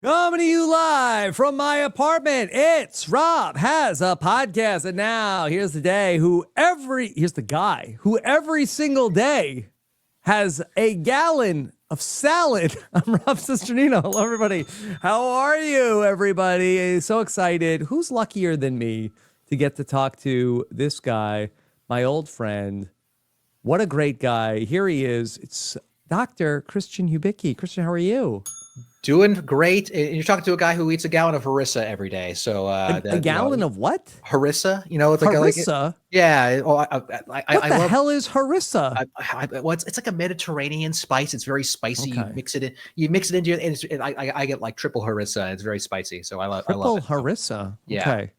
Coming to you live from my apartment. It's Rob has a podcast. And now here's the guy who every single day has a gallon of salad. I'm Rob Cesternino. Hello, everybody. How are you, everybody? So excited. Who's luckier than me to get to talk to this guy, my old friend? What a great guy. Here he is. It's Dr. Christian Hubicki. Christian, how are you? Doing great. And you're talking to a guy who eats a gallon of harissa every day. So a gallon of what? Harissa? It's like harissa? Yeah. What the hell is harissa? It's like a Mediterranean spice. It's very spicy. Okay. You mix it into it, and I get like triple harissa. It's very spicy. So I love it. Harissa. Yeah. Okay.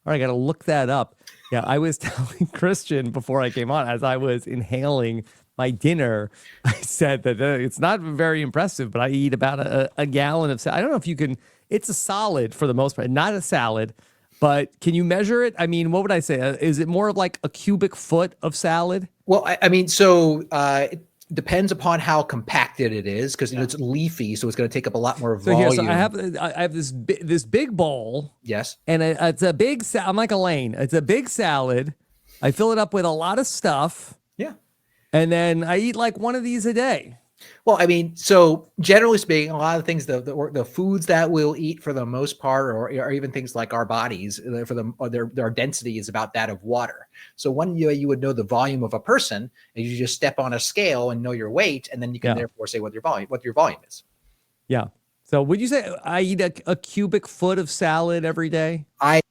All right, I got to look that up. Yeah, I was telling Christian before I came on, as I was inhaling my dinner, I said that it's not very impressive, but I eat about a gallon of salad. I don't know if you can, it's a solid for the most part, not a salad, but can you measure it? I mean, what would I say? Is it more like a cubic foot of salad? Well, it depends upon how compacted it is, because it's leafy, so it's going to take up a lot more volume. So I have this big bowl. Yes. And it's a big, I'm like Elaine. It's a big salad. I fill it up with a lot of stuff. Yeah. And then I eat like one of these a day. Well, I mean, so generally speaking, a lot of things, the foods that we'll eat for the most part, or even things like our bodies, their density is about that of water. So one way you would know the volume of a person is you just step on a scale and know your weight, and then you can therefore say what your volume is. Yeah. So would you say I eat a cubic foot of salad every day? I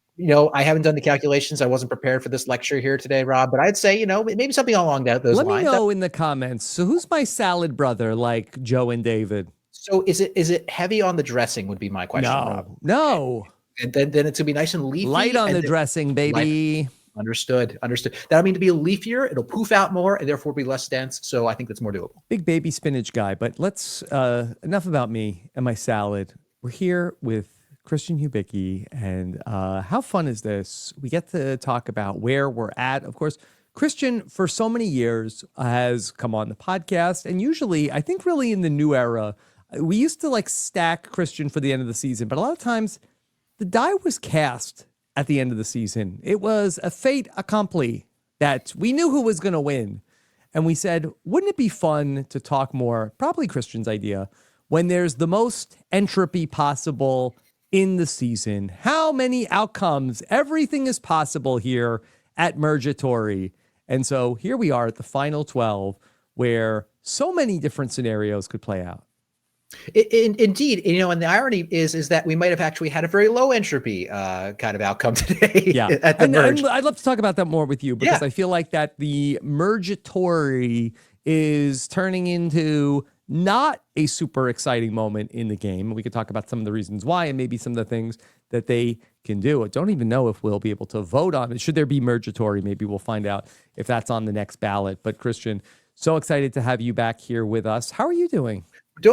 haven't done the calculations. I wasn't prepared for this lecture here today, Rob, but I'd say, maybe something along those lines. Let me know in the comments. So who's my salad brother, like Joe and David? So is it heavy on the dressing would be my question, Rob. No. And then it's going to be nice and leafy. Light on the dressing, baby. Understood. That'll mean to be leafier. It'll poof out more and therefore be less dense. So I think that's more doable. Big baby spinach guy. But let's, enough about me and my salad. We're here with Christian Hubicki, and how fun is this? We get to talk about where we're at. Of course, Christian, for so many years, has come on the podcast, and usually, I think really in the new era, we used to like stack Christian for the end of the season, but a lot of times the die was cast at the end of the season. It was a fait accompli that we knew who was going to win, and we said, wouldn't it be fun to talk more, probably Christian's idea, when there's the most entropy possible in the season? How many outcomes? Everything is possible here at Mergatory. And so here we are at the final 12, where so many different scenarios could play out. Indeed. And the irony is that we might have actually had a very low entropy kind of outcome today. Yeah. At the merge. And I'd love to talk about that more with you, because I feel like that the Mergatory is turning into not a super exciting moment in the game. We could talk about some of the reasons why, and maybe some of the things that they can do. I don't even know if we'll be able to vote on it. Should there be Mergatory? Maybe we'll find out if that's on the next ballot. But Christian, so excited to have you back here with us. How are you doing?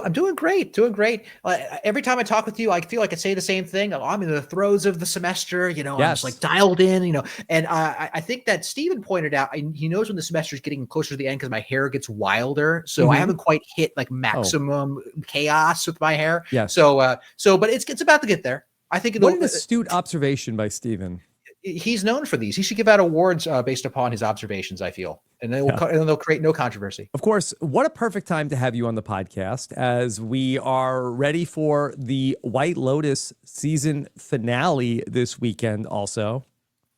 I'm doing great. Every time I talk with you, I feel like I say the same thing. I'm in the throes of the semester, I'm just like dialed in, and I think that Steven pointed out, he knows when the semester is getting closer to the end because my hair gets wilder. So I haven't quite hit like maximum chaos with my hair. Yeah. But it's about to get there. I think what an astute observation by Steven. He's known for these. He should give out awards based upon his observations, I feel. And they'll create no controversy. Of course, what a perfect time to have you on the podcast as we are ready for the White Lotus season finale this weekend also.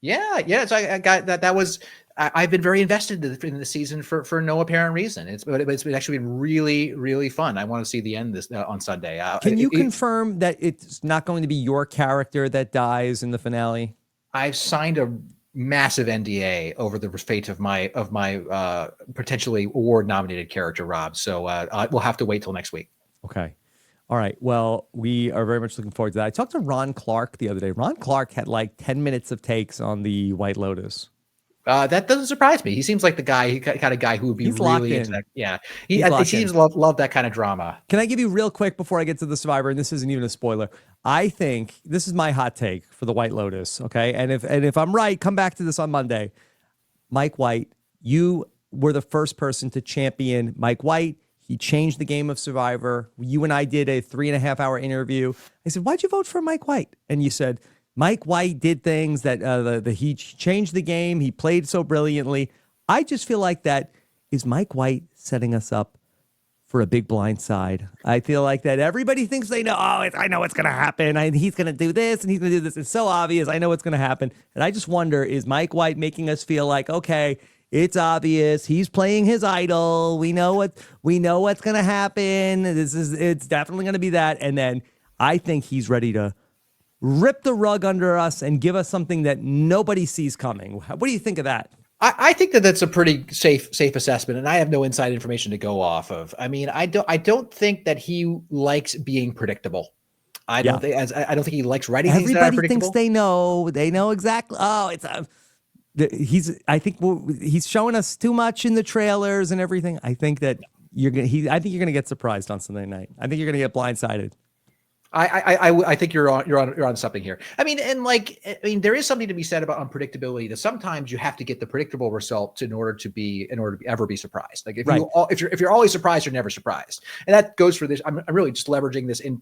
Yeah. So I got that. I've been very invested in the season for no apparent reason. It's been actually been really, really fun. I want to see the end on Sunday. Can you confirm that it's not going to be your character that dies in the finale? I've signed a massive NDA over the fate of my potentially award nominated character, Rob. So we'll have to wait till next week. Okay. All right. Well, we are very much looking forward to that. I talked to Ron Clark the other day. Ron Clark had like 10 minutes of takes on the White Lotus. That doesn't surprise me. He seems like the kind of guy who would be really into that. Yeah, he seems to love that kind of drama. Can I give you real quick before I get to the Survivor? And this isn't even a spoiler. I think this is my hot take for the White Lotus. Okay, and if I'm right, come back to this on Monday. Mike White, you were the first person to champion Mike White. He changed the game of Survivor. You and I did a 3.5-hour interview. I said, why'd you vote for Mike White? And you said, Mike White did things that he changed the game. He played so brilliantly. I just feel like that is Mike White setting us up for a big blind side. I feel like that everybody thinks they know, I know what's going to happen. He's going to do this and he's going to do this. It's so obvious. I know what's going to happen. And I just wonder, is Mike White making us feel like, okay, it's obvious. He's playing his idol. We know what's going to happen. It's definitely going to be that. And then I think he's ready to rip the rug under us and give us something that nobody sees coming. What do you think of that? I think that that's a pretty safe assessment, and I have no inside information to go off of. I mean, I don't think that he likes being predictable. I don't think he likes writing things that are Everybody predictable. thinks they know exactly. I think he's showing us too much in the trailers and everything. I think that you're gonna get surprised on Sunday night. I think you're gonna get blindsided. I think you're on something here. I mean, there is something to be said about unpredictability, that sometimes you have to get the predictable result in order to ever be surprised. Like if you're always surprised, you're never surprised. And that goes for this. I'm really just leveraging this in,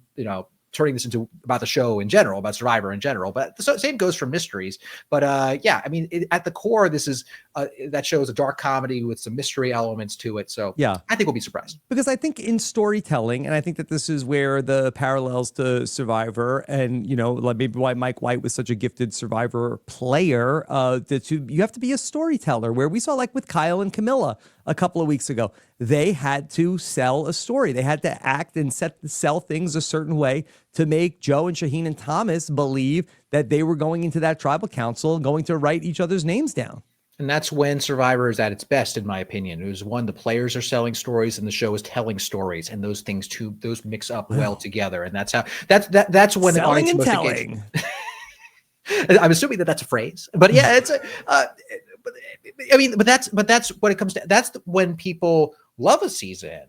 turning this into about the show in general, about Survivor in general, but the same goes for mysteries. But at the core, this is that show is a dark comedy with some mystery elements to it. So I think we'll be surprised. Because I think in storytelling, and I think that this is where the parallels to Survivor and, like maybe why Mike White was such a gifted Survivor player, you have to be a storyteller, where we saw like with Kyle and Kamilla a couple of weeks ago, they had to sell a story. They had to act and sell things a certain way to make Joe and Shaheen and Thomas believe that they were going into that tribal council, going to write each other's names down. And that's when Survivor is at its best, in my opinion. It was when the players are selling stories and the show is telling stories, and those mix up well together. And that's when the audience is most engaged. I'm assuming that that's a phrase, but yeah, it's but that's what it comes to. That's when people love a season.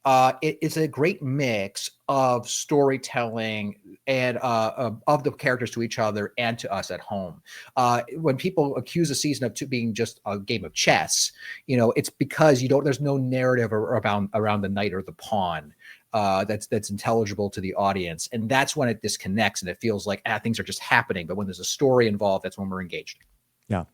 It's a great mix of storytelling and of the characters to each other and to us at home. When people accuse a season of being just a game of chess, it's because there's no narrative around the knight or the pawn that's intelligible to the audience, and that's when it disconnects and it feels like things are just happening. But when there's a story involved, that's when we're engaged. Yeah,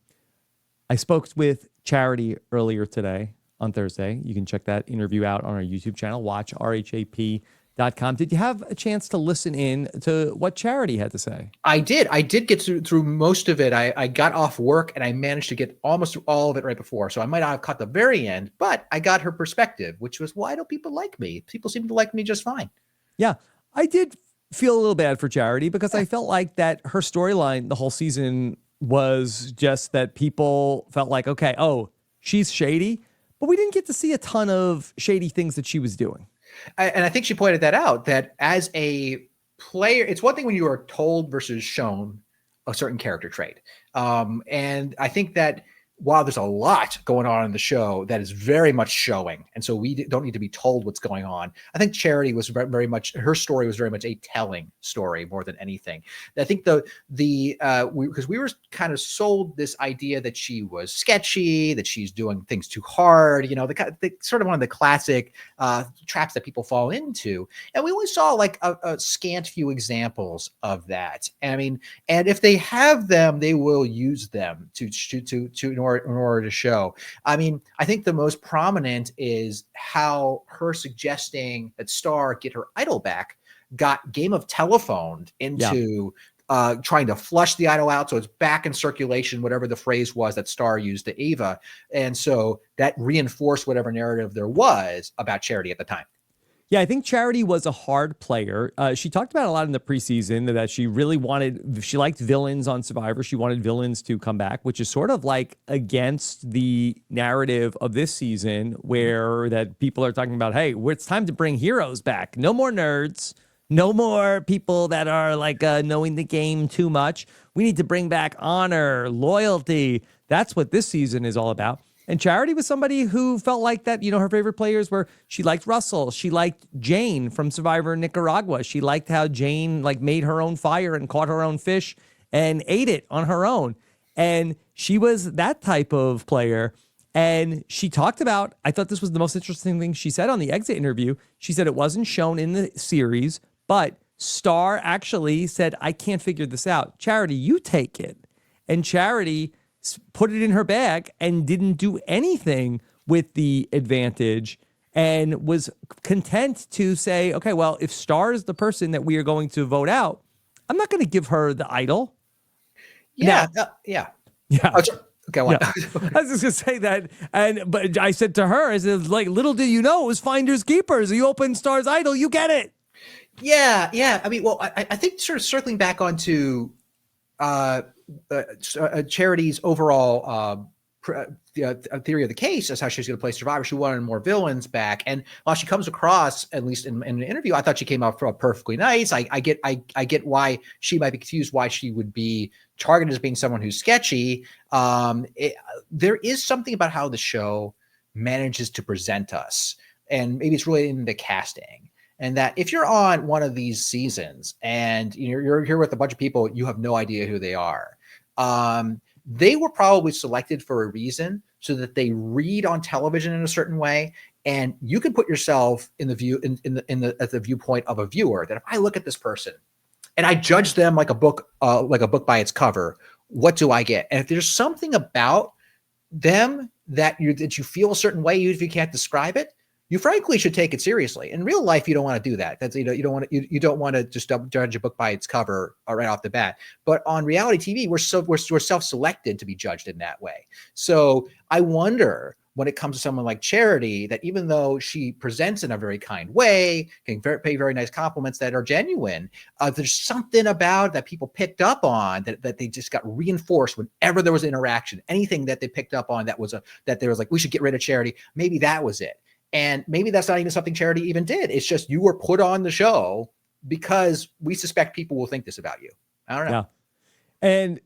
I spoke with Charity earlier today. On Thursday. You can check that interview out on our YouTube channel. Watch RHAP.com. Did you have a chance to listen in to what Charity had to say? I did. I did get through most of it. I got off work and I managed to get almost all of it right before. So I might not have caught the very end, but I got her perspective, which was, why don't people like me? People seem to like me just fine. Yeah, I did feel a little bad for Charity because I felt like that her storyline the whole season was just that people felt like, okay, she's shady. But we didn't get to see a ton of shady things that she was doing. And I think she pointed that out, that as a player, it's one thing when you are told versus shown a certain character trait. And I think that while there's a lot going on in the show that is very much showing, and so we don't need to be told what's going on, I think Charity was very much, her story was very much a telling story more than anything. I think because we were kind of sold this idea that she was sketchy, that she's doing things too hard, the sort of one of the classic traps that people fall into. And we only saw like a scant few examples of that. And I mean, and if they have them, they will use them in order to show. I mean, I think the most prominent is how her suggesting that Star get her idol back got Game of Telephone into trying to flush the idol out so it's back in circulation, whatever the phrase was that Star used to Ava. And so that reinforced whatever narrative there was about Charity at the time. Yeah, I think Charity was a hard player. She talked about a lot in the preseason that she liked villains on Survivor. She wanted villains to come back, which is sort of like against the narrative of this season where that people are talking about, hey, it's time to bring heroes back. No more nerds. No more people that are like knowing the game too much. We need to bring back honor, loyalty. That's what this season is all about. And Charity was somebody who felt like that, her favorite players were, she liked Russell. She liked Jane from Survivor Nicaragua. She liked how Jane made her own fire and caught her own fish and ate it on her own. And she was that type of player. And she talked about, I thought this was the most interesting thing she said on the exit interview. She said it wasn't shown in the series, but Star actually said, I can't figure this out. Charity, you take it. And Charity put it in her bag and didn't do anything with the advantage and was content to say, okay, well, if Star is the person that we are going to vote out, I'm not going to give her the idol. Yeah. Yeah. Oh, sorry. Okay, what? Yeah. I was just gonna say that, but I said to her, I said, like, little did you know, it was finders keepers. You open Star's idol, you get it. Yeah. I mean, well, I think sort of circling back onto Charity's overall theory of the case as how she's going to play Survivor. She wanted more villains back, and while she comes across, at least in an interview, I thought she came out perfectly nice. I get why she might be confused, why she would be targeted as being someone who's sketchy. There is something about how the show manages to present us, and maybe it's really in the casting. And that if you're on one of these seasons and you're here with a bunch of people, you have no idea who they are. They were probably selected for a reason so that they read on television in a certain way. And you can put yourself in the view at the viewpoint of a viewer, that if I look at this person and I judge them like a book by its cover, what do I get? And if there's something about them that you feel a certain way, even if you can't describe it, you frankly should take it seriously. In real life, you don't want to do that. That's, you don't want to just judge a book by its cover right off the bat. But on reality TV, we're self-selected to be judged in that way. So I wonder, when it comes to someone like Charity, that even though she presents in a very kind way, can pay very nice compliments that are genuine, there's something about that people picked up on that they just got reinforced whenever there was interaction. Anything that they picked up on that they was like, we should get rid of Charity. Maybe that was it. And maybe that's not even something Charity even did. It's just you were put on the show because we suspect people will think this about you. I don't know. Yeah. And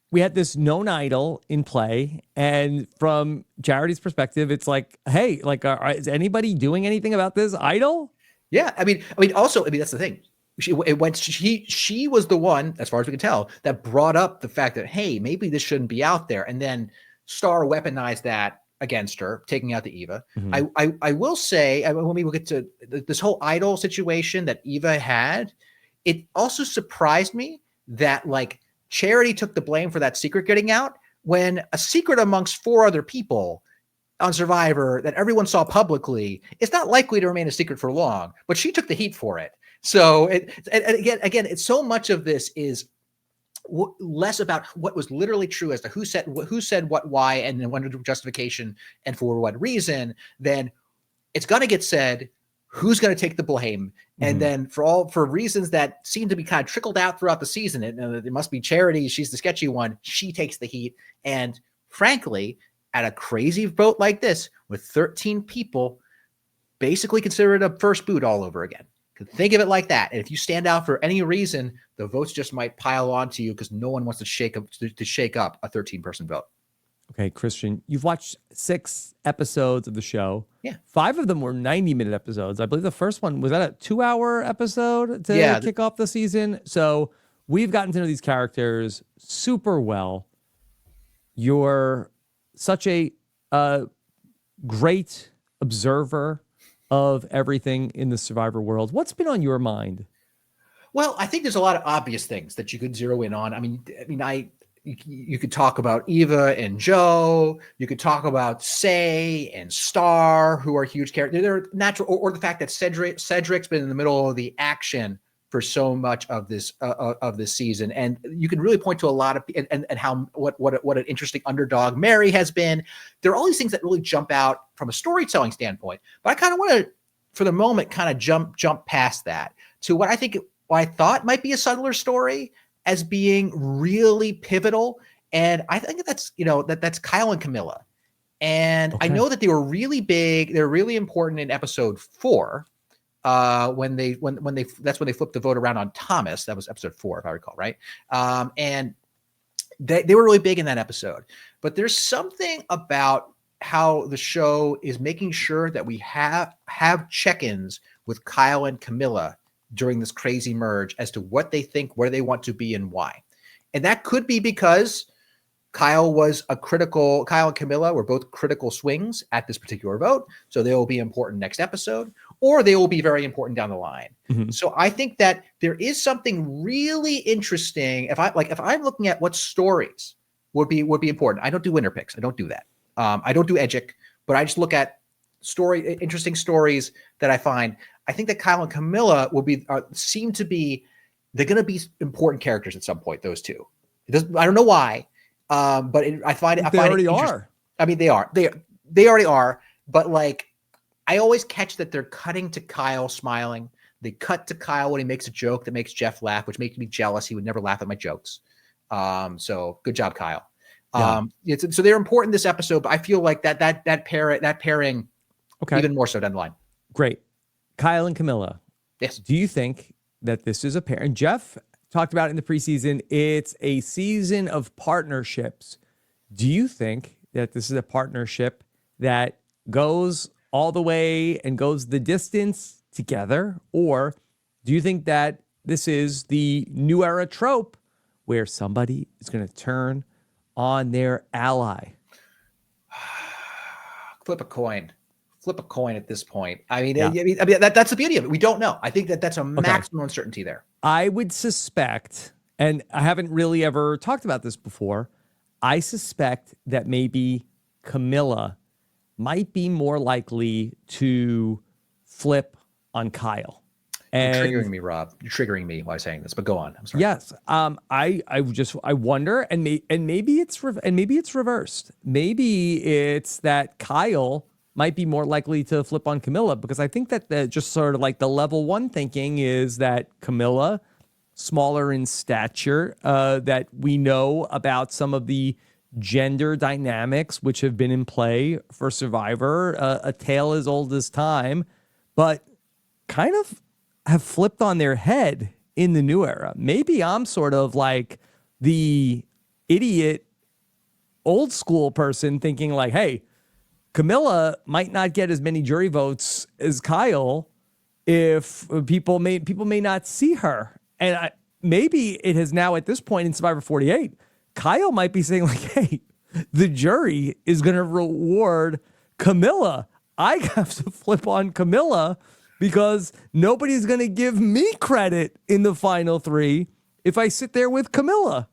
we had this known idol in play. And from Charity's perspective, it's like, hey, like, is anybody doing anything about this idol? Yeah. I mean, also, that's the thing. She was the one, as far as we can tell, that brought up the fact that, hey, maybe this shouldn't be out there. And then Star weaponized that against her, taking out the Eva. Mm-hmm. I will say, when we get to this whole idol situation that Eva had, it also surprised me that like Charity took the blame for that secret getting out, when a secret amongst 4 other people on Survivor that everyone saw publicly is not likely to remain a secret for long, but she took the heat for it. So again, it's so much of this is less about what was literally true as to who said what, why, and then under justification and for what reason, then it's going to get said, who's going to take the blame. Mm-hmm. And then for reasons that seem to be kind of trickled out throughout the season, it must be Charity. She's the sketchy one. She takes the heat. And frankly, at a crazy vote like this, with 13 people, basically consider it a first boot all over again. Think of it like that. And if you stand out for any reason, the votes just might pile onto you because no one wants to shake up a 13-person vote. Okay, Christian, you've watched 6 episodes of the show. Yeah. 5 of them were 90-minute episodes. I believe the first one, was that a 2-hour episode to kick off the season? So we've gotten to know these characters super well. You're such a great observer of everything in the Survivor world. What's been on your mind? Well, I think there's a lot of obvious things that you could zero in on. You could talk about Eva and Joe. You could talk about Say and Star, who are huge characters. They're natural, or the fact that Cedrek's been in the middle of the action for so much of this season, and you can really point to a lot of and how what an interesting underdog Mary has been. There are all these things that really jump out from a storytelling standpoint, but I kind of want to, for the moment, kind of jump past that to what I thought might be a subtler story as being really pivotal, and I think that's that's Kyle and Kamilla, and okay. I know that they were really big. They're really important in episode 4. When they that's when they flipped the vote around on Thomas. That was episode 4, if I recall, right? And they were really big in that episode. But there's something about how the show is making sure that we have check-ins with Kyle and Kamilla during this crazy merge as to what they think, where they want to be, and why. And that could be because Kyle and Kamilla were both critical swings at this particular vote. So they will be important next episode, or they will be very important down the line. Mm-hmm. So I think that there is something really interesting. If I'm looking at what stories would be important, I don't do winner picks. I don't do that. I don't do Edgic, but I just look at interesting stories that I find. I think that Kyle and Kamilla will seem to be, they're going to be important characters at some point. Those two. I don't know why. But I find they already are. I mean, they are. They already are. But like, I always catch that they're cutting to Kyle smiling. They cut to Kyle when he makes a joke that makes Jeff laugh, which makes me jealous. He would never laugh at my jokes. So good job, Kyle. Yeah. So they're important this episode, but I feel like that pairing, okay, even more so down the line. Great, Kyle and Kamilla. Yes. Do you think that this is a pair? And Jeff talked about it in the preseason, it's a season of partnerships. Do you think that this is a partnership that goes all the way and goes the distance together? Or do you think that this is the new era trope where somebody is going to turn on their ally? Flip a coin at this point. I mean, that's the beauty of it. We don't know. I think that's a maximum uncertainty there. I would suspect, and I haven't really ever talked about this before, I suspect that maybe Kamilla might be more likely to flip on Kyle. You're triggering me, Rob. You're triggering me while saying this, but go on. I'm sorry. Yes. I wonder, and maybe it's reversed. Maybe it's that Kyle might be more likely to flip on Kamilla, because I think that just sort of like the level one thinking is that Kamilla, smaller in stature, that we know about some of the gender dynamics which have been in play for Survivor, a tale as old as time, but kind of have flipped on their head in the new era. Maybe I'm sort of like the idiot old school person thinking like, hey, Kamilla might not get as many jury votes as Kyle if people may not see her. And maybe it has now at this point in Survivor 48, Kyle might be saying like, hey, the jury is going to reward Kamilla. I have to flip on Kamilla because nobody's going to give me credit in the final three if I sit there with Kamilla.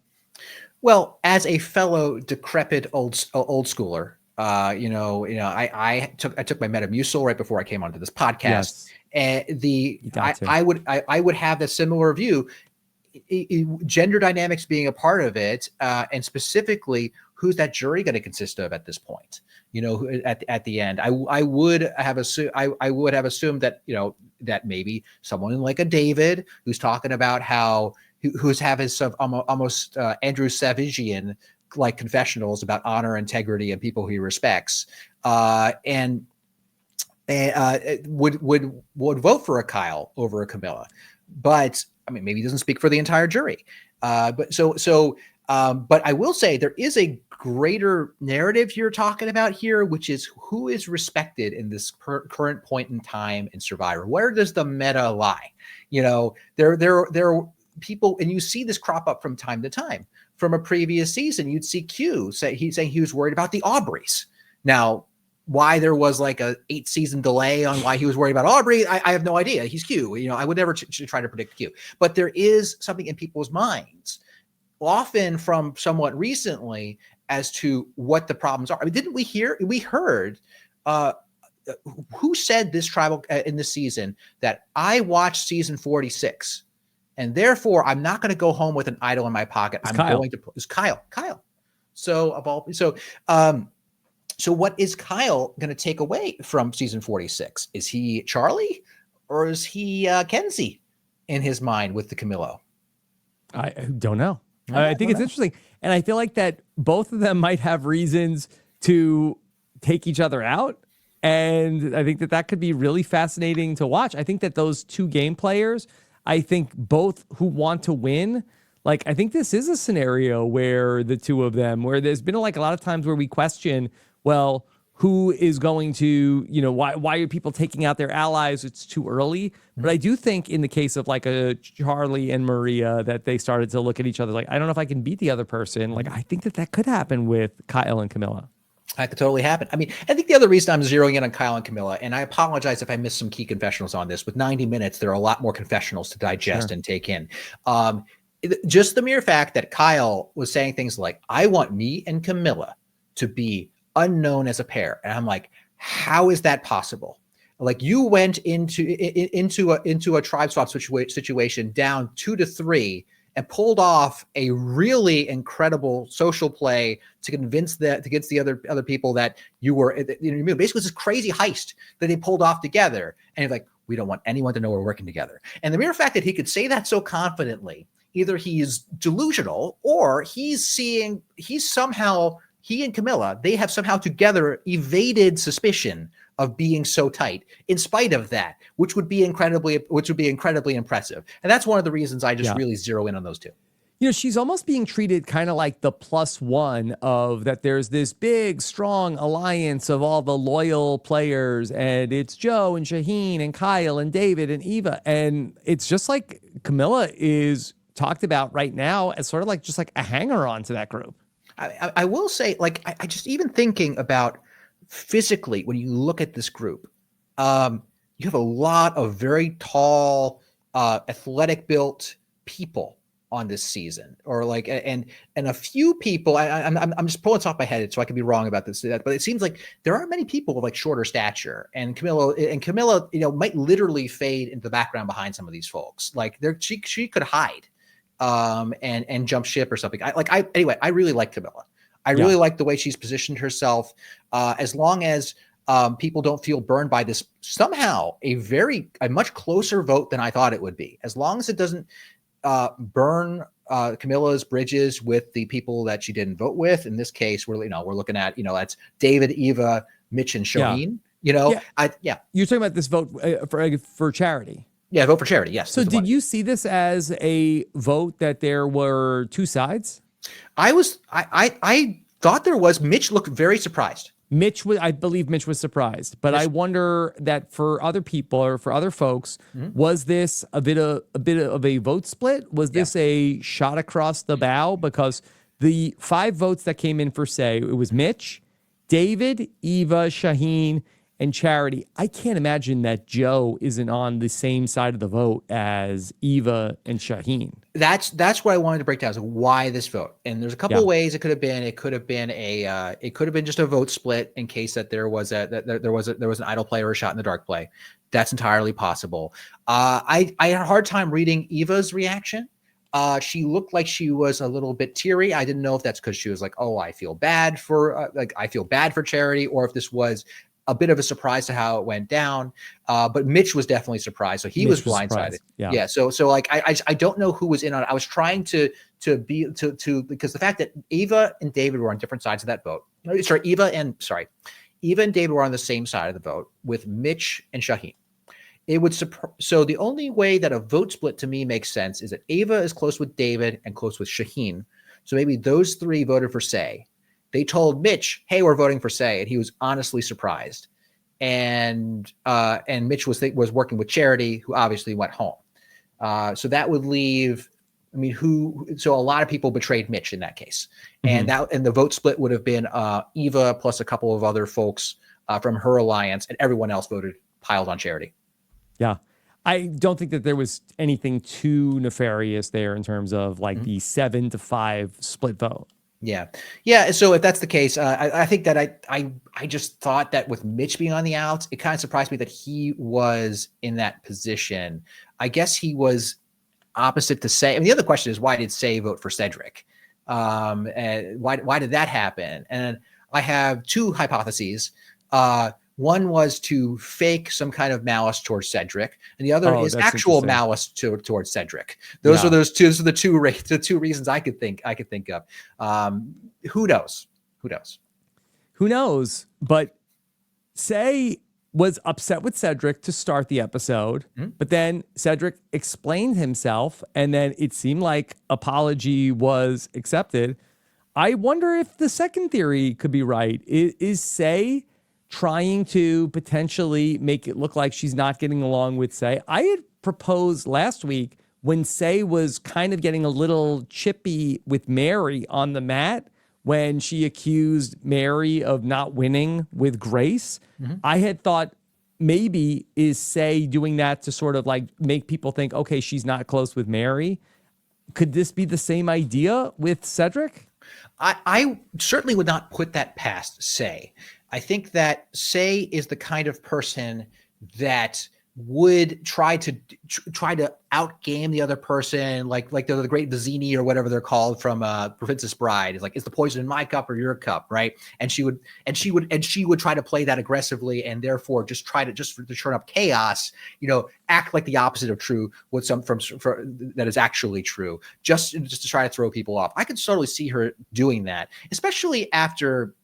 Well, as a fellow decrepit old schooler, I took my Metamucil right before I came onto this podcast. Yes. And I would have a similar view, gender dynamics being a part of it, and specifically who's that jury going to consist of at this point? At the end, I would have assumed that that maybe someone like a David who's talking about how who's having some almost Andrew Savagian like confessionals about honor, integrity, and people he respects, and would vote for a Kyle over a Kamilla. But I mean, maybe he doesn't speak for the entire jury. But I will say there is a greater narrative you're talking about here, which is who is respected in this current point in time in Survivor. Where does the meta lie? There are people, and you see this crop up from time to time. From a previous season, you'd see Q saying he was worried about the Aubreys. Now, why there was like a 8-season delay on why he was worried about Aubrey, I have no idea. He's Q. I would never try to predict Q. But there is something in people's minds, often from somewhat recently, as to what the problems are. I mean, we heard who said this tribal in this season that I watched season 46. And therefore, I'm not going to go home with an idol in my pocket. It's Kyle. So what is Kyle going to take away from season 46? Is he Charlie or is he Kenzie in his mind with the Camillo? I don't know. I think it's interesting. And I feel like that both of them might have reasons to take each other out. And I think that could be really fascinating to watch. I think that those two game players, I think both who want to win, like, I think this is a scenario where the two of them, where there's been like a lot of times where we question, well, who is going to, why are people taking out their allies? It's too early. But I do think in the case of like a Charlie and Maria that they started to look at each other like, I don't know if I can beat the other person. Like, I think that could happen with Kyle and Kamilla. That could totally happen. I mean, I think the other reason I'm zeroing in on Kyle and Kamilla, and I apologize if I missed some key confessionals on this, with 90 minutes, there are a lot more confessionals to digest and take in. Just the mere fact that Kyle was saying things like, I want me and Kamilla to be unknown as a pair. And I'm like, how is that possible? Like, you went into a tribe swap situation down 2-3 and pulled off a really incredible social play to convince the other people that you were, basically this crazy heist that they pulled off together. And you're like, we don't want anyone to know we're working together. And the mere fact that he could say that so confidently, either he's delusional or he and Kamilla, they have somehow together evaded suspicion of being so tight in spite of that, which would be incredibly impressive. And that's one of the reasons I just really zero in on those two. She's almost being treated kind of like the +1 of that. There's this big, strong alliance of all the loyal players, and it's Joe and Shaheen and Kyle and David and Eva. And it's just like Kamilla is talked about right now as sort of like just like a hanger on to that group. I will say, like, I just even thinking about physically, when you look at this group, you have a lot of very tall, athletic built people on this season, or like, and a few people, I'm just pulling this off my head, so I could be wrong about this, but it seems like there aren't many people with like shorter stature, and Kamilla, might literally fade into the background behind some of these folks. Like, she could hide. And jump ship or something. Anyway, I really like Kamilla. I really like the way she's positioned herself. As long as people don't feel burned by this, somehow a much closer vote than I thought it would be. As long as it doesn't burn Camilla's bridges with the people that she didn't vote with. In this case, we're looking at, that's David, Eva, Mitch, and Shaheen. You're talking about this vote for Charity. Yeah, vote for Charity, yes. So did you see this as a vote that there were two sides? I thought there was. Mitch looked very surprised. I believe Mitch was surprised, but yes. I wonder that for other people or for other folks, was this a bit of a vote split? Was this a shot across the bow? Because the 5 votes that came in for say, it was Mitch, David, Eva, Shaheen, and Charity. I can't imagine that Joe isn't on the same side of the vote as Eva and Shaheen. That's what I wanted to break down. So why this vote? And there's a couple of ways it could have been. It could have been just a vote split in case that there was an idle play or a shot in the dark play. That's entirely possible. I had a hard time reading Eva's reaction. She looked like she was a little bit teary. I didn't know if that's because she was like, "Oh, I feel bad for Charity," or if this was a bit of a surprise to how it went down. But Mitch was definitely surprised. So he was blindsided. Yeah. So like, I don't know who was in on it. I was trying to because the fact that Eva and David were on different sides of that vote. Eva and David were on the same side of the vote with Mitch and Shaheen. So the only way that a vote split to me makes sense is that Eva is close with David and close with Shaheen. So maybe those 3 voted for Say. They told Mitch, "Hey, we're voting for Say," and he was honestly surprised. And Mitch was working with Charity, who obviously went home. So that would leave, so a lot of people betrayed Mitch in that case. And the vote split would have been Eva plus a couple of other folks from her alliance, and everyone else piled on Charity. Yeah. I don't think that there was anything too nefarious there in terms of like the 7-5 split vote. Yeah. So if that's the case, I think that I just thought that with Mitch being on the outs, it kind of surprised me that he was in that position. I guess he was opposite to Say. The other question is, why did Say vote for Cedrek? And why did that happen? And I have 2 hypotheses. One was to fake some kind of malice towards Cedrek, and the other is actual malice towards Cedrek. Those are the two reasons I could think of. Who knows? Who knows? But Say was upset with Cedrek to start the episode, but then Cedrek explained himself, and then it seemed like apology was accepted. I wonder if the second theory could be right. Is Say trying to potentially make it look like she's not getting along with Say. I had proposed last week when Say was kind of getting a little chippy with Mary on the mat when she accused Mary of not winning with Grace. I had thought maybe is Say doing that to sort of like make people think, okay, she's not close with Mary. Could this be the same idea with Cedrek? I certainly would not put that past Say. I think that Say is the kind of person that would try to outgame the other person, like the great Vizzini or whatever they're called from Princess Bride. It's like, is the poison in my cup or your cup, right? And she would try to play that aggressively, and therefore just try to turn up chaos. Act like the opposite of true, with that is actually true, just to try to throw people off. I could totally see her doing that, especially after.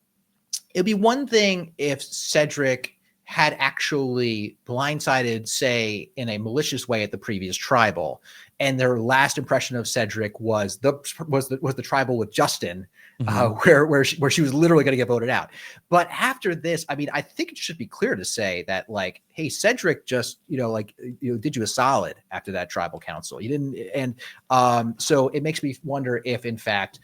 It'd be one thing if Cedrek had actually blindsided, Say, in a malicious way at the previous tribal, and their last impression of Cedrek was the tribal with Justin, where she was literally going to get voted out. But after this, I mean, I think it should be clear to say that, like, hey, Cedrek just did you a solid after that tribal council. You didn't, and so it makes me wonder if, in fact,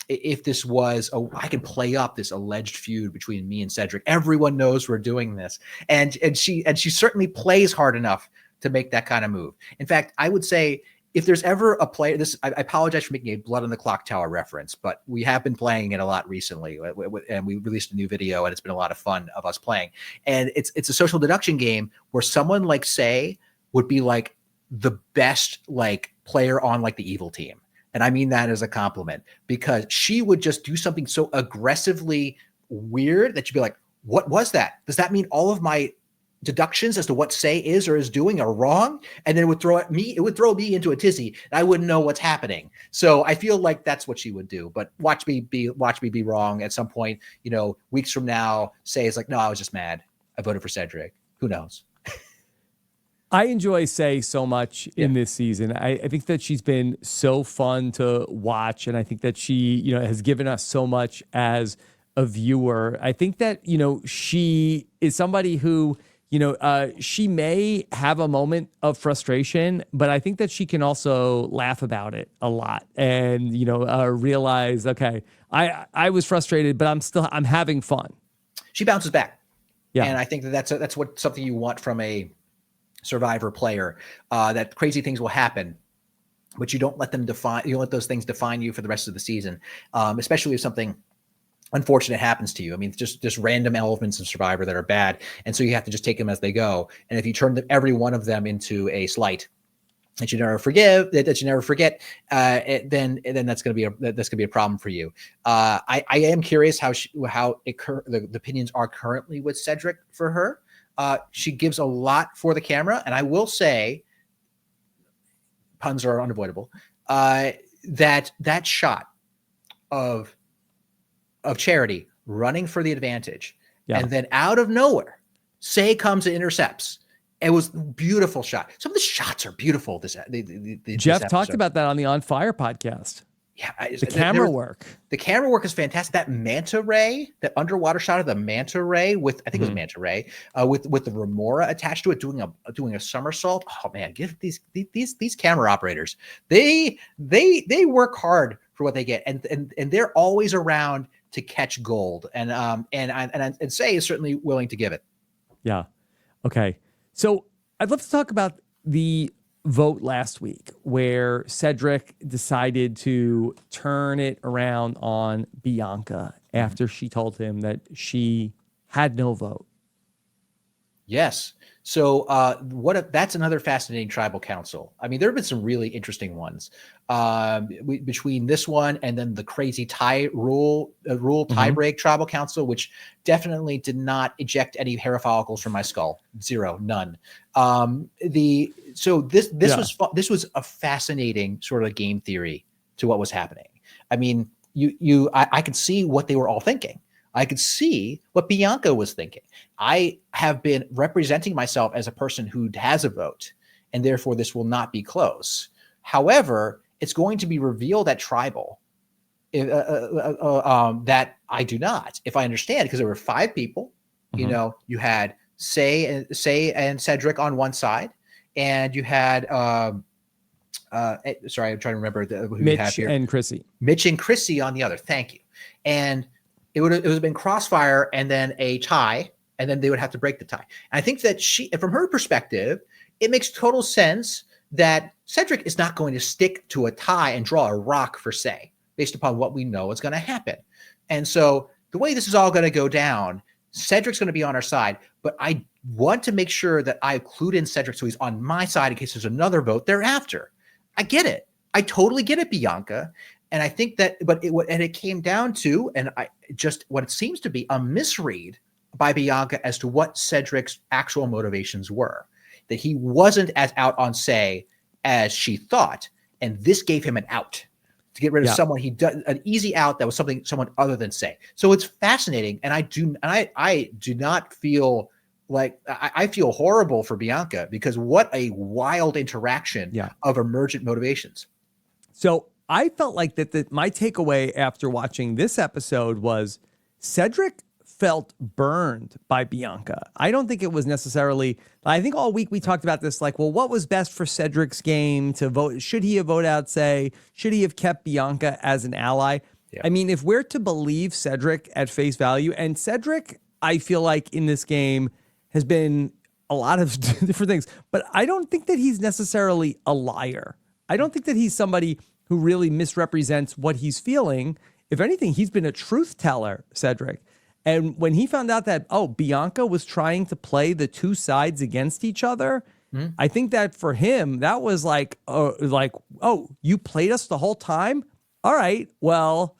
if this was, I can play up this alleged feud between me and Cedrek. Everyone knows we're doing this, and she certainly plays hard enough to make that kind of move. In fact, I would say if there's ever a player, I apologize for making a Blood on the Clock Tower reference, but we have been playing it a lot recently, and we released a new video, and it's been a lot of fun of us playing. And it's a social deduction game where someone like Say would be like the best like player on like the evil team. And I mean that as a compliment, because she would just do something so aggressively weird that you'd be like, what was that? Does that mean all of my deductions as to what Say is or is doing are wrong? And then it would throw me into a tizzy, and I wouldn't know what's happening. So I feel like that's what she would do. But watch me be wrong at some point, weeks from now. Say is like, no, I was just mad. I voted for Cedrek. Who knows? I enjoy Say so much in this season. I think that she's been so fun to watch, and I think that she, has given us so much as a viewer. I think that, she is somebody who, she may have a moment of frustration, but I think that she can also laugh about it a lot and, realize, okay, I was frustrated, but I'm having fun. She bounces back. Yeah. And I think that's something you want from a Survivor player, that crazy things will happen, but you don't let those things define you for the rest of the season, especially if something unfortunate happens to you. I mean, just random elements of Survivor that are bad, and so you have to just take them as they go. And if you turn every one of them into a slight that you never forget, then that's going to be a problem for you. I am curious how the opinions are currently with Cedrek for her. She gives a lot for the camera, and I will say, puns are unavoidable, that shot of Charity running for the advantage, and then out of nowhere, Say comes and intercepts. It was a beautiful shot. Some of the shots are beautiful. Jeff talked about that on the On Fire podcast. Yeah, the camera work. The camera work is fantastic. That manta ray, that underwater shot of the manta ray with, I think it was manta ray, with the remora attached to it, doing a somersault. Oh man, give these camera operators. They work hard for what they get, and they're always around to catch gold. And Say is certainly willing to give it. Yeah. Okay. So I'd love to talk about the vote last week where Cedrek decided to turn it around on Bianca after she told him that she had no vote. Yes. So that's another fascinating tribal council. I mean, there have been some really interesting ones between this one and then the crazy tie break tribal council, which definitely did not eject any hair follicles from my skull. Zero, none. This was a fascinating sort of game theory to what was happening. I mean, I could see what they were all thinking. I could see what Bianca was thinking. I have been representing myself as a person who has a vote, and therefore this will not be close. However, it's going to be revealed at tribal that I do not, if I understand, because there were 5 people You know, you had Say and Cedrek on one side, and you had sorry, I'm trying to remember who you have Mitch here. and Chrissy. Mitch and Chrissy on the other. Thank you. And it would have been crossfire and then a tie, and then they would have to break the tie. And I think that from her perspective, it makes total sense that Cedrek is not going to stick to a tie and draw a rock for Say, based upon what we know is going to happen. And so the way this is all going to go down, Cedric's going to be on our side, but I want to make sure that I've clued in Cedrek so he's on my side in case there's another vote thereafter. I get it. I totally get it, Bianca. And I think that, it came down to, what it seems to be a misread by Bianca as to what Cedric's actual motivations were, that he wasn't as out on Say as she thought. And this gave him an out to get rid of someone an easy out that was someone other than Say. So it's fascinating. And I do not feel like I feel horrible for Bianca, because what a wild interaction of emergent motivations. So I felt like that my takeaway after watching this episode was Cedrek felt burned by Bianca. I don't think it was necessarily, I think all week we talked about this, like, well, what was best for Cedric's game to vote? Should he have voted out Say? Should he have kept Bianca as an ally? Yeah. I mean, if we're to believe Cedrek at face value, and Cedrek, I feel like in this game has been a lot of different things, but I don't think that he's necessarily a liar. I don't think that he's somebody who really misrepresents what he's feeling. If anything, he's been a truth teller, Cedrek. And when he found out that, Bianca was trying to play the two sides against each other, I think that for him, that was like, you played us the whole time? All right, well,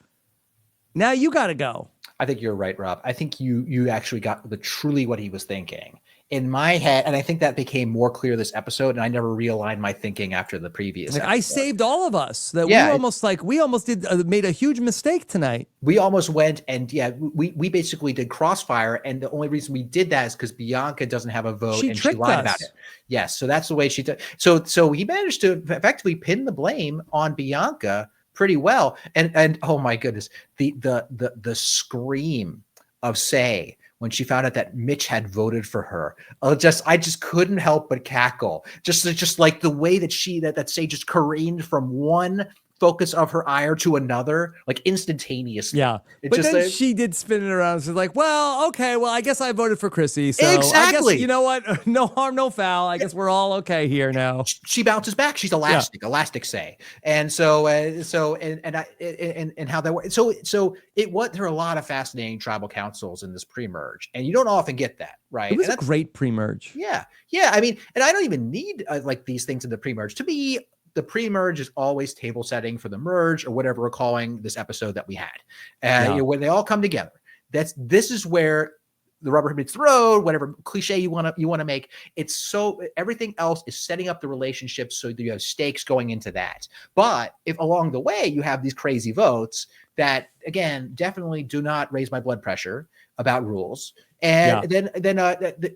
now you got to go. I think you're right, Rob. I think you actually got truly what he was thinking. In my head, and I think that became more clear this episode, and I never realigned my thinking after the previous episode. I saved all of us. That we almost made a huge mistake tonight. We almost went and we basically did crossfire, and the only reason we did that is because Bianca doesn't have a vote and she lied about it. Yes, so that's the way she did. So he managed to effectively pin the blame on Bianca pretty well. And oh my goodness, the scream of Say when she found out that Mitch had voted for her. I just couldn't help but cackle. Just like the way that that Say just careened from one focus of her ire to another, like instantaneously. Yeah. But then she did spin it around. She's like, well, okay, well, I guess I voted for Chrissy. So exactly. I guess, you know what? No harm, no foul. I guess we're all okay here now. She bounces back. She's elastic Say. And so how that works. So there are a lot of fascinating tribal councils in this pre-merge, and you don't often get that, right? It was a great pre-merge. Yeah. Yeah. I mean, and I don't even need like these things in the pre-merge to be. The pre-merge is always table setting for the merge, or whatever we're calling this episode that we had. When they all come together, this is where the rubber meets the road, whatever cliche you want to make. It's so everything else is setting up the relationship so that you have stakes going into that. But if along the way you have these crazy votes that, again, definitely do not raise my blood pressure about rules, and then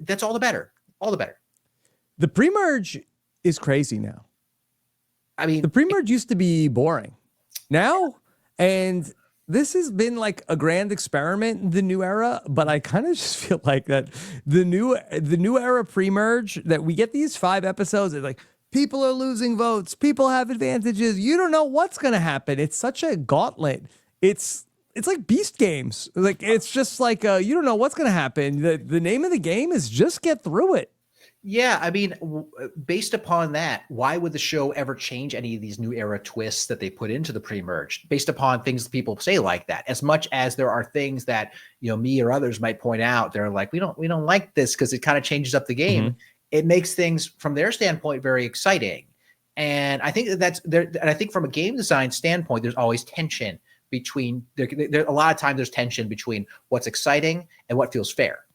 that's all the better. All the better. The pre-merge is crazy now. I mean, the pre-merge used to be boring now, and this has been like a grand experiment in the new era, but I kind of just feel like that the new era pre-merge, that we get these 5 episodes, it's like people are losing votes, people have advantages, you don't know what's going to happen. It's such a gauntlet. It's like Beast Games. Like, it's just like you don't know what's going to happen. The name of the game is just get through it. Yeah, I mean, based upon that, why would the show ever change any of these new era twists that they put into the pre-merge based upon things people say like that? As much as there are things that, me or others might point out, they're like, we don't like this because it kind of changes up the game. Mm-hmm. It makes things from their standpoint very exciting. And I think that's there. And I think from a game design standpoint, there's always tension between there. A lot of times there's tension between what's exciting and what feels fair.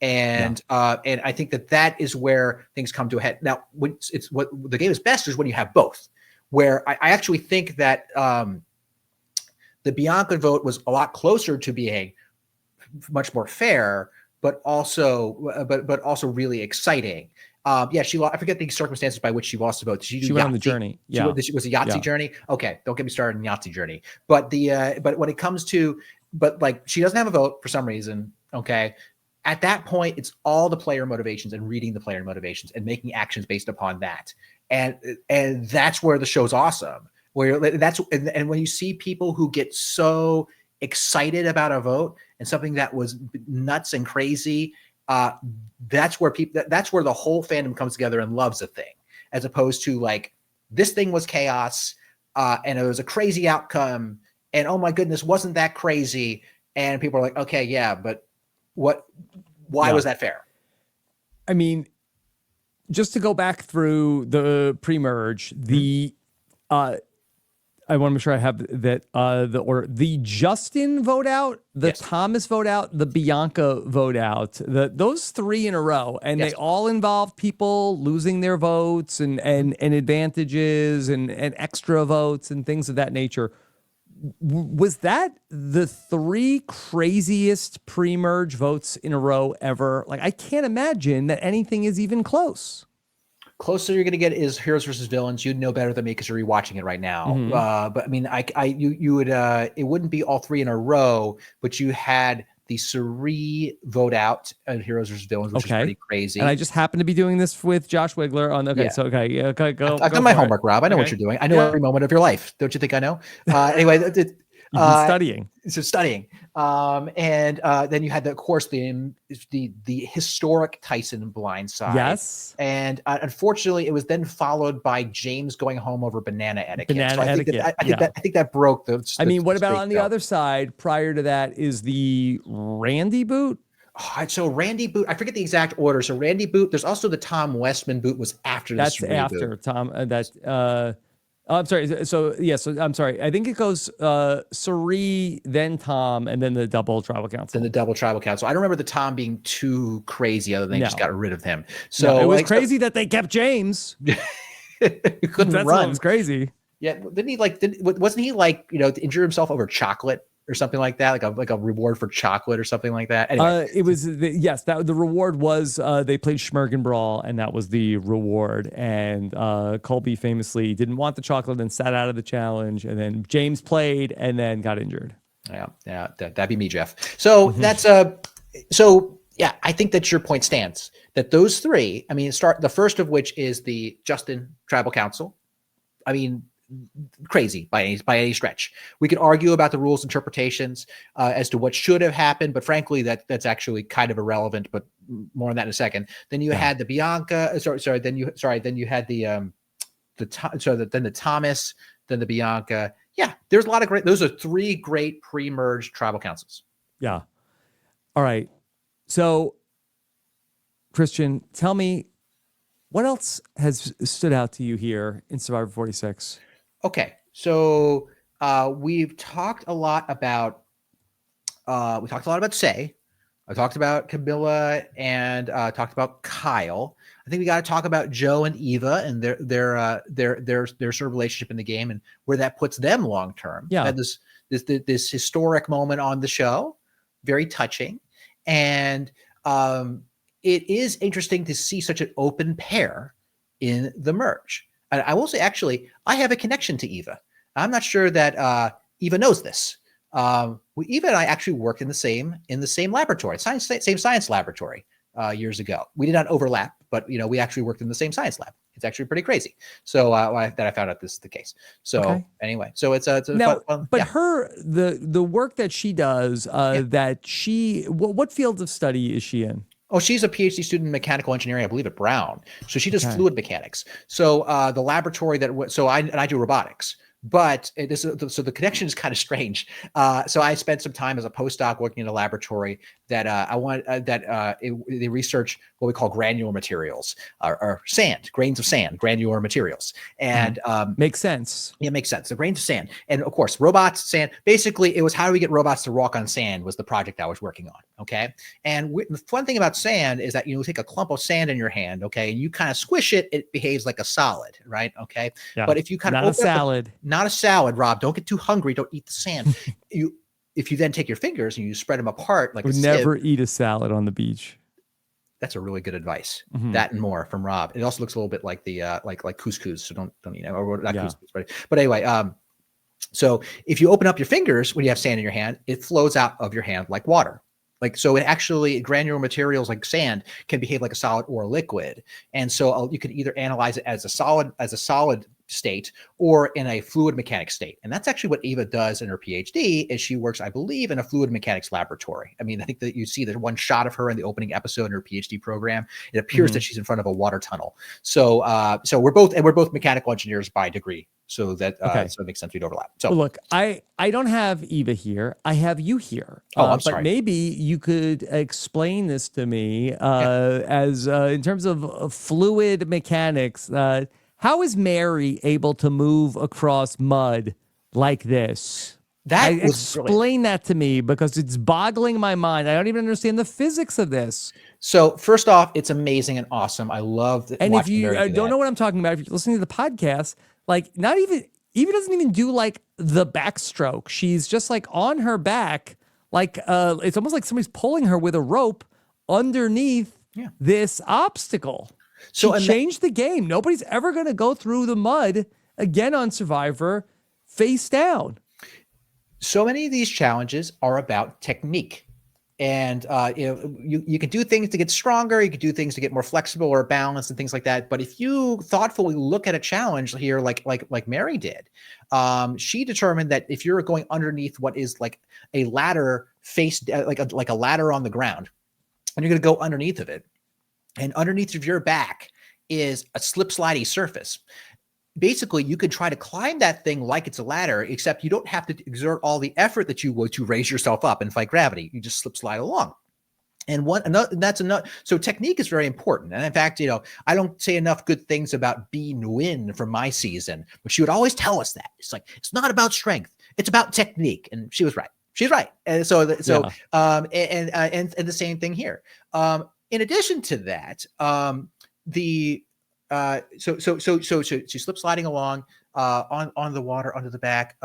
And I think that is where things come to a head. Now, it's what the game is best is when you have both. Where I actually think that the Bianca vote was a lot closer to being much more fair, but also really exciting. I forget the circumstances by which she lost the vote. She went on the journey. Yeah, was a Yahtzee journey. Okay, don't get me started on Yahtzee journey. But but when it comes to like she doesn't have a vote for some reason. Okay. at that point, it's all the player motivations and reading the player motivations and making actions based upon that. And that's where the show's awesome. And when you see people who get so excited about a vote and something that was nuts and crazy, that's where the whole fandom comes together and loves a thing, as opposed to like, this thing was chaos, and it was a crazy outcome, and oh my goodness, wasn't that crazy? And people are like, okay, yeah, but why was that fair? I mean, just to go back through the pre-merge, I want to make sure I have that the order: the Justin vote out, the Thomas vote out, the Bianca vote out. Those 3 in a row, and they all involve people losing their votes and advantages and extra votes and things of that nature. Was that the 3 craziest pre-merge votes in a row ever? Like, I can't imagine that anything is even close. Closer you're going to get is Heroes versus Villains. You'd know better than me because you're rewatching it right now. But I mean, you would, it wouldn't be all 3 in a row, but you had the Suri vote out at Heroes versus Villains, which is pretty crazy. And I just happen to be doing this with Josh Wiggler on. I've done my homework, Rob. I know what you're doing. I know every moment of your life. Don't you think I know? Anyway, you've been studying. So studying. And then you had, of course, the historic Tyson blindside. Yes. And unfortunately, it was then followed by James going home over banana etiquette. I think that broke the. I mean, what about on the other side? Prior to that is the Randy boot. So Randy boot, I forget the exact order. So Randy boot. There's also the Tom Westman boot was after. That's after boot. Tom. I'm sorry. So I'm sorry. I think it goes Suri, then Tom, and then the double tribal council. I don't remember the Tom being too crazy, other than they just got rid of him. So it was crazy that they kept James. He couldn't run. What was crazy. Yeah, wasn't he injure himself over chocolate or something like that, like a reward for chocolate or something like that? Anyway. It was the reward was they played Schmergen Brawl, and that was the reward. And Colby famously didn't want the chocolate and sat out of the challenge. And then James played and then got injured. Yeah, that'd be me, Jeff. So that's yeah, I think that your point stands. That those 3, I mean, the first of which is the Justin Tribal Council. I mean, crazy by any stretch. We could argue about the rules interpretations as to what should have happened, but frankly, that's actually kind of irrelevant. But more on that in a second. Then you had the Bianca. Then you had the Thomas, then the Bianca. Yeah, there's a lot of great. Those are 3 great pre-merge tribal councils. Yeah. All right. So, Christian, tell me, what else has stood out to you here in Survivor 46? Okay, so we've talked a lot about Say. I talked about Kamilla and talked about Kyle. I think we got to talk about Joe and Eva and their sort of relationship in the game and where that puts them long term. Yeah, this historic moment on the show, very touching, and it is interesting to see such an open pair in the merge. And I will say, actually, I have a connection to Eva. I'm not sure that Eva knows this. Eva and I actually worked in the same laboratory, same science laboratory years ago. We did not overlap, but we actually worked in the same science lab. It's actually pretty crazy. So that I found out this is the case. So anyway, so it's a now, fun, but the work that she does, what fields of study is she in? Oh, she's a PhD student in mechanical engineering, I believe, at Brown. So she does fluid mechanics. So the laboratory I do robotics. But so the connection is kind of strange. So I spent some time as a postdoc working in a laboratory that they research what we call granular materials or sand, grains of sand, granular materials. And makes sense. Yeah, makes sense. The grains of sand. And of course, robots, sand. Basically, it was how do we get robots to walk on sand was the project I was working on. Okay. And the fun thing about sand is that you take a clump of sand in your hand, okay, and you kind of squish it, it behaves like a solid, right? Okay. Yeah. But if you kind of not a salad. Not a salad, Rob. Don't get too hungry. Don't eat the sand. If you then take your fingers and you spread them apart like never eat a salad on the beach. That's a really good advice. That and more from Rob. It also looks a little bit like the like couscous. So don't eat it. Or not couscous, but anyway. So if you open up your fingers when you have sand in your hand, it flows out of your hand like water. Like, so it actually, granular materials like sand can behave like a solid or a liquid. And so you can either analyze it as a solid state or in a fluid mechanics state. And that's actually what Eva does in her PhD, is she works, I believe, in a fluid mechanics laboratory. I mean, I think that you see the one shot of her in the opening episode in her PhD program. It appears that she's in front of a water tunnel. So we're both mechanical engineers by degree. So that so it makes sense we'd overlap. So well, look, I don't have Eva here. I have you here. I'm sorry. But maybe you could explain this to me as in terms of fluid mechanics. How is Mary able to move across mud like this? Explain that to me, because it's boggling my mind. I don't even understand the physics of this. So first off, it's amazing and awesome. I love that. And if you don't know what I'm talking about, if you're listening to the podcast, like not even Eva doesn't even do like the backstroke. She's just like on her back, like it's almost like somebody's pulling her with a rope underneath this obstacle. So she changed the game. Nobody's ever going to go through the mud again on Survivor face down. So many of these challenges are about technique. And you can do things to get stronger, you can do things to get more flexible or balanced and things like that. But if you thoughtfully look at a challenge here, like Mary did, she determined that if you're going underneath what is like a ladder like a ladder on the ground, and you're going to go underneath of it, and underneath of your back is a slip slidey surface. Basically, you could try to climb that thing like it's a ladder, except you don't have to exert all the effort that you would to raise yourself up and fight gravity. You just slip slide along. And that's enough. So technique is very important. And in fact, I don't say enough good things about Bea Nguyen from my season, but she would always tell us that. It's like, it's not about strength, it's about technique. And she was right. She's right. And so and the same thing here. In addition to that, so she's slip sliding along on the water under the back.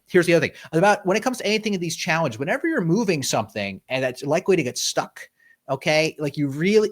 Here's the other thing about when it comes to anything in these challenges. Whenever you're moving something and that's likely to get stuck, okay, like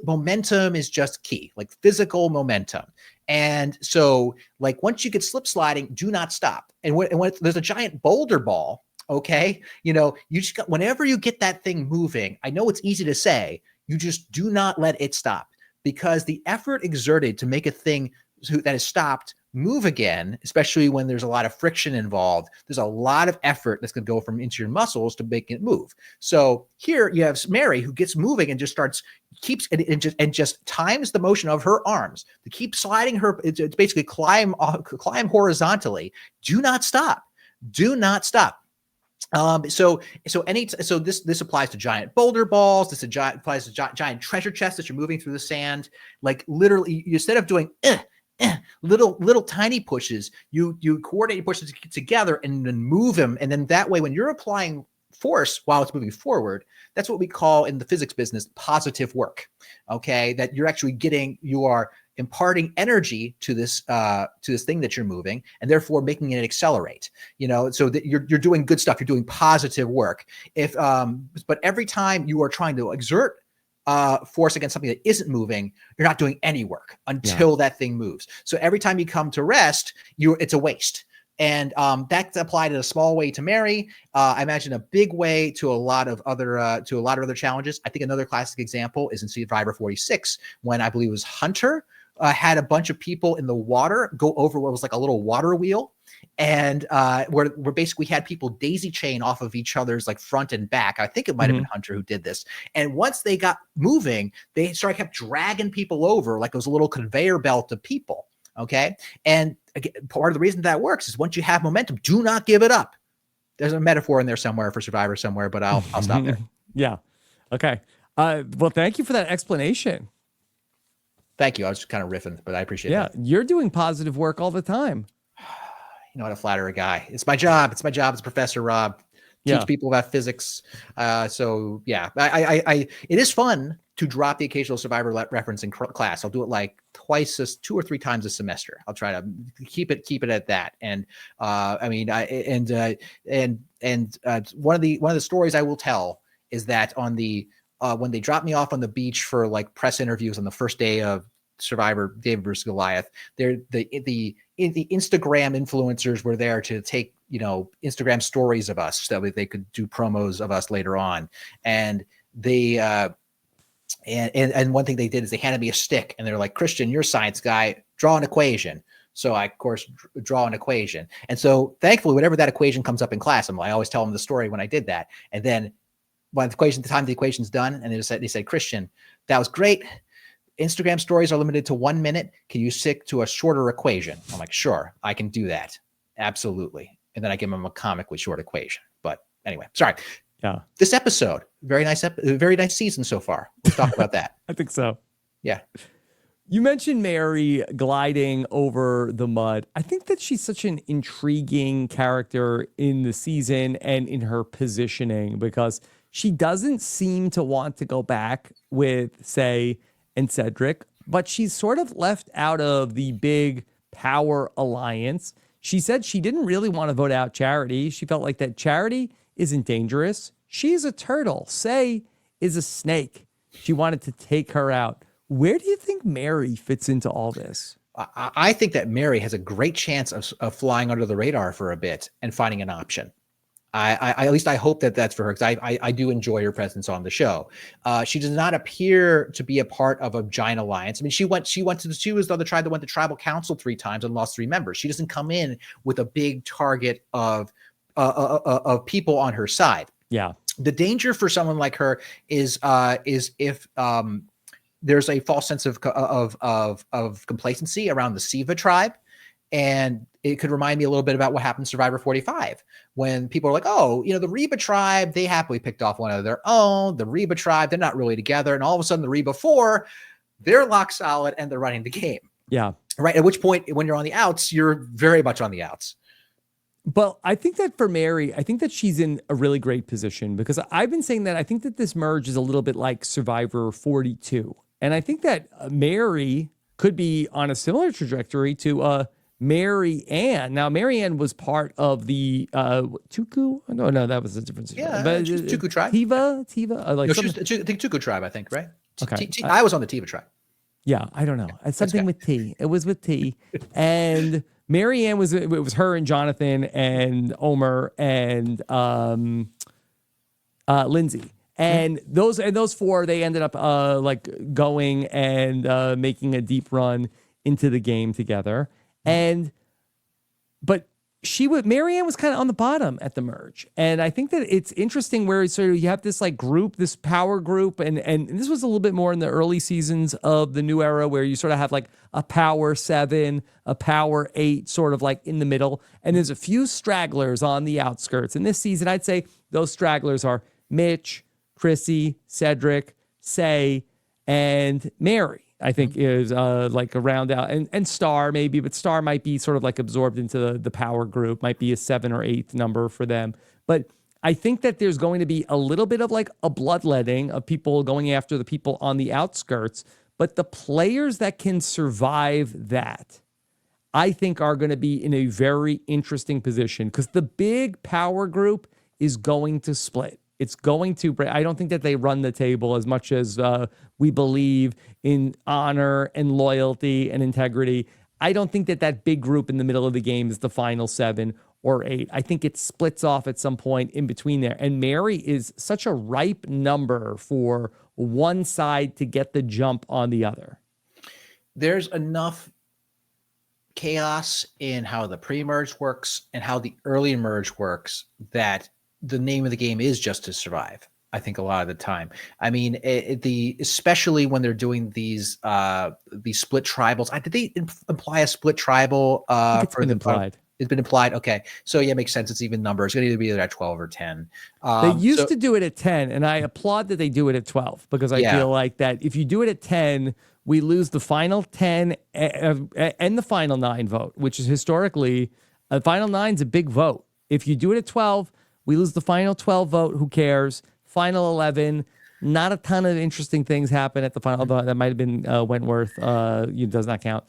momentum is just key, like physical momentum. And so, like once you get slip sliding, do not stop. And when there's a giant boulder ball, okay, you just got, whenever you get that thing moving, I know it's easy to say, you just do not let it stop. Because the effort exerted to make a thing that is stopped move again, especially when there's a lot of friction involved, there's a lot of effort that's going to go from into your muscles to make it move. So here you have Mary, who gets moving and just just times the motion of her arms to keep sliding her. It's basically climb horizontally. Do not stop. Do not stop. This applies to giant boulder balls. This applies to giant treasure chests that you're moving through the sand. Like literally, instead of doing little tiny pushes, you coordinate your pushes together and then move them. And then that way, when you're applying force while it's moving forward, that's what we call in the physics business positive work. Okay, that you are imparting energy to this thing that you're moving, and therefore making it accelerate. So that you're doing good stuff. You're doing positive work. But every time you are trying to exert force against something that isn't moving, you're not doing any work until that thing moves. So every time you come to rest, it's a waste. And that's applied in a small way to Mary. I imagine a big way to a lot of other challenges. I think another classic example is in Survivor 46, when I believe it was Hunter had a bunch of people in the water go over what was like a little water wheel, and where basically had people daisy chain off of each other's like front and back. I think it might have been Hunter who did this. And once they got moving, they kept dragging people over like it was a little conveyor belt of people. Okay. And again, part of the reason that works is once you have momentum, do not give it up. There's a metaphor in there somewhere for Survivor somewhere, but I'll stop there. Yeah. Okay. Well, thank you for that explanation. Thank you. I was just kind of riffing, but I appreciate it. Yeah. You're doing positive work all the time. You know how to flatter a guy. It's my job. It's my job as Professor Rob. Teach people about physics. So yeah, it is fun to drop the occasional Survivor reference in class. I'll do it like 2 or 3 times a semester. I'll try to keep it at that. And one of the stories I will tell is that on the when they dropped me off on the beach for like press interviews on the first day of Survivor David vs. Goliath, the Instagram influencers were there to take Instagram stories of us so that they could do promos of us later on. And they and one thing they did is they handed me a stick and they're like, Christian, you're a science guy, draw an equation. So I, of course, draw an equation. And so thankfully, whenever that equation comes up in class, I always tell them the story when I did that. And then by the time the equation's done, and they said, Christian, that was great. Instagram stories are limited to 1 minute. Can you stick to a shorter equation? I'm like, sure, I can do that. Absolutely. And then I give them a comically short equation. But anyway, sorry. Yeah. This episode, very nice season so far. Let's talk about that. I think so. Yeah. You mentioned Mary gliding over the mud. I think that she's such an intriguing character in the season and in her positioning because she doesn't seem to want to go back with, say, and Cedrek, but she's sort of left out of the big power alliance. She said she didn't really want to vote out Charity. She felt like that Charity isn't dangerous. She's a turtle. Say is a snake. She wanted to take her out. Where do you think Mary fits into all this? I think that Mary has a great chance of flying under the radar for a bit and finding an option. At least I hope that that's for her, because I do enjoy her presence on the show. She does not appear to be a part of a giant alliance. I mean, she was the other tribe that went to tribal council 3 times and lost 3 members. She doesn't come in with a big target of people on her side. Yeah. The danger for someone like her is if there's a false sense of complacency around the Siva tribe. And it could remind me a little bit about what happened in Survivor 45, when people are like, oh, the Reba tribe, they happily picked off one of their own. The Reba tribe, they're not really together. And all of a sudden the Reba 4, they're lock solid and they're running the game. Yeah. Right. At which point, when you're on the outs, you're very much on the outs. But I think that for Mary, I think that she's in a really great position because I've been saying that I think that this merge is a little bit like Survivor 42. And I think that Mary could be on a similar trajectory to Mary Ann. Now, Mary Ann was part of the Tuku. No, that was a different. Yeah, but Tuku tribe. Tiva. No, I think Tuku tribe. I think, right? Okay. I was on the Tiva tribe. Yeah, I don't know. It's something with T. It was with T, and Mary Ann it was her and Jonathan and Omer and Lindsay. And those 4, they ended up like going and making a deep run into the game together. But Mary Ann was kind of on the bottom at the merge. And I think that it's interesting where sort of you have this like group, this power group. And this was a little bit more in the early seasons of the new era where you sort of have like a power 7, a power 8, sort of like in the middle. And there's a few stragglers on the outskirts. And this season, I'd say those stragglers are Mitch, Chrissy, Cedrek, Say, and Mary. I think is like a round out and Star maybe, but Star might be sort of like absorbed into the power group, might be a 7 or 8 number for them. But I think that there's going to be a little bit of like a bloodletting of people going after the people on the outskirts. But the players that can survive that, I think are going to be in a very interesting position because the big power group is going to split. It's going to break. I don't think that they run the table as much as we believe in honor and loyalty and integrity. I don't think that big group in the middle of the game is the final 7 or 8. I think it splits off at some point in between there. And Mary is such a ripe number for one side to get the jump on the other. There's enough chaos in how the pre-merge works and how the early merge works that the name of the game is just to survive. I think a lot of the time. I mean, especially when they're doing these split tribals. Did they imply a split tribal? It's been implied. It's been implied. Okay, so yeah, it makes sense. It's even number. It's going to either be at 12 or 10. They used to do it at 10, and I applaud that they do it at 12 because I feel like that if you do it at 10, we lose the final 10 and the final 9 vote, which is historically a final 9's a big vote. If you do it at 12. We lose the final 12 vote. Who cares? Final 11. Not a ton of interesting things happen at the final. Although that might have been Wentworth. Does not count.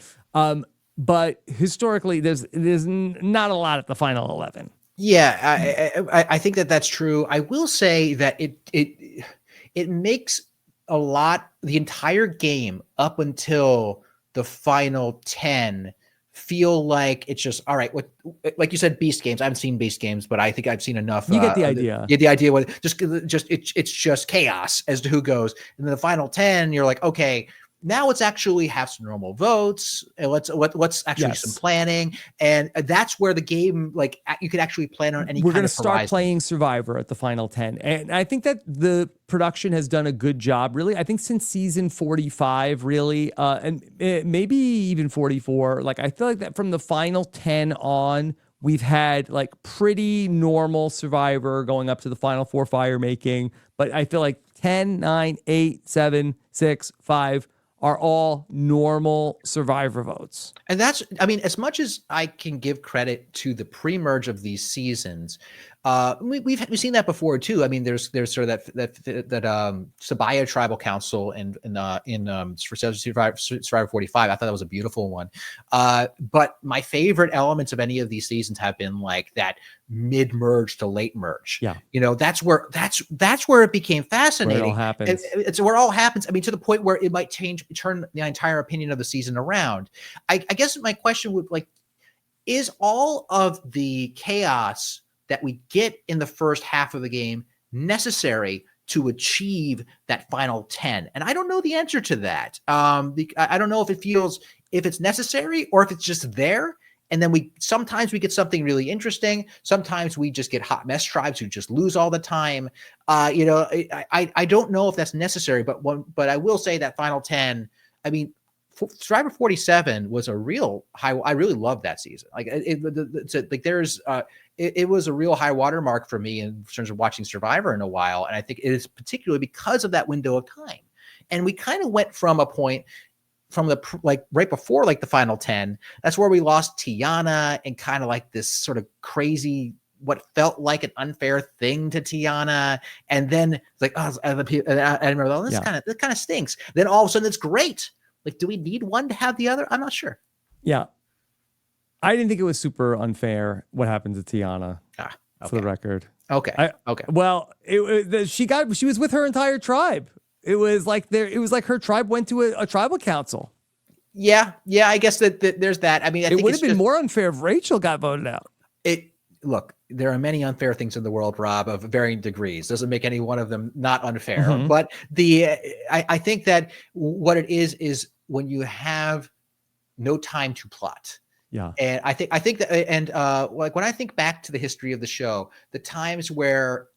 But historically, there's not a lot at the final 11. Yeah, I think that's true. I will say that it makes a lot. The entire game up until the final 10 feel like it's just all right. What, like you said, Beast Games. I haven't seen Beast Games, but I think I've seen enough. You get the idea. You get the idea. What it's just chaos as to who goes. And then the final 10, you're like, okay, now let's actually have some normal votes. And let's actually some planning. And that's where the game, like, you could actually plan on any. We're going to start playing Survivor at the final 10, and I think that the production has done a good job. Really, I think since season 45, really, and maybe even 44. Like, I feel like that from the final 10 on, we've had like pretty normal Survivor going up to the final 4 fire making. But I feel like 10, 9, 8, 7, 6, 5. Are all normal Survivor votes. And that's, I mean, as much as I can give credit to the pre-merge of these seasons, we've seen that before too. I mean, there's sort of that Sabaya Tribal Council and for Survivor 45. I thought that was a beautiful one. But my favorite elements of any of these seasons have been like that mid-merge to late merge. Yeah, you know, that's where it became fascinating. Where it all happens. It's where it all happens. I mean, to the point where it might turn the entire opinion of the season around. I guess my question would like, is all of the chaos that we get in the first half of the game necessary to achieve that final 10? And I don't know the answer to that. I don't know if it's necessary or if it's just there. And then sometimes we get something really interesting. Sometimes we just get hot mess tribes who just lose all the time. You know, I don't know if that's necessary, but I will say that final 10, I mean, Survivor 47 was a real high. I really loved that season. Like it was a real high watermark for me in terms of watching Survivor in a while. And I think it is particularly because of that window of time. And we kind of went from a point from the like right before like the final 10. That's where we lost Tiana and kind of like this sort of crazy, what felt like an unfair thing to Tiana. And then it's like, oh, I remember, oh, this kind of stinks. Then all of a sudden it's great. Like, do we need one to have the other? I'm not sure. Yeah. I didn't think it was super unfair what happened to Tiana, for the record. Okay. Well, she was with her entire tribe. It was like her tribe went to a tribal council. Yeah. I guess that there's that. I mean, I think it would have been more unfair if Rachel got voted out. Look, there are many unfair things in the world, Rob, of varying degrees. Doesn't make any one of them not unfair. Mm-hmm. But I think that what it is when you have no time to plot. Yeah. And I think that, and like when I think back to the history of the show, the times where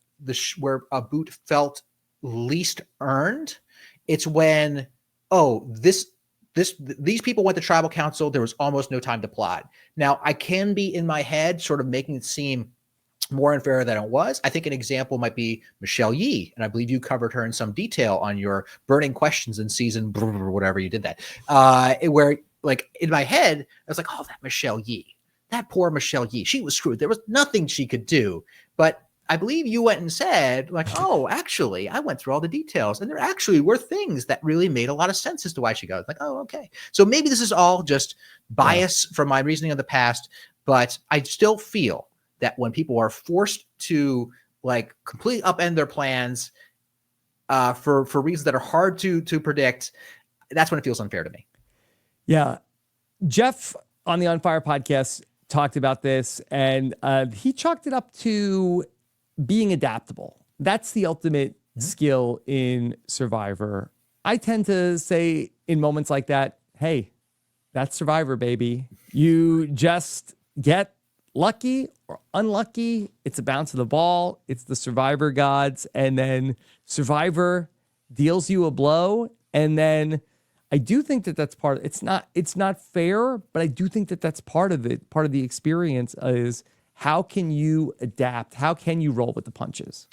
where a boot felt least earned, it's when, these people went to tribal council. There was almost no time to plot. Now, I can be in my head sort of making it seem more unfair than it was. I think an example might be Michelle Yee, and I believe you covered her in some detail on your burning questions in season whatever you did that. Where like in my head, I was like, oh, that Michelle Yee, that poor Michelle Yee, she was screwed. There was nothing she could do. But I believe you went and said, like, oh, actually, I went through all the details, and there actually were things that really made a lot of sense as to why she goes. Like, oh, okay. So maybe this is all just bias from my reasoning of the past, but I still feel that when people are forced to like completely upend their plans for reasons that are hard to predict, that's when it feels unfair to me. Yeah. Jeff on the On Fire podcast talked about this, and he chalked it up to being adaptable. That's the ultimate skill in Survivor. I tend to say in moments like that, hey, that's Survivor, baby. You just get lucky or unlucky. It's a bounce of the ball. It's the Survivor gods. And then Survivor deals you a blow. And then I do think that that's part of it. It's not fair, but I do think that that's part of it. Part of the experience is how can you adapt? How can you roll with the punches?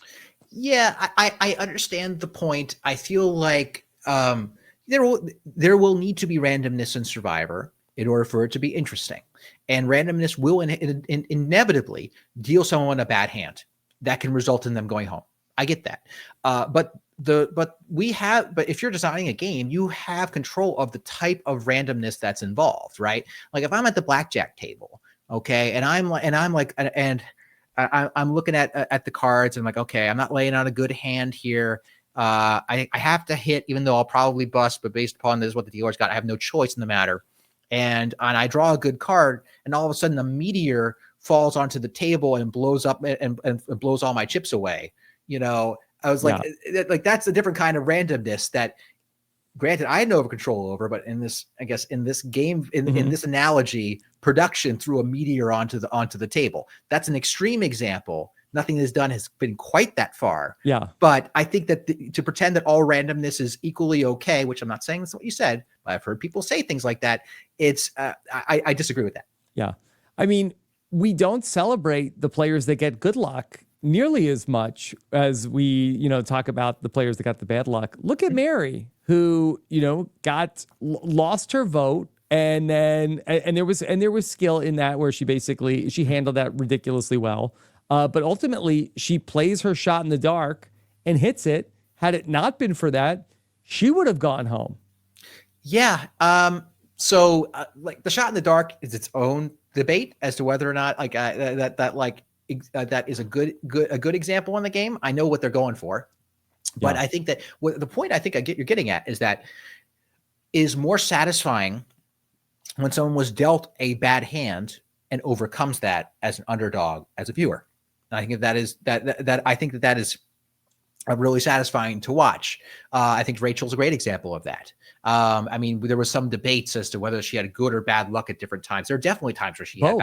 Yeah, I understand the point. I feel like there will need to be randomness in Survivor in order for it to be interesting. And randomness will inevitably deal someone a bad hand that can result in them going home. I get that. But if you're designing a game, you have control of the type of randomness that's involved, right? Like if I'm at the blackjack table, okay, and I'm looking at the cards and I'm like, okay, I'm not laying on a good hand here. I have to hit, even though I'll probably bust, but based upon this, what the dealer's got, I have no choice in the matter. and I draw a good card, and all of a sudden a meteor falls onto the table and blows up and blows all my chips away. I was like, that's a different kind of randomness that, granted, I had no control over, but in this game, in this analogy, production threw a meteor onto the table. That's an extreme example. Nothing that's done has been quite that far. Yeah. But I think that to pretend that all randomness is equally okay, which I'm not saying that's what you said, but I've heard people say things like that. It's I disagree with that. Yeah. I mean, we don't celebrate the players that get good luck nearly as much as we, talk about the players that got the bad luck. Look at Mary, who, lost her vote. And then, and there was skill in that where she handled that ridiculously well. But ultimately, she plays her shot in the dark and hits it. Had it not been for that, she would have gone home. Yeah. So the shot in the dark is its own debate as to whether or not that is a good example in the game. I know what they're going for, but I think that the point I think you're getting at is that is more satisfying when someone was dealt a bad hand and overcomes that as an underdog, as a viewer. And I think that is really satisfying to watch. I think Rachel's a great example of that. I mean, there was some debates as to whether she had good or bad luck at different times. There are definitely times where she had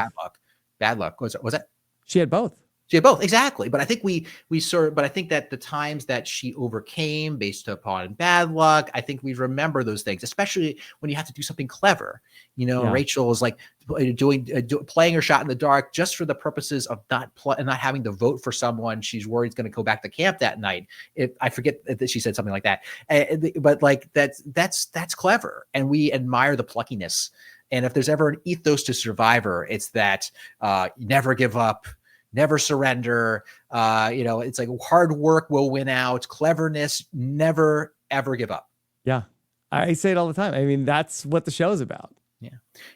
bad luck. Was that? She had both. She had both, exactly. But I think but I think that the times that she overcame based upon bad luck, I think we remember those things, especially when you have to do something clever. Rachel is like playing her shot in the dark just for the purposes of not having to vote for someone she's worried is going to go back to camp that night. I forget that she said something like that, but like that's clever, and we admire the pluckiness. And if there's ever an ethos to Survivor, it's that never give up. Never surrender. It's like hard work will win out. Cleverness, never, ever give up. Yeah. I say it all the time. I mean, that's what the show is about. Yeah.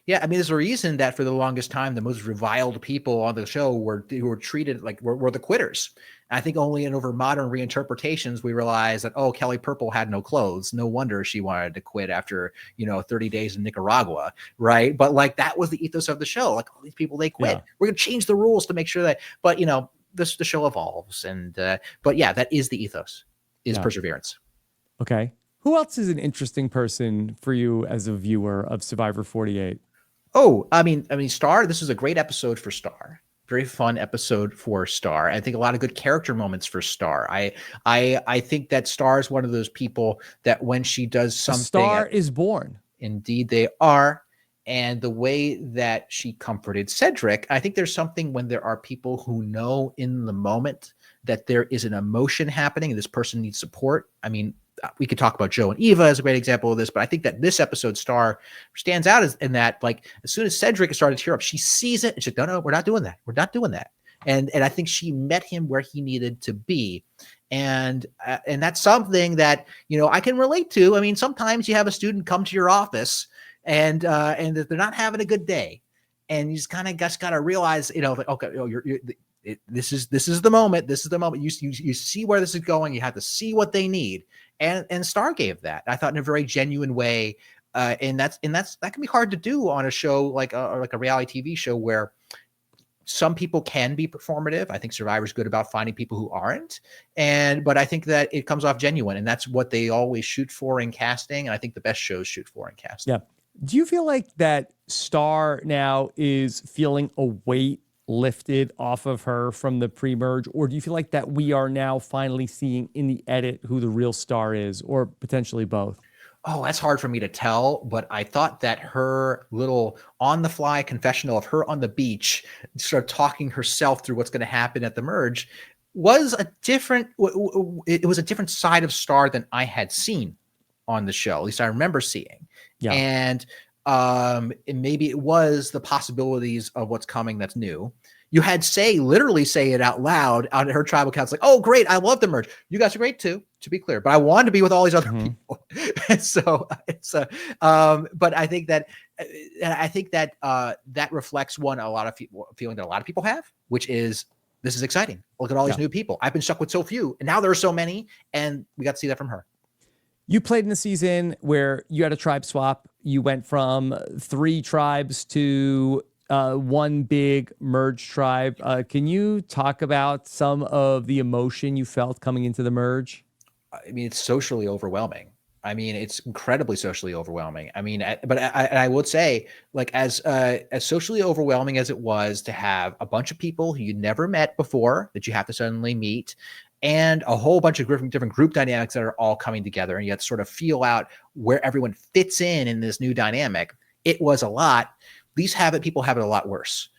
Yeah. I mean, there's a reason that for the longest time, the most reviled people on the show were treated like were the quitters. And I think only over modern reinterpretations, we realize that, oh, Kelly Purple had no clothes. No wonder she wanted to quit after, 30 days in Nicaragua. Right. But like, that was the ethos of the show. Like all these people, they quit. Yeah. We're going to change the rules to make sure that, but the show evolves. And, but yeah, that is the ethos, is perseverance. Okay. Who else is an interesting person for you as a viewer of Survivor 48? Oh, I mean, Star, this is a great episode for Star. Very fun episode for Star. I think a lot of good character moments for Star. I think that Star is one of those people that when she does something, Star is born. Indeed, they are. And the way that she comforted Cedrek, I think there's something when there are people who know in the moment that there is an emotion happening and this person needs support. I mean, we could talk about Joe and Eva as a great example of this, but I think that this episode Star stands out in that, like, as soon as Cedrek started to tear up, she sees it and she's like, no, we're not doing that. We're not doing that. And I think she met him where he needed to be. And that's something that, I can relate to. I mean, sometimes you have a student come to your office and they're not having a good day. And you just kind of got to realize, like, okay, this is the moment. This is the moment. You see where this is going. You have to see what they need. And Star gave that, I thought, in a very genuine way. And that can be hard to do on a show like a reality TV show where some people can be performative. I think Survivor's good about finding people who aren't. But I think that it comes off genuine, and that's what they always shoot for in casting. And I think the best shows shoot for in casting. Yeah. Do you feel like that Star now is feeling a weight lifted off of her from the pre-merge, or do you feel like that we are now finally seeing in the edit who the real Star is, or potentially both? Oh, that's hard for me to tell, but I thought that her little on-the-fly confessional of her on the beach, sort of talking herself through what's going to happen at the merge, was a different side of Star than I had seen on the show. At least I remember seeing. Yeah. And maybe it was the possibilities of what's coming that's new. You had literally say it out loud on her tribal accounts, like, oh, great, I love the merge. You guys are great too, to be clear. But I wanted to be with all these other people. And so it's but I think that that reflects a lot of feeling that a lot of people have, which is, this is exciting. Look at all these new people. I've been stuck with so few, and now there are so many, and we got to see that from her. You played in a season where you had a tribe swap. You went from 3 tribes to one big merged tribe. Can you talk about some of the emotion you felt coming into the merge? I mean, it's socially overwhelming. I mean, it's incredibly socially overwhelming. I mean, but I would say, like, as socially overwhelming as it was to have a bunch of people who you never met before that you have to suddenly meet, and a whole bunch of different group dynamics that are all coming together, and you have to sort of feel out where everyone fits in this new dynamic. It was a lot. People have it a lot worse.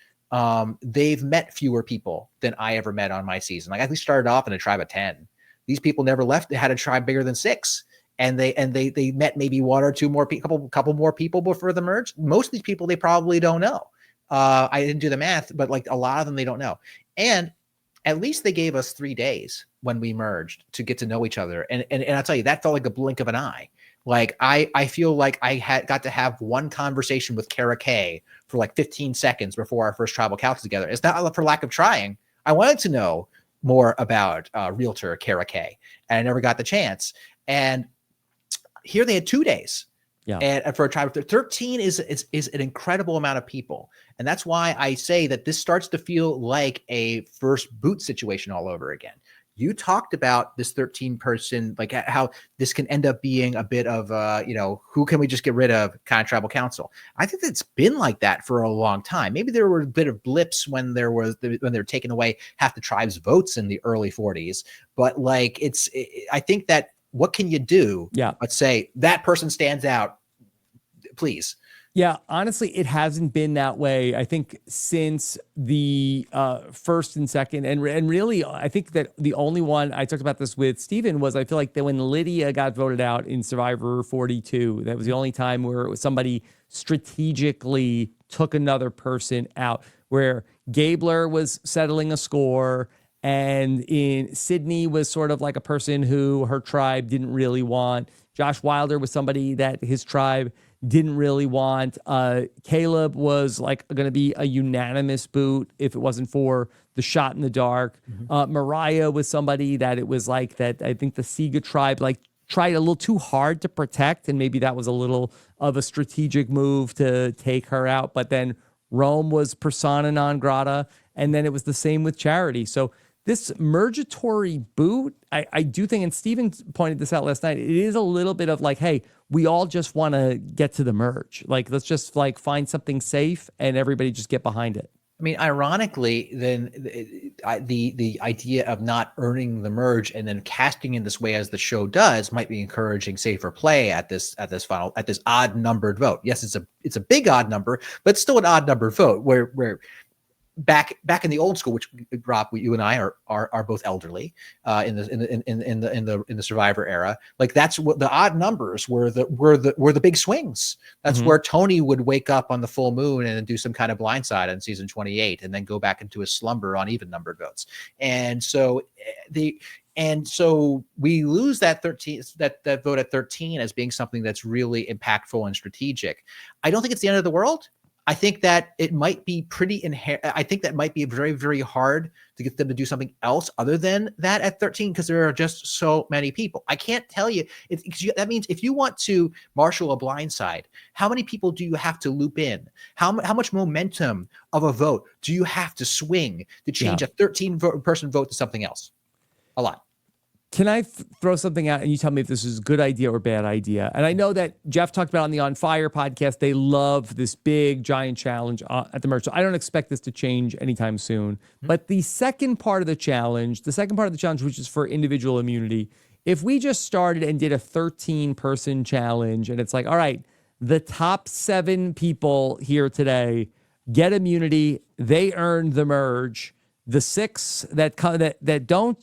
They've met fewer people than I ever met on my season. Like, I actually started off in a tribe of 10. These people never left. They had a tribe bigger than 6, and they met maybe one or two more people, couple more people before the merge. Most of these people they probably don't know. I didn't do the math, but like a lot of them they don't know. And at least they gave us 3 days when we merged to get to know each other. And I'll tell you, that felt like a blink of an eye. Like I feel like I had got to have one conversation with Kara K for like 15 seconds before our first tribal couch together. It's not for lack of trying. I wanted to know more about realtor Kara K, and I never got the chance. And here they had 2 days. Yeah. And for a tribe of 13 is an incredible amount of people. And that's why I say that this starts to feel like a first boot situation all over again. You talked about this 13 person, like how this can end up being a bit of, who can we just get rid of kind of tribal council. I think it's been like that for a long time. Maybe there were a bit of blips when they're taking away half the tribe's votes in the early 40s. But like, I think that what can you do? Yeah. Let's say that person stands out, please. Yeah, honestly, it hasn't been that way. I think since the first and second, and really, I think that the only one I talked about this with Steven was I feel like that when Lydia got voted out in Survivor 42, that was the only time where somebody strategically took another person out, where Gabler was settling a score. And in Sydney was sort of like a person who her tribe didn't really want. Josh Wilder was somebody that his tribe didn't really want. Caleb was like going to be a unanimous boot if it wasn't for the shot in the dark. Mariah was somebody that it was like that. I think the Sega tribe like tried a little too hard to protect, and maybe that was a little of a strategic move to take her out. But then Rome was persona non grata, and then it was the same with Charity. So this mergatory boot, I do think, and Steven pointed this out last night, it is a little bit of like, hey, we all just want to get to the merge. Like, let's just like find something safe and everybody just get behind it. I mean, ironically, then the idea of not earning the merge and then casting in this way as the show does might be encouraging safer play at this odd numbered vote. Yes, it's a big odd number, but it's still an odd numbered vote where back in the old school, which Rob, you and I are both elderly in the Survivor era. Like, that's what the odd numbers were the big swings. That's where Tony would wake up on the full moon and do some kind of blindside on season 28, and then go back into a slumber on even numbered votes. And so we lose that 13 that vote at 13 as being something that's really impactful and strategic. I don't think it's the end of the world. I think that it might be I think that might be very, very hard to get them to do something else other than that at 13, because there are just so many people. I can't tell you. That means if you want to marshal a blindside, how many people do you have to loop in? How much momentum of a vote do you have to swing to change a 13-person vote to something else? A lot. Can I throw something out and you tell me if this is a good idea or bad idea? And I know that Jeff talked about on the On Fire podcast, they love this big giant challenge at the merge. So I don't expect this to change anytime soon. But the second part of the challenge, which is for individual immunity, if we just started and did a 13-person challenge and it's like, all right, the top 7 people here today get immunity, they earn the merge. The 6 that don't,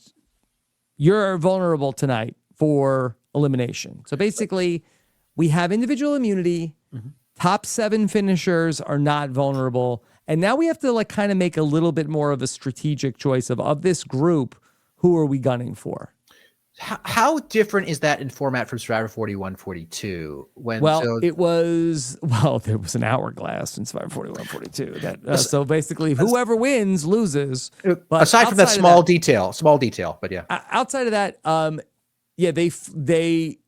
you're vulnerable tonight for elimination. So basically, we have individual immunity. Top 7 finishers are not vulnerable. And now we have to like kind of make a little bit more of a strategic choice of this group, who are we gunning for? How different is that in format from Survivor 41, 42? There was an hourglass in Survivor 41, 42. So basically, whoever wins loses. But aside from that small detail, but yeah. Outside of that, they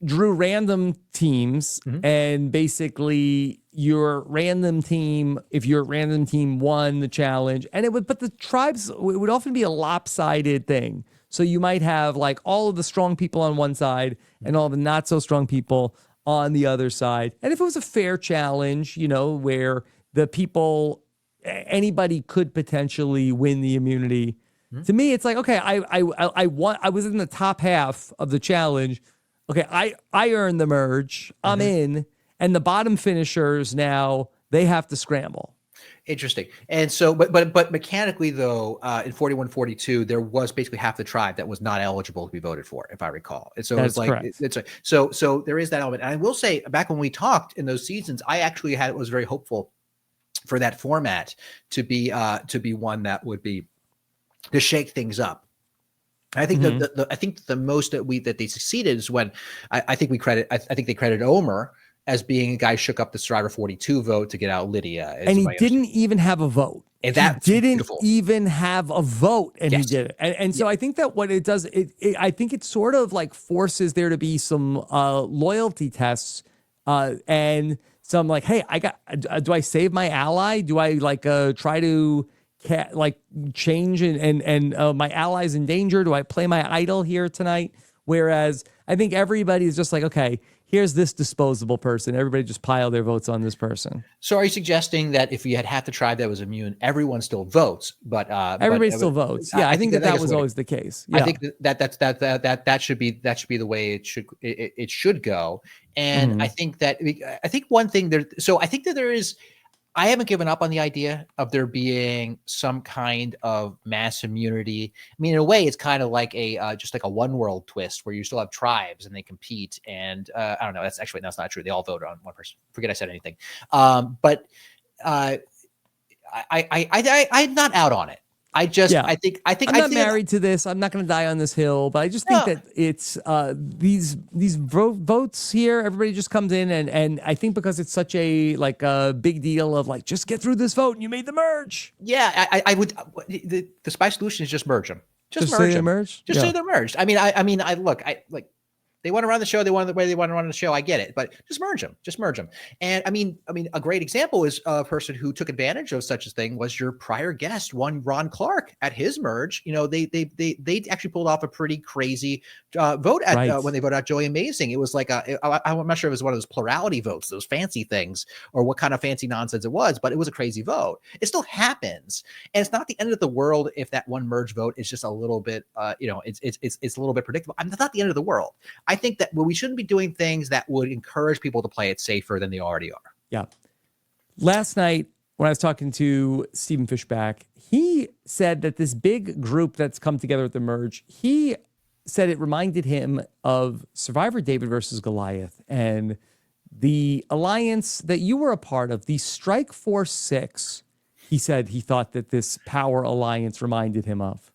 drew random teams, Mhm. and basically your random team, if your random team won the challenge, and but the tribes, it would often be a lopsided thing. So you might have like all of the strong people on one side and all the not so strong people on the other side. And if it was a fair challenge, where the people, anybody could potentially win the immunity. To me, it's like, okay, I won. I was in the top half of the challenge. Okay, I earned the merge. I'm in, and the bottom finishers now they have to scramble. Interesting. And so, but mechanically though, in 41-42, there was basically half the tribe that was not eligible to be voted for, if I recall. And so That's it's like, correct. so there is that element. And I will say, back when we talked in those seasons, I actually was very hopeful for that format to be one that would be to shake things up. I think I think the most that they succeeded is when I think they credit Omer as being a guy who shook up the Survivor 42 vote to get out Lydia. And he didn't even have a vote. And that's he didn't beautiful. even have a vote, and Yes. he did it. And so I think that what it does, I think it sort of like forces there to be some loyalty tests and some like, hey, do I save my ally? Do I like try to change and my ally's in danger? Do I play my idol here tonight? Whereas I think everybody is just like, okay, here's this disposable person. Everybody just pile their votes on this person. So are you suggesting that if you had half the tribe that was immune, everyone still votes, but everybody still votes? Yeah, I think that was always the case. Yeah. I think that should be the way it should go. And I think one thing there. So I think that there is. I haven't given up on the idea of there being some kind of mass immunity. I mean, in a way, it's kind of like just like a one world twist where you still have tribes and they compete. And I don't know. That's not true. They all vote on one person. Forget I said anything. But I'm not out on it. I think I'm not married to this. I'm not going to die on this hill, but I just think that it's these votes here. Everybody just comes in, and I think because it's such a big deal of like just get through this vote and you made the merge. Yeah, I would. The spy solution is just merge them. Just merge say them. Merge. Just say they're merged. I mean, I look. They want to run the show. They want the way they want to run the show. I get it, but just merge them. Just merge them. And I mean, a great example is a person who took advantage of such a thing was your prior guest, one Ron Clark, at his merge. They actually pulled off a pretty crazy vote at when they voted out Joey Amazing. It was like I'm not sure if it was one of those plurality votes, those fancy things, or what kind of fancy nonsense it was, but it was a crazy vote. It still happens, and it's not the end of the world if that one merge vote is just a little bit, it's a little bit predictable. It's not the end of the world. I think that we shouldn't be doing things that would encourage people to play it safer than they already are. Yeah. Last night, when I was talking to Stephen Fishback, he said that this big group that's come together at the merge, he said it reminded him of Survivor David versus Goliath and the alliance that you were a part of, the Strike Force 6. He said he thought that this power alliance reminded him of.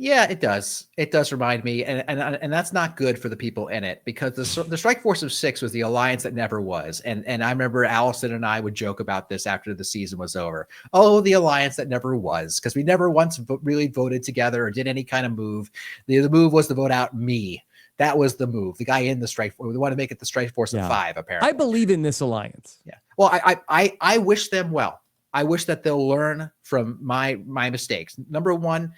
Yeah, it does. It does remind me, and that's not good for the people in it, because the Strike Force of 6 was the alliance that never was. And I remember Allison and I would joke about this after the season was over. Oh, the alliance that never was, because we never once really voted together or did any kind of move. The move was to vote out me. That was the move. The guy in the Strike Force. We want to make it the Strike Force of 5. Apparently, I believe in this alliance. Yeah. Well, I wish them well. I wish that they'll learn from my mistakes. Number one,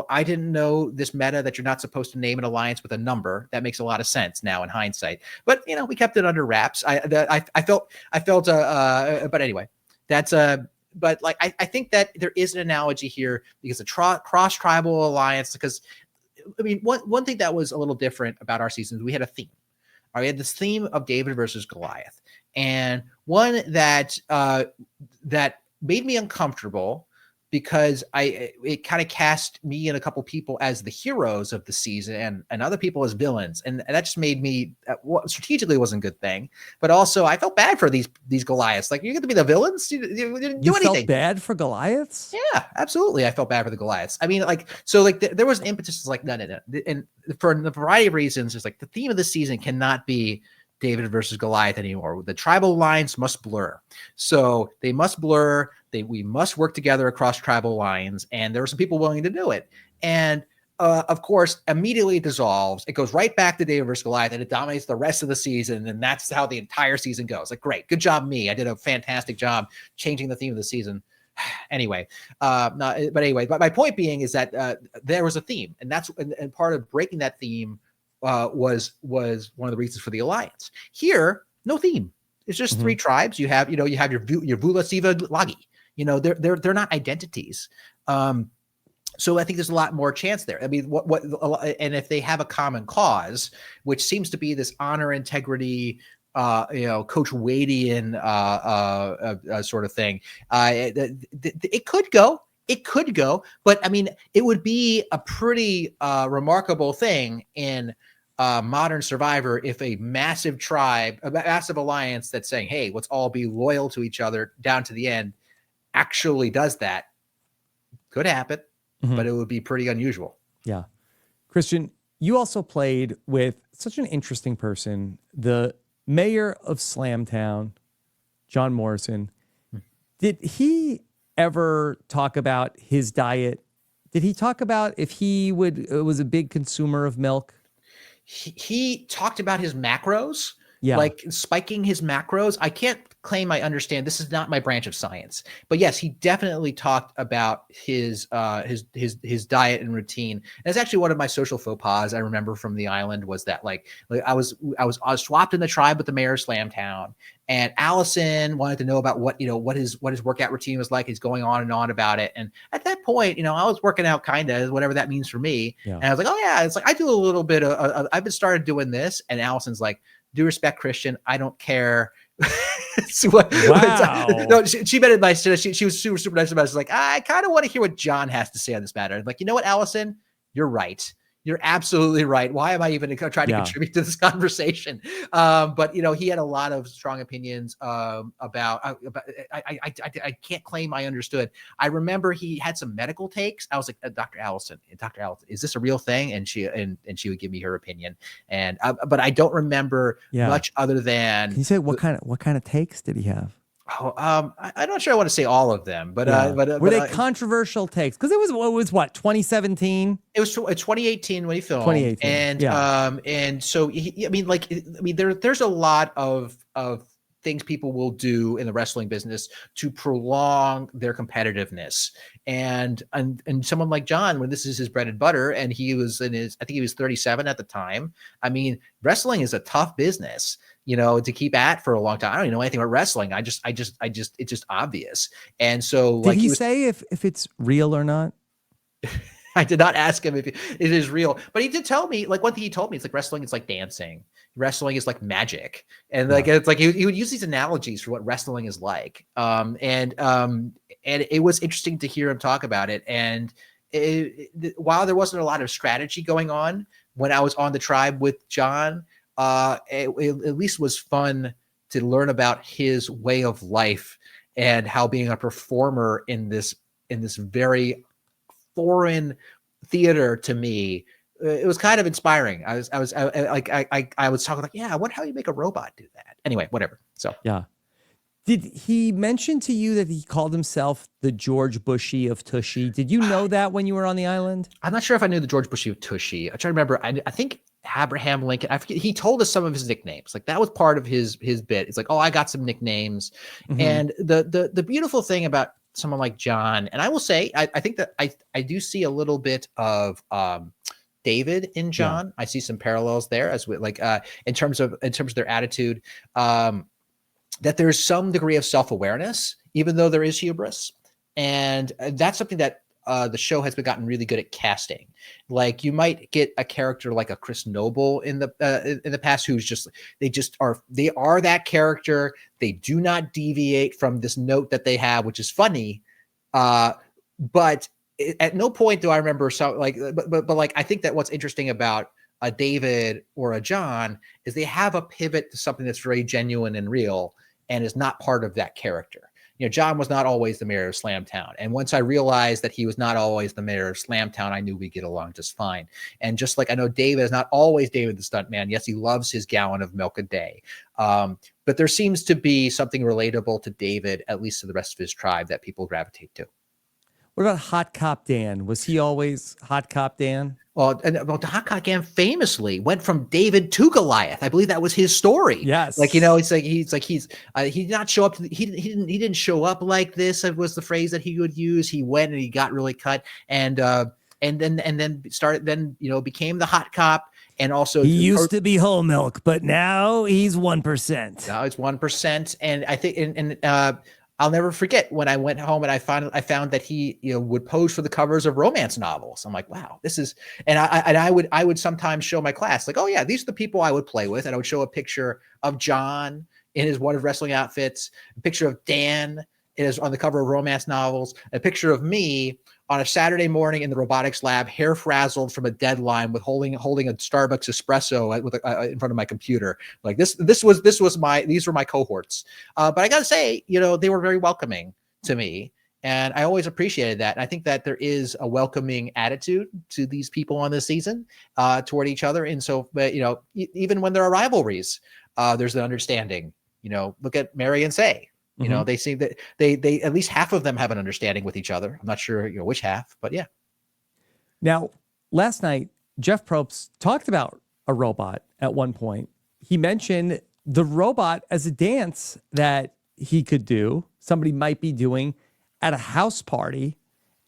I didn't know this meta that you're not supposed to name an alliance with a number. That makes a lot of sense now in hindsight. But we kept it under wraps. I felt. But anyway, that's But I think that there is an analogy here because the cross tribal alliance. Because I mean, one thing that was a little different about our season is we had a theme. We had this theme of David versus Goliath, and one that made me uncomfortable because it kind of cast me and a couple people as the heroes of the season and other people as villains. And that just made me strategically wasn't a good thing, but also I felt bad for these Goliaths. Like, you get to be the villains. You didn't do anything. You felt bad for Goliaths? Yeah, absolutely. I felt bad for the Goliaths. I mean, there was an impetus like, no. And for a variety of reasons, it's like the theme of the season cannot be David versus Goliath anymore. The tribal lines must blur. So they must blur. We must work together across tribal lines. And there were some people willing to do it. And of course, immediately dissolves. It goes right back to David versus Goliath, and it dominates the rest of the season. And that's how the entire season goes. Like, great, good job, me. I did a fantastic job changing the theme of the season. Anyway, but my point being is that there was a theme, and that's and part of breaking that theme was one of the reasons for the alliance. Here, no theme. It's just three tribes. You have your Vula, Siva, Lagi. They're not identities. So I think there's a lot more chance there. I mean, and if they have a common cause, which seems to be this honor, integrity, Coach Wadian sort of thing, it could go. It could go, but I mean, it would be a pretty remarkable thing in modern Survivor if a massive tribe, a massive alliance that's saying, "Hey, let's all be loyal to each other down to the end," actually does that. Could happen. But it would be pretty unusual. Yeah. Christian, you also played with such an interesting person, the mayor of Slamtown, John Morrison. Did he ever talk about his diet? Did he talk about if he was a big consumer of milk? He talked about his macros, Yeah. like spiking his macros. I can't claim I understand. This is not my branch of science, but yes, he definitely talked about his diet and routine. And it's actually one of my social faux pas I remember from the island was that like I was swapped in the tribe with the mayor of Slamtown, and Allison wanted to know about what his workout routine was like. He's going on and on about it, and at that point, I was working out kind of whatever that means for me. Yeah. And I was like, oh yeah, it's like I do a little bit of I've been started doing this, and Allison's like, due respect, Christian, I don't care. Wow. No, she made it nice. She was super nice about it. She's like, I kind of want to hear what John has to say on this matter. I'm like, you know what, Allison, you're right. You're absolutely right. Why am I even trying to contribute to this conversation? But he had a lot of strong opinions about. I can't claim I understood. I remember he had some medical takes. I was like, Dr. Allison, is this a real thing? And she would give me her opinion. And but I don't remember much other than. Can you say what kind of takes did he have? Oh, I'm not sure I want to say all of them, but were they controversial takes? Because it was what 2017. It was 2018 when he filmed. 2018, and so there's a lot of things people will do in the wrestling business to prolong their competitiveness, and someone like John, when this is his bread and butter, and I think he was 37 at the time. I mean, wrestling is a tough business. To keep at for a long time. I don't even know anything about wrestling. It's just obvious. And so did he say if it's real or not? I did not ask him if it is real, but he did tell me, like, one thing he told me, it's like wrestling is like dancing. Wrestling is like magic. And it's like, he would use these analogies for what wrestling is like. And it was interesting to hear him talk about it. And while there wasn't a lot of strategy going on when I was on the tribe with John, it at least was fun to learn about his way of life and how being a performer in this very foreign theater to me, it was kind of inspiring. I was talking like, yeah, I wonder how you make a robot do that. Anyway, whatever. So yeah. Did he mention to you that he called himself the George Bushy of Tushy? Did you know that when you were on the island? I'm not sure if I knew the George Bushy of Tushy. I try to remember. I think Abraham Lincoln. I forget. He told us some of his nicknames. Like that was part of his bit. It's like, oh, I got some nicknames. And the beautiful thing about someone like John, and I will say, I think that I do see a little bit of David in John. I see some parallels there as with in terms of their attitude. That there's some degree of self-awareness, even though there is hubris. And that's something that the show has gotten really good at casting. Like you might get a character like a Chris Noble in the past, who's they are that character. They do not deviate from this note that they have, which is funny. But at no point do I remember but I think that what's interesting about a David or a John is they have a pivot to something that's very genuine and real and is not part of that character. John was not always the mayor of Slamtown. And once I realized that he was not always the mayor of Slamtown, I knew we'd get along just fine. And just like I know David is not always David the stuntman. Yes, he loves his gallon of milk a day. But there seems to be something relatable to David, at least to the rest of his tribe, that people gravitate to. What about Hot Cop Dan? Was he always Hot Cop Dan? Well, the Hot Cop famously went from David to Goliath. I believe that was his story. Yes. Like, he did not show up. He didn't show up like this. Was the phrase that he would use. He went and he got really cut, and then became the Hot Cop. And also, he used to be whole milk, but now he's 1%. Now it's 1%. And I think, I'll never forget when I went home and I found that he, would pose for the covers of romance novels. I'm like, wow, this is, and I would sometimes show my class like, oh yeah, these are the people I would play with. And I would show a picture of John in his one of wrestling outfits, a picture of Dan on the cover of romance novels, a picture of me on a Saturday morning in the robotics lab, hair frazzled from a deadline with holding a Starbucks espresso in front of my computer. Like these were my cohorts. But I got to say, they were very welcoming to me. And I always appreciated that. And I think that there is a welcoming attitude to these people on this season toward each other. And so, but, even when there are rivalries, there's an understanding. Look at Mary and Say. They seem that they at least half of them have an understanding with each other. I'm not sure, which half, but yeah. Now, last night, Jeff Probst talked about a robot at one point. He mentioned the robot as a dance that he could do, somebody might be doing at a house party.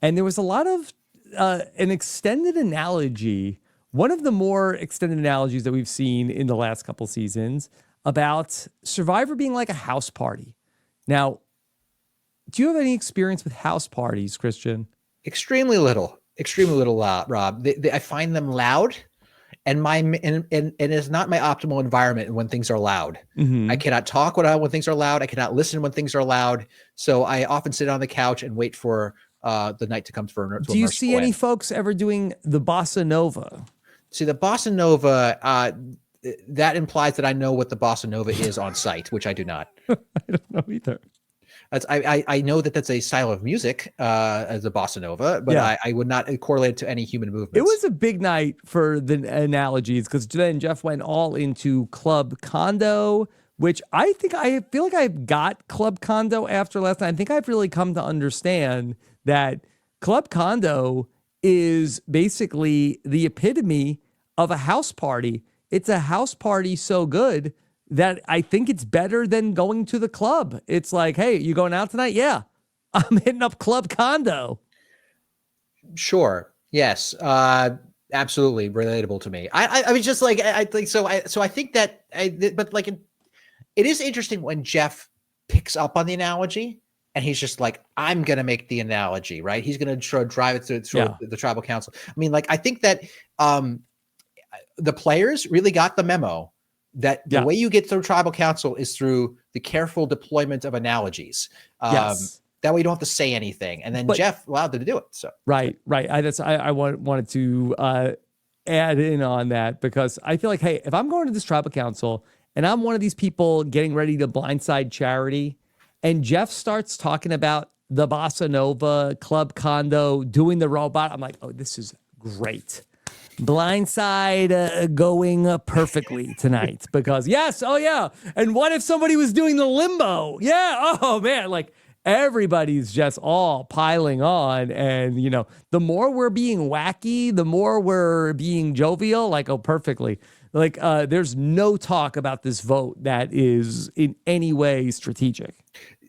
And there was a lot of an extended analogy, one of the more extended analogies that we've seen in the last couple seasons about Survivor being like a house party. Now, do you have any experience with house parties, Christian? Extremely little, Rob. I find them loud, and it's not my optimal environment when things are loud. I cannot talk when things are loud. I cannot listen when things are loud. So I often sit on the couch and wait for the night to come for. Do you see any folks ever doing the bossa nova? See, the bossa nova, that implies that I know what the bossa nova is on site, which I do not. I don't know either. I know that that's a style of music as a bossa nova, but yeah. I would not correlate it to any human movements. It was a big night for the analogies because then Jeff went all into Club Condo, which I feel like I've got Club Condo after last night. I think I've really come to understand that Club Condo is basically the epitome of a house party. It's a house party so good that I think it's better than going to the club. It's like, hey, you going out tonight? Yeah, I'm hitting up Club Condo. Sure. Yes. Absolutely relatable to me. I was just like, I think so. I think that, but like, it is interesting when Jeff picks up on the analogy and he's just like, I'm going to make the analogy, right? He's going to drive it through the tribal council. I mean, like, I think that the players really got the memo that the way you get through tribal council is through the careful deployment of analogies. Yes. That way you don't have to say anything. And then Jeff allowed them to do it. So Right. I wanted to add in on that because I feel like, hey, if I'm going to this tribal council and I'm one of these people getting ready to blindside charity and Jeff starts talking about the bossa nova, Club Condo, doing the robot, I'm like, oh, this is great. Blindside going perfectly tonight because and what if somebody was doing the limbo? Oh man, like everybody's just all piling on, and the more we're being wacky, the more we're being jovial, like perfectly, like there's no talk about this vote that is in any way strategic.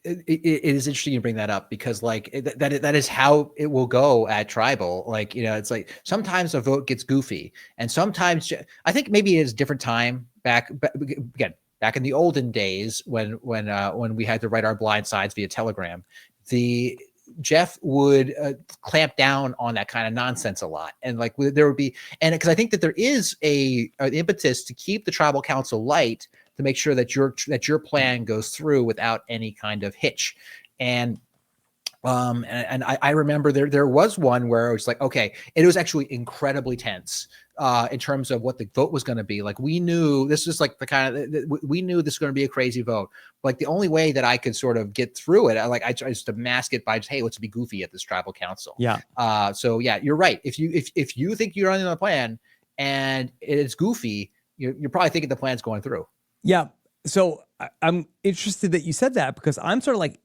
It is interesting you bring that up because like that is how it will go at tribal. Like, it's like sometimes a vote gets goofy and sometimes I think maybe it is a different time back in the olden days when we had to write our blindsides via telegram, Jeff would clamp down on that kind of nonsense a lot. And like there would be, and because I think that there is an impetus to keep the tribal council light to make sure that your plan goes through without any kind of hitch. And I remember there was one where it was like, okay, it was actually incredibly tense in terms of what the vote was going to be. Like we knew this was like the kind of, we knew this was going to be a crazy vote. Like the only way that I could sort of get through it, I tried to mask it by just, hey, let's be goofy at this tribal council. Yeah. So yeah, you're right. If you think you're running a plan and it's goofy, you're probably thinking the plan's going through. Yeah. So I'm interested that you said that because I'm sort of like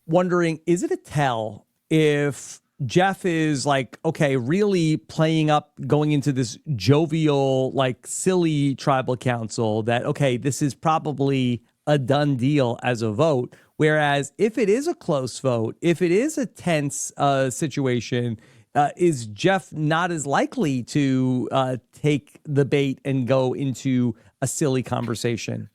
wondering, is it a tell if Jeff is like, okay, really playing up, going into this jovial, like silly tribal council that, okay, this is probably a done deal as a vote. Whereas if it is a close vote, if it is a tense situation, is Jeff not as likely to take the bait and go into a silly conversation?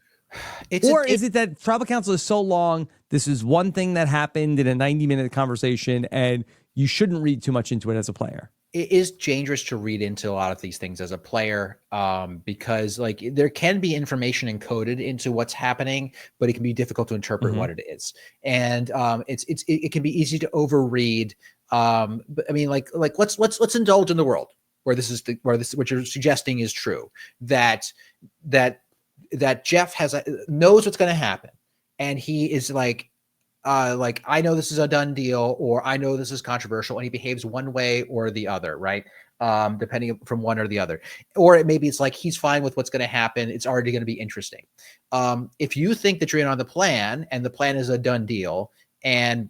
Is it that tribal council is so long, this is one thing that happened in a 90-minute conversation, and you shouldn't read too much into it as a player? It is dangerous to read into a lot of these things as a player, because like there can be information encoded into what's happening, but it can be difficult to interpret what it is. And it can be easy to overread. But I mean, like let's indulge in the world where what you're suggesting is true, that Jeff knows what's going to happen, and he is like I know this is a done deal, or I know this is controversial, and he behaves one way or the other, right? Depending from one or the other. Or maybe it's like he's fine with what's going to happen. It's already going to be interesting. If you think that you're in on the plan, and the plan is a done deal, and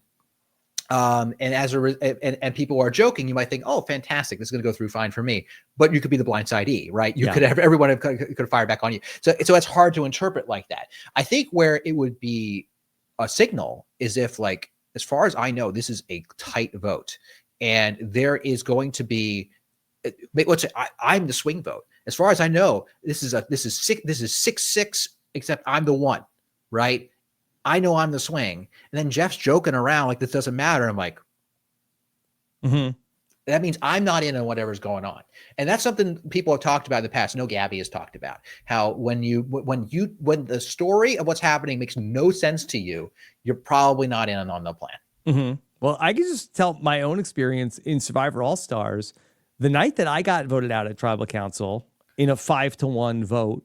people are joking, you might think, oh, fantastic, this is going to go through fine for me. But you could be the blindside, right? You could have everyone could fire back on you. So it's hard to interpret like that. I think where it would be a signal is if, like, as far as I know, this is a tight vote, and there is going to be, let's say I'm the swing vote. As far as I know, this is 6-6, except I'm the one, right? I know I'm the swing, and then Jeff's joking around like this doesn't matter. I'm like, that means I'm not in on whatever's going on. And that's something people have talked about in the past. No, Gabby has talked about how when the story of what's happening makes no sense to you, you're probably not in on the plan. Well, I can just tell my own experience in Survivor All-Stars. The night that I got voted out at Tribal Council in a 5-1 vote,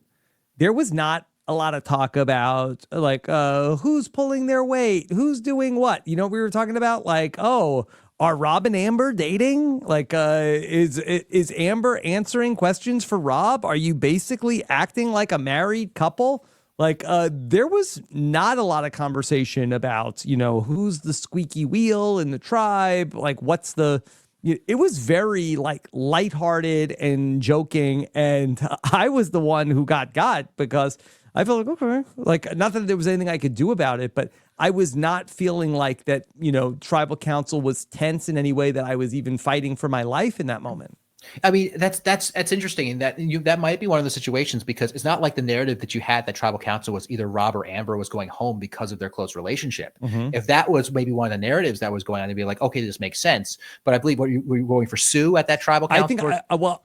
there was not a lot of talk about like who's pulling their weight, who's doing what. You know what we were talking about? Like, oh, are Rob and Amber dating? Like, is Amber answering questions for Rob? Are you basically acting like a married couple? Like, there was not a lot of conversation about, who's the squeaky wheel in the tribe? Like, it was very like lighthearted and joking. And I was the one who got because I felt like, okay, like not that there was anything I could do about it, but I was not feeling like that, tribal council was tense in any way that I was even fighting for my life in that moment. I mean, that's interesting, and that might be one of the situations, because it's not like the narrative that you had that tribal council was either Rob or Amber was going home because of their close relationship. If that was maybe one of the narratives that was going on, to be like, okay, this makes sense. But I believe were you going for Sue at that tribal council? I think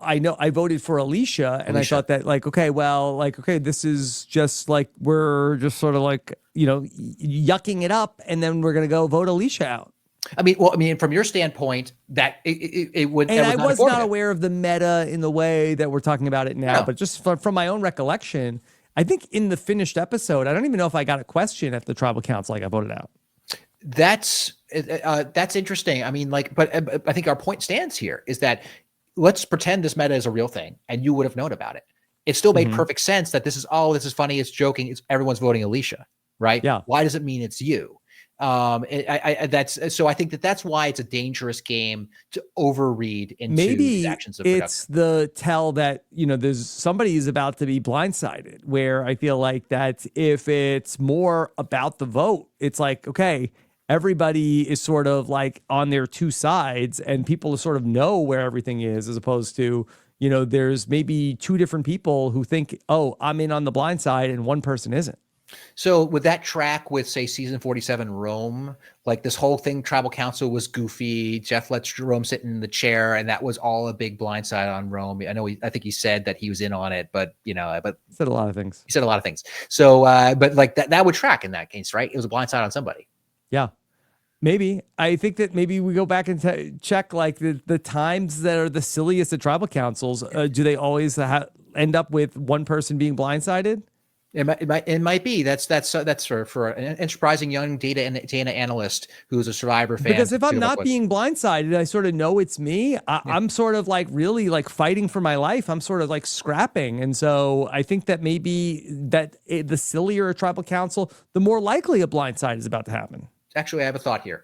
I know I voted for Alicia, and I thought that okay, this is just like we're just sort of like yucking it up, and then we're gonna go vote Alicia out. I mean, from your standpoint, that it would. And I was not aware of the meta in the way that we're talking about it now, but just from my own recollection, I think in the finished episode, I don't even know if I got a question at the tribal council. I got voted out. That's interesting. I mean, but I think our point stands here is that let's pretend this meta is a real thing, and you would have known about it. It still made perfect sense that this is funny, it's joking, everyone's voting Alicia, right? Yeah. Why does it mean it's you? So I think that's why it's a dangerous game to overread into the actions of production. It's the tell that, there's somebody is about to be blindsided, where I feel like that if it's more about the vote, it's like, okay, everybody is sort of like on their two sides and people sort of know where everything is, as opposed to, there's maybe two different people who think, oh, I'm in on the blind side, and one person isn't. So would that track with, say, season 47 Rome? Like this whole thing, tribal council was goofy. Jeff lets Rome sit in the chair, and that was all a big blindside on Rome. I think he said that he was in on it, but he said a lot of things. He said a lot of things. So, but like that would track in that case, right? It was a blindside on somebody. Yeah. Maybe. I think that maybe we go back and check like the times that are the silliest at tribal councils. Do they always end up with one person being blindsided? It might be. That's for an enterprising young data analyst who's a Survivor fan. Because if I'm not being blindsided, I sort of know it's me. I'm sort of like really like fighting for my life. I'm sort of like scrapping. And so I think that maybe the sillier a tribal council, the more likely a blindside is about to happen. Actually, I have a thought here.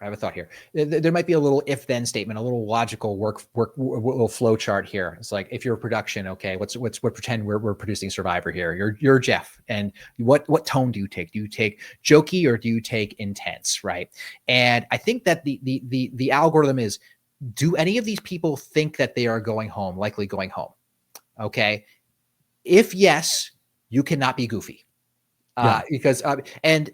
There might be a little if-then statement, a little logical little flow chart here. It's like, if you're a production, okay, what pretend we're producing Survivor here. You're Jeff, and what tone do you take? Do you take jokey or do you take intense, right? And I think that the algorithm is, do any of these people think that they are likely going home? Okay. If yes, you cannot be goofy. Because and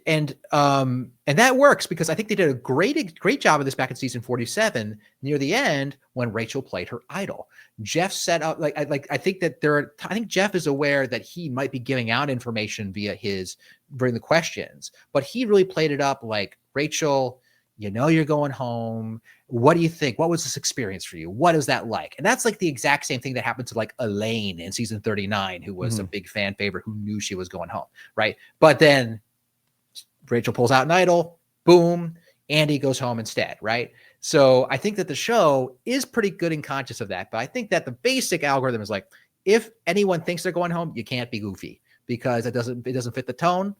that works, because I think they did a great job of this back in season 47 near the end when Rachel played her idol. Jeff set up I think Jeff is aware that he might be giving out information during the questions, but he really played it up like, Rachel, you're going home. What do you think? What was this experience for you? What is that like? And that's like the exact same thing that happened to like Elaine in season 39, who was a big fan favorite, who knew she was going home, right? But then Rachel pulls out an idol, boom, Andy goes home instead, right? So I think that the show is pretty good and conscious of that. But I think that the basic algorithm is like, if anyone thinks they're going home, you can't be goofy, because it doesn't fit the tone.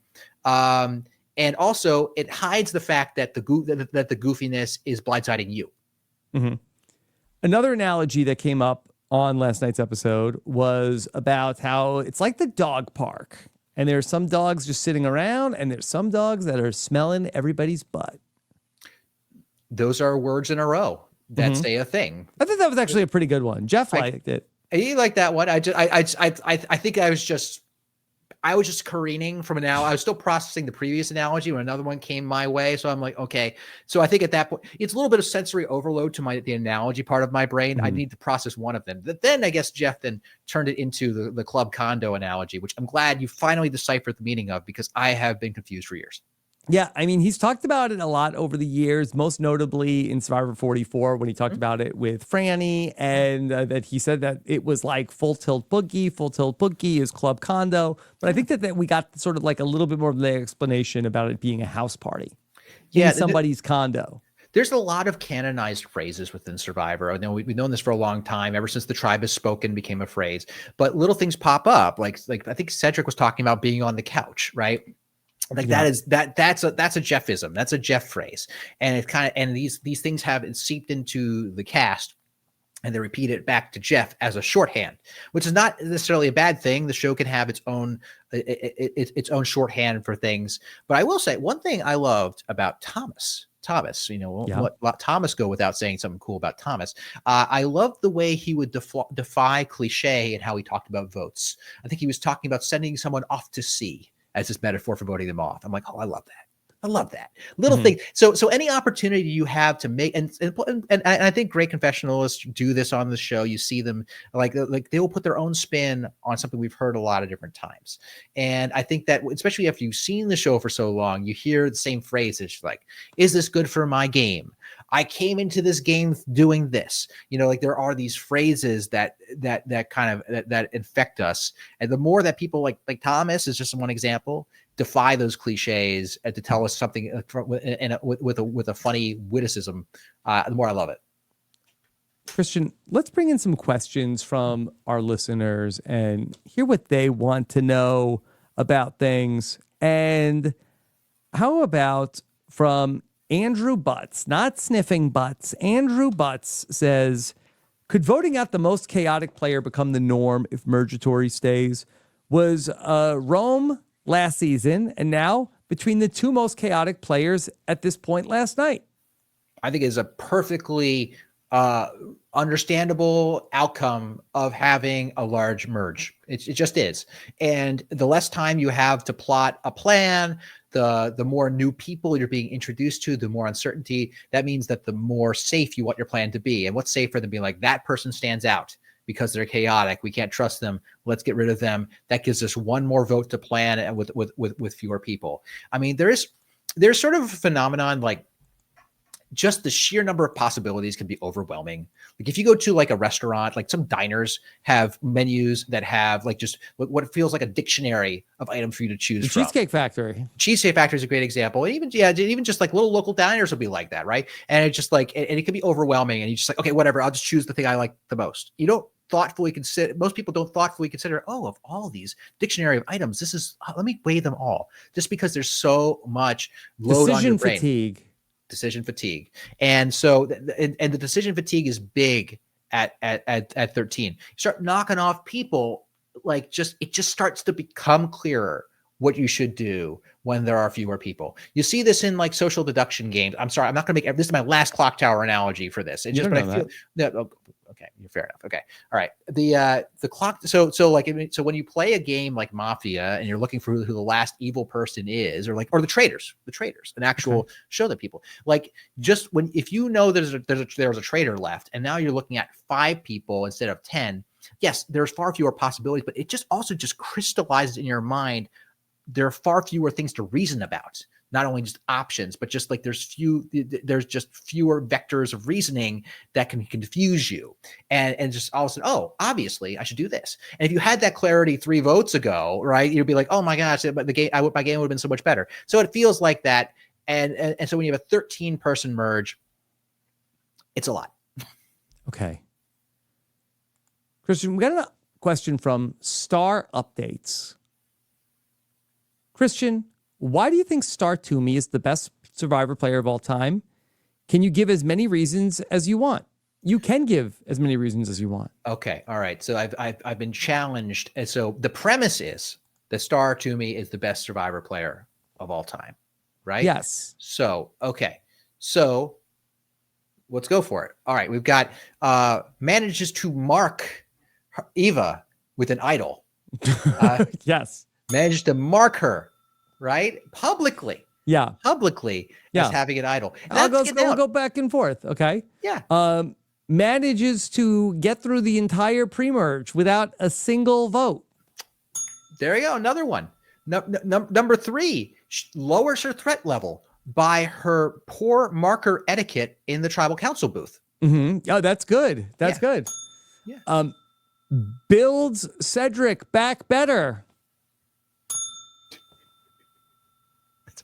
And also, it hides the fact that the goofiness is blindsiding you. Mm-hmm. Another analogy that came up on last night's episode was about how it's like the dog park, and there's some dogs just sitting around, and there's some dogs that are smelling everybody's butt. Those are words in a row that say a thing. I think that was actually a pretty good one. Jeff liked it. You like that one? I think I was just careening from an I was still processing the previous analogy when another one came my way. So I'm like, okay. So I think at that point, it's a little bit of sensory overload to the analogy part of my brain. I need to process one of them. But then I guess Jeff then turned it into the club condo analogy, which I'm glad you finally deciphered the meaning of, because I have been confused for years. Yeah, I mean, he's talked about it a lot over the years, most notably in Survivor 44 when he talked about it with Franny, and that he said that it was like Full Tilt Boogie. Full Tilt Boogie is club condo. But I think that we got sort of like a little bit more of the explanation about it being a house party in somebody's condo. There's a lot of canonized phrases within Survivor. I know we've known this for a long time, ever since the tribe has spoken became a phrase. But little things pop up, like I think Cedrek was talking about being on the couch, right? Like that's a Jeffism. That's a Jeff phrase. And it kind of, and these things have seeped into the cast, and they repeat it back to Jeff as a shorthand, which is not necessarily a bad thing. The show can have its own shorthand for things. But I will say one thing I loved about Thomas, let Thomas go without saying something cool about Thomas. I loved the way he would defy cliche and how he talked about votes. I think he was talking about sending someone off to sea as his metaphor for voting them off. I'm like, oh, I love that little thing. So any opportunity you have to make, and I think great confessionalists do this on the show. You see them like they will put their own spin on something we've heard a lot of different times. And I think that especially if you've seen the show for so long, you hear the same phrases like, is this good for my game? I came into this game doing this. Like there are these phrases that kind of that infect us. And the more that people like Thomas is just one example, defy those cliches and to tell us something with a funny witticism, the more I love it. Christian, let's bring in some questions from our listeners and hear what they want to know about things. And how about from Andrew Butts, not sniffing butts. Andrew Butts says, could voting out the most chaotic player become the norm if Murgatory stays? Was Rome last season, and now between the two most chaotic players at this point last night? I think is a perfectly understandable outcome of having a large merge. It just is. And the less time you have to plot a plan, the more new people you're being introduced to, the more uncertainty. That means that the more safe you want your plan to be. And what's safer than being like, that person stands out because they're chaotic, we can't trust them, let's get rid of them. That gives us one more vote to plan with fewer people. I mean, there's sort of a phenomenon like just the sheer number of possibilities can be overwhelming. Like if you go to like a restaurant, like some diners have menus that have like just what feels like a dictionary of items for you to choose from. Cheesecake Factory. Cheesecake Factory is a great example. And even just like little local diners will be like that, right? And it's just like, and it can be overwhelming. And you just like, okay, whatever, I'll just choose the thing I like the most. You don't thoughtfully consider, most people don't thoughtfully consider, oh, of all these dictionary of items, this is, let me weigh them all. Just because there's so much load on your brain. Decision fatigue. decision fatigue. And so, and the decision fatigue is big at 13. You start knocking off people, like it just starts to become clearer what you should do when there are fewer people. You see this in like social deduction games. I'm sorry, I'm not going to make this is my last clock tower analogy for this. It's just, but I feel that. Okay, you're fair enough. Okay, all right. The clock. So when you play a game like Mafia and you're looking for who the last evil person is, or the traitors, an actual show that people like. Just if you know there's a traitor left, and now you're looking at 5 people instead of 10. Yes, there's far fewer possibilities, but it just also just crystallizes in your mind. There are far fewer things to reason about, not only just options, but just like there's just fewer vectors of reasoning that can confuse you. And just all of a sudden, oh, obviously I should do this. And if you had that clarity 3 votes ago, right, you'd be like, oh my gosh, but my game would have been so much better. So it feels like that. And so when you have a 13-person merge, it's a lot. Okay. Christian, we got a question from Star Updates. Christian, why do you think Star Toomey is the best Survivor player of all time? Can you give as many reasons as you want? You can give as many reasons as you want. Okay, all right. So I've been challenged, and so the premise is that Star Toomey is the best Survivor player of all time, right? Yes. So okay, so let's go for it. All right, we've got manages to mark Eva with an idol. Yes. Managed to mark her, right? Publicly. Yeah. As having an idol. We'll go back and forth, okay? Yeah. Manages to get through the entire pre-merge without a single vote. There you go. Another one. Number 3, lowers her threat level by her poor marker etiquette in the tribal council booth. Mm-hmm. Oh, that's good. That's good. Yeah. Builds Cedrek back better.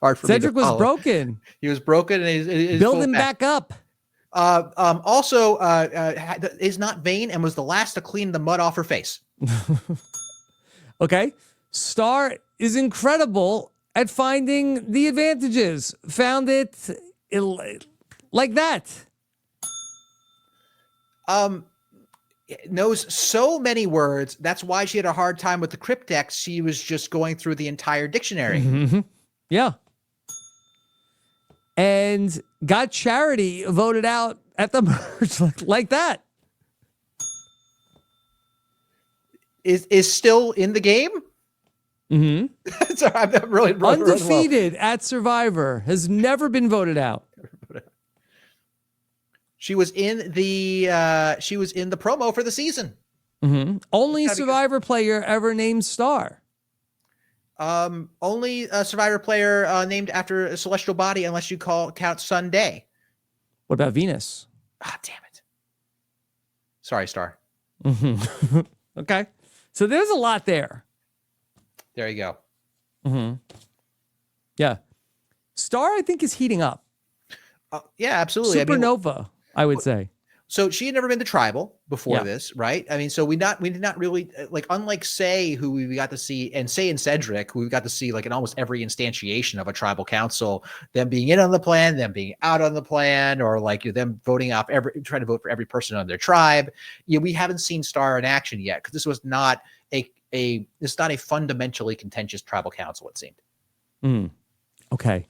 Hard for Cedrek was broken. He was broken, and he's build him back up. Also, is not vain and was the last to clean the mud off her face. Okay. Star is incredible at finding the advantages. Found it like that. Knows so many words. That's why she had a hard time with the cryptex. She was just going through the entire dictionary. Mm-hmm. Yeah. And got Charity voted out at the merge like that. Is still in the game? Mm-hmm. Sorry, I'm really undefeated at Survivor. Has never been voted out. She was in the promo for the season. Mm-hmm. Only Survivor player ever named Star. Only a Survivor player named after a celestial body, unless you count Sunday. What about Venus? Ah, damn it. Sorry, Star. Mm-hmm. Okay. So there's a lot there. There you go. Mm-hmm. Yeah. Star, I think, is heating up. Yeah, absolutely. Supernova, I would say. So she had never been to tribal before this, right? I mean, so we did not really like, unlike Say, who we got to see, and Say and Cedrek, who we got to see like in almost every instantiation of a tribal council, them being in on the plan, them being out on the plan, or like them voting off trying to vote for every person on their tribe. Yeah, we haven't seen Star in action yet because this was not a fundamentally contentious tribal council, it seemed. Okay.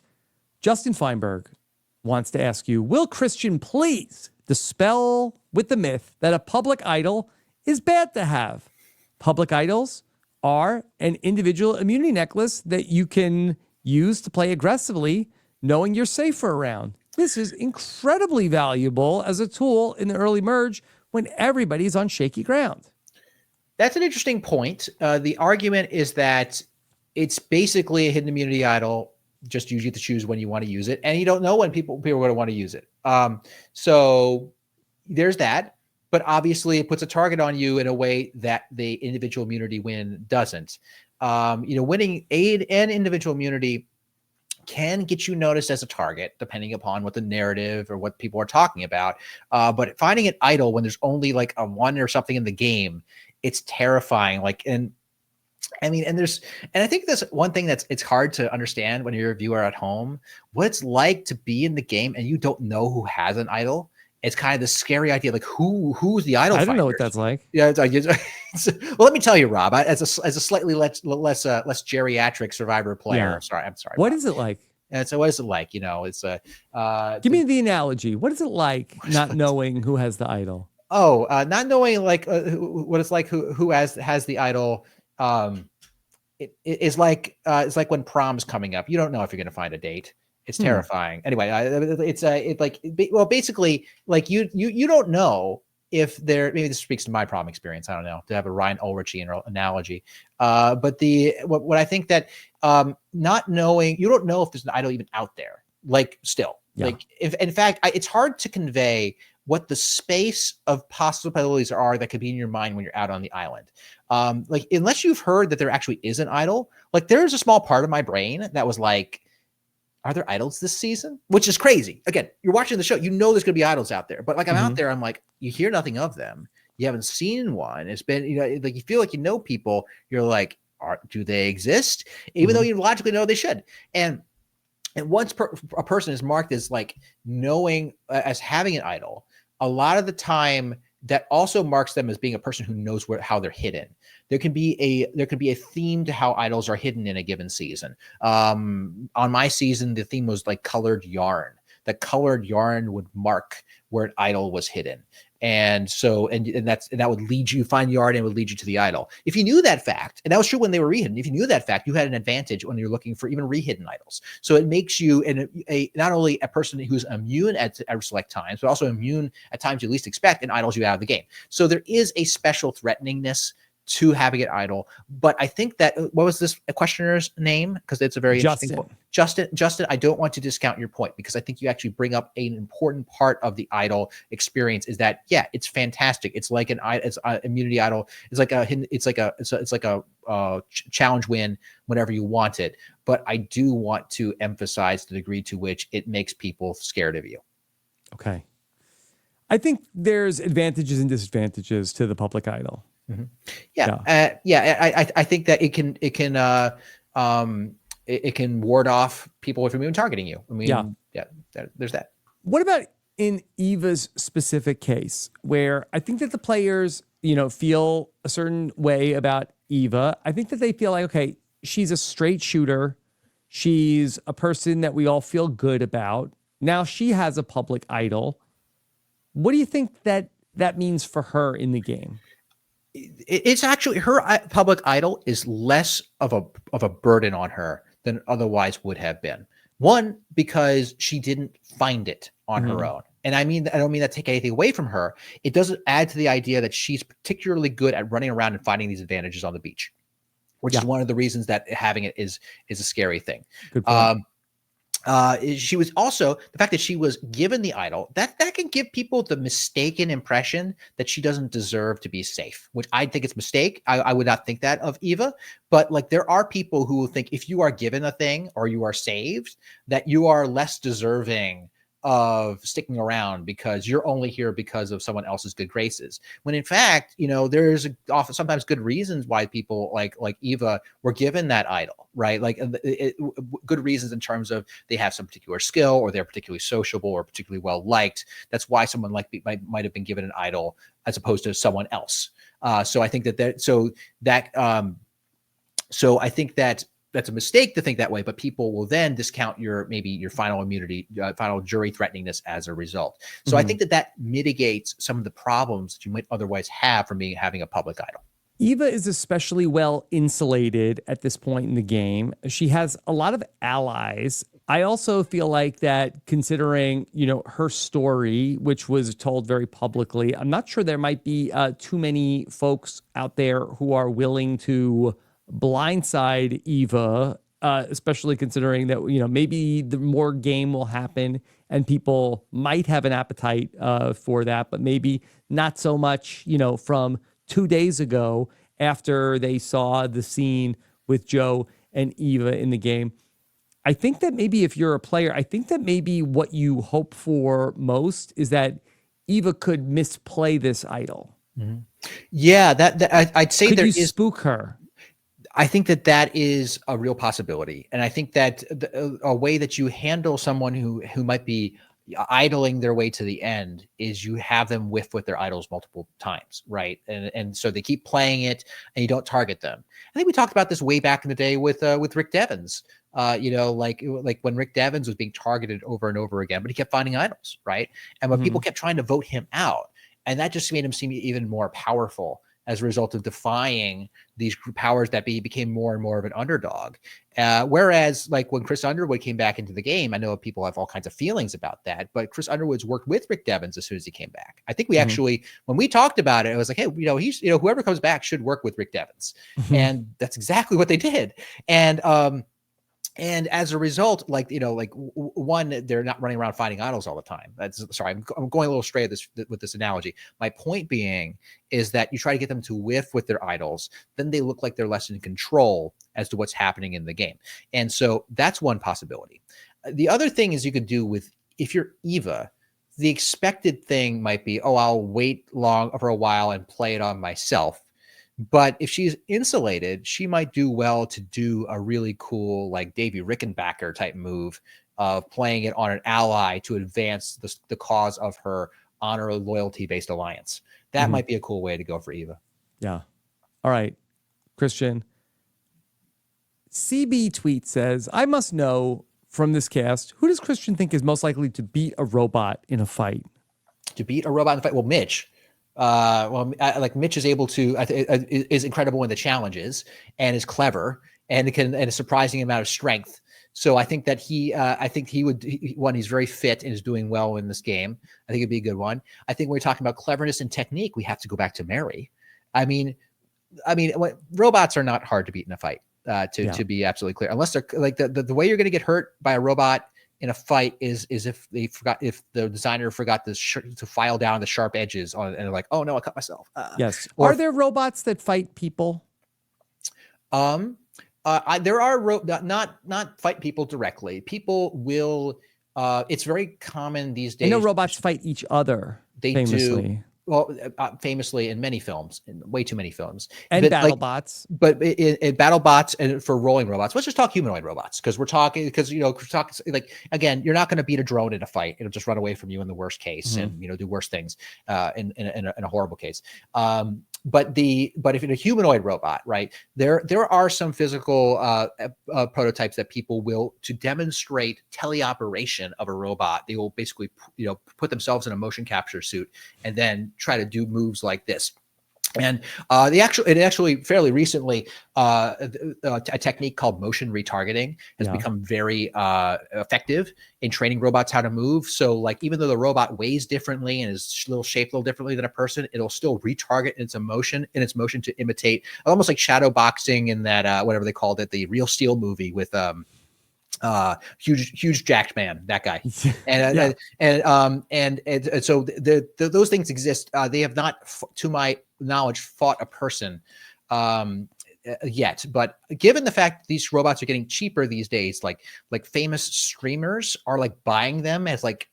Justin Feinberg wants to ask you, will Christian please dispel with the myth that a public idol is bad to have? Public idols are an individual immunity necklace that you can use to play aggressively, knowing you're safer around. This is incredibly valuable as a tool in the early merge when everybody's on shaky ground. That's an interesting point. The argument is that it's basically a hidden immunity idol. Just you get to choose when you want to use it, and you don't know when people are going to want to use it. So there's that, but obviously it puts a target on you in a way that the individual immunity win doesn't. Winning an individual immunity can get you noticed as a target, depending upon what the narrative or what people are talking about. But finding an idol when there's only like a 1 or something in the game, it's terrifying. Like, and I mean, and I think that's one thing it's hard to understand when you're a viewer at home, what it's like to be in the game and you don't know who has an idol. It's kind of the scary idea, like who's the idol I don't know finders? what that's like. Yeah, it's like, well, let me tell you, Rob, as a slightly less geriatric Survivor player. Yeah. I'm sorry. What Rob. is it like? And so what is it like? You know, it's a Give me the analogy. What is it like not knowing who has the idol? not knowing like what it's like who has the idol. It's like when prom's coming up. You don't know if you're going to find a date. It's terrifying. Anyway, basically, like you don't know if there. Maybe this speaks to my prom experience. I don't know, to have a Ryan Ulrichi analogy. But what I think that not knowing, you don't know if there's an idol even out there. Like still, like if in fact, it's hard to convey what the space of possibilities are that could be in your mind when you're out on the island. Like unless you've heard that there actually is an idol, like there's a small part of my brain that was like, are there idols this season? Which is crazy. Again, you're watching the show, you know there's gonna be idols out there, but like I'm out there, I'm like, you hear nothing of them. You haven't seen one. It's been, you know, like you feel like you know people. You're like, do they exist? Even though you logically know they should. And once a person is marked as like knowing as having an idol, a lot of the time that also marks them as being a person who knows how they're hidden. There can be a theme to how idols are hidden in a given season. On my season, the theme was like colored yarn. The colored yarn would mark where an idol was hidden. And so, and that would lead you, find yarn and would lead you to the idol. If you knew that fact, and that was true when they were rehidden, if you knew that fact, you had an advantage when you're looking for even rehidden idols. So it makes you not only a person who's immune at select times, but also immune at times you least expect, and idols you out of the game. So there is a special threateningness to having an idol. But I think that, what was this questioner's name? Because it's a very interesting point. Justin, I don't want to discount your point, because I think you actually bring up an important part of the idol experience, is that, yeah, it's fantastic. It's like an immunity idol. It's like a challenge win whenever you want it. But I do want to emphasize the degree to which it makes people scared of you. Okay. I think there's advantages and disadvantages to the public idol. I think that it can ward off people from even targeting you. I mean, there's that. What about in Eva's specific case, where I think that the players, feel a certain way about Eva? I think that they feel like, okay, she's a straight shooter. She's a person that we all feel good about. Now she has a public idol. What do you think that means for her in the game? It's actually, her public idol is less of a burden on her than otherwise would have been. One, because she didn't find it on her own. And I don't mean that to take anything away from her. It doesn't add to the idea that she's particularly good at running around and finding these advantages on the beach, which is one of the reasons that having it is a scary thing. Good point. She was also, the fact that she was given the idol, that can give people the mistaken impression that she doesn't deserve to be safe, which I think it's a mistake. I would not think that of Eva, but like there are people who will think if you are given a thing or you are saved, that you are less deserving of sticking around because you're only here because of someone else's good graces. When in fact, there's often sometimes good reasons why people like Eva were given that idol, right? Like good reasons in terms of they have some particular skill, or they're particularly sociable, or particularly well liked. That's why someone like might have been given an idol as opposed to someone else. So I think I think that that's a mistake to think that way, but people will then discount your final immunity, final jury threateningness as a result. So I think that mitigates some of the problems that you might otherwise have from having a public idol. Eva is especially well insulated at this point in the game. She has a lot of allies. I also feel like that, considering, her story, which was told very publicly, I'm not sure there might be too many folks out there who are willing to blindside Eva, especially considering that, maybe the more game will happen and people might have an appetite for that, but maybe not so much, from 2 days ago after they saw the scene with Joe and Eva in the game. I think that maybe if you're a player, I think that maybe what you hope for most is that Eva could misplay this idol. Yeah, I'd say could there you is spook her. I think that is a real possibility. And I think that a way that you handle someone who might be idling their way to the end is you have them whiff with their idols multiple times, right? And so they keep playing it and you don't target them. I think we talked about this way back in the day with Rick Devens. Like when Rick Devens was being targeted over and over again, but he kept finding idols, right? And when people kept trying to vote him out, and that just made him seem even more powerful as a result of defying these powers that be, became more and more of an underdog. Whereas like when Chris Underwood came back into the game, I know people have all kinds of feelings about that, but Chris Underwood's worked with Rick Devens as soon as he came back. I think we actually, when we talked about it, it was like, hey, he's, whoever comes back should work with Rick Devens. And that's exactly what they did. And as a result, one, they're not running around finding idols all the time. I'm going a little stray with this analogy. My point being is that you try to get them to whiff with their idols, then they look like they're less in control as to what's happening in the game. And so that's one possibility. The other thing is you could do with, if you're Eva, the expected thing might be, I'll wait long for a while and play it on myself. But if she's insulated, she might do well to do a really cool, like Davey Rickenbacker type move of playing it on an ally to advance the cause of her honor loyalty based alliance. That might be a cool way to go for Eva. Yeah. All right, Christian. CB tweet says, I must know from this cast, who does Christian think is most likely to beat a robot in a fight? To beat a robot in a fight? Well, Mitch. Mitch is able to is incredible in the challenges and is clever and a surprising amount of strength. So I think that he's very fit and is doing well in this game. I think it'd be a good one. I think when we're talking about cleverness and technique, we have to go back to Mary. I mean, robots are not hard to beat in a fight. To be absolutely clear, unless they're like the way you're going to get hurt by a robot in a fight is if the designer forgot to file down the sharp edges on it and they're like, oh no, I cut myself. Yes. Are there robots that fight people? There are not fight people directly. People will. It's very common these days. I know robots fight each other. They famously. Do. Well, famously in many films, in way too many films, and battle bots. But in battle bots and for rolling robots, let's just talk humanoid robots because we're talking like again, you're not going to beat a drone in a fight; it'll just run away from you in the worst case and do worse things in a horrible case. But if in a humanoid robot, right, there are some physical prototypes that people will, to demonstrate teleoperation of a robot, they will basically put themselves in a motion capture suit and then try to do moves like this. And actually fairly recently, a technique called motion retargeting has become very effective in training robots how to move. So like, even though the robot weighs differently and is a little shaped a little differently than a person, it'll still retarget its motion to imitate, almost like shadow boxing in that, whatever they called it, the Real Steel movie with, huge jacked man, that guy. And so those things exist. They have not, to my knowledge, fought a person yet, but given the fact that these robots are getting cheaper these days, like famous streamers are like buying them as like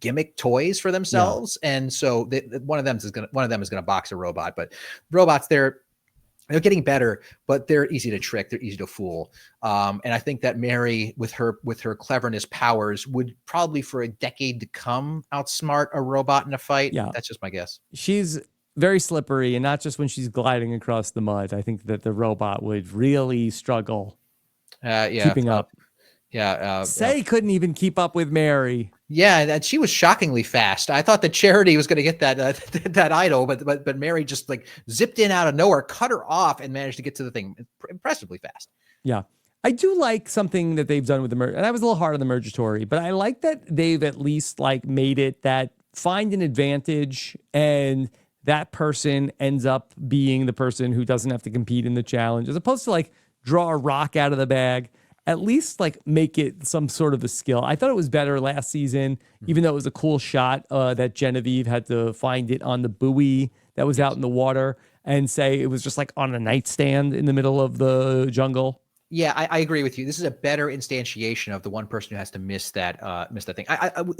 gimmick toys for themselves. And so one of them is gonna box a robot. But robots, they're getting better, but they're easy to trick. They're easy to fool. And I think that Mary, with her cleverness powers, would probably for a decade to come outsmart a robot in a fight. Yeah. That's just my guess. She's very slippery, and not just when she's gliding across the mud. I think that the robot would really struggle keeping up. Say couldn't even keep up with Mary. Yeah, and she was shockingly fast. I thought that Charity was going to get that idol, but Mary just like zipped in out of nowhere, cut her off, and managed to get to the thing impressively fast. Yeah. I do like something that they've done with the merge, and I was a little hard on the Mergatory, but I like that they've at least like made it that find an advantage and that person ends up being the person who doesn't have to compete in the challenge, as opposed to like draw a rock out of the bag. At least like make it some sort of a skill. I thought it was better last season, even though it was a cool shot that Genevieve had to find it on the buoy that was out in the water and say it was just like on a nightstand in the middle of the jungle. Yeah, I agree with you. This is a better instantiation of the one person who has to miss that thing.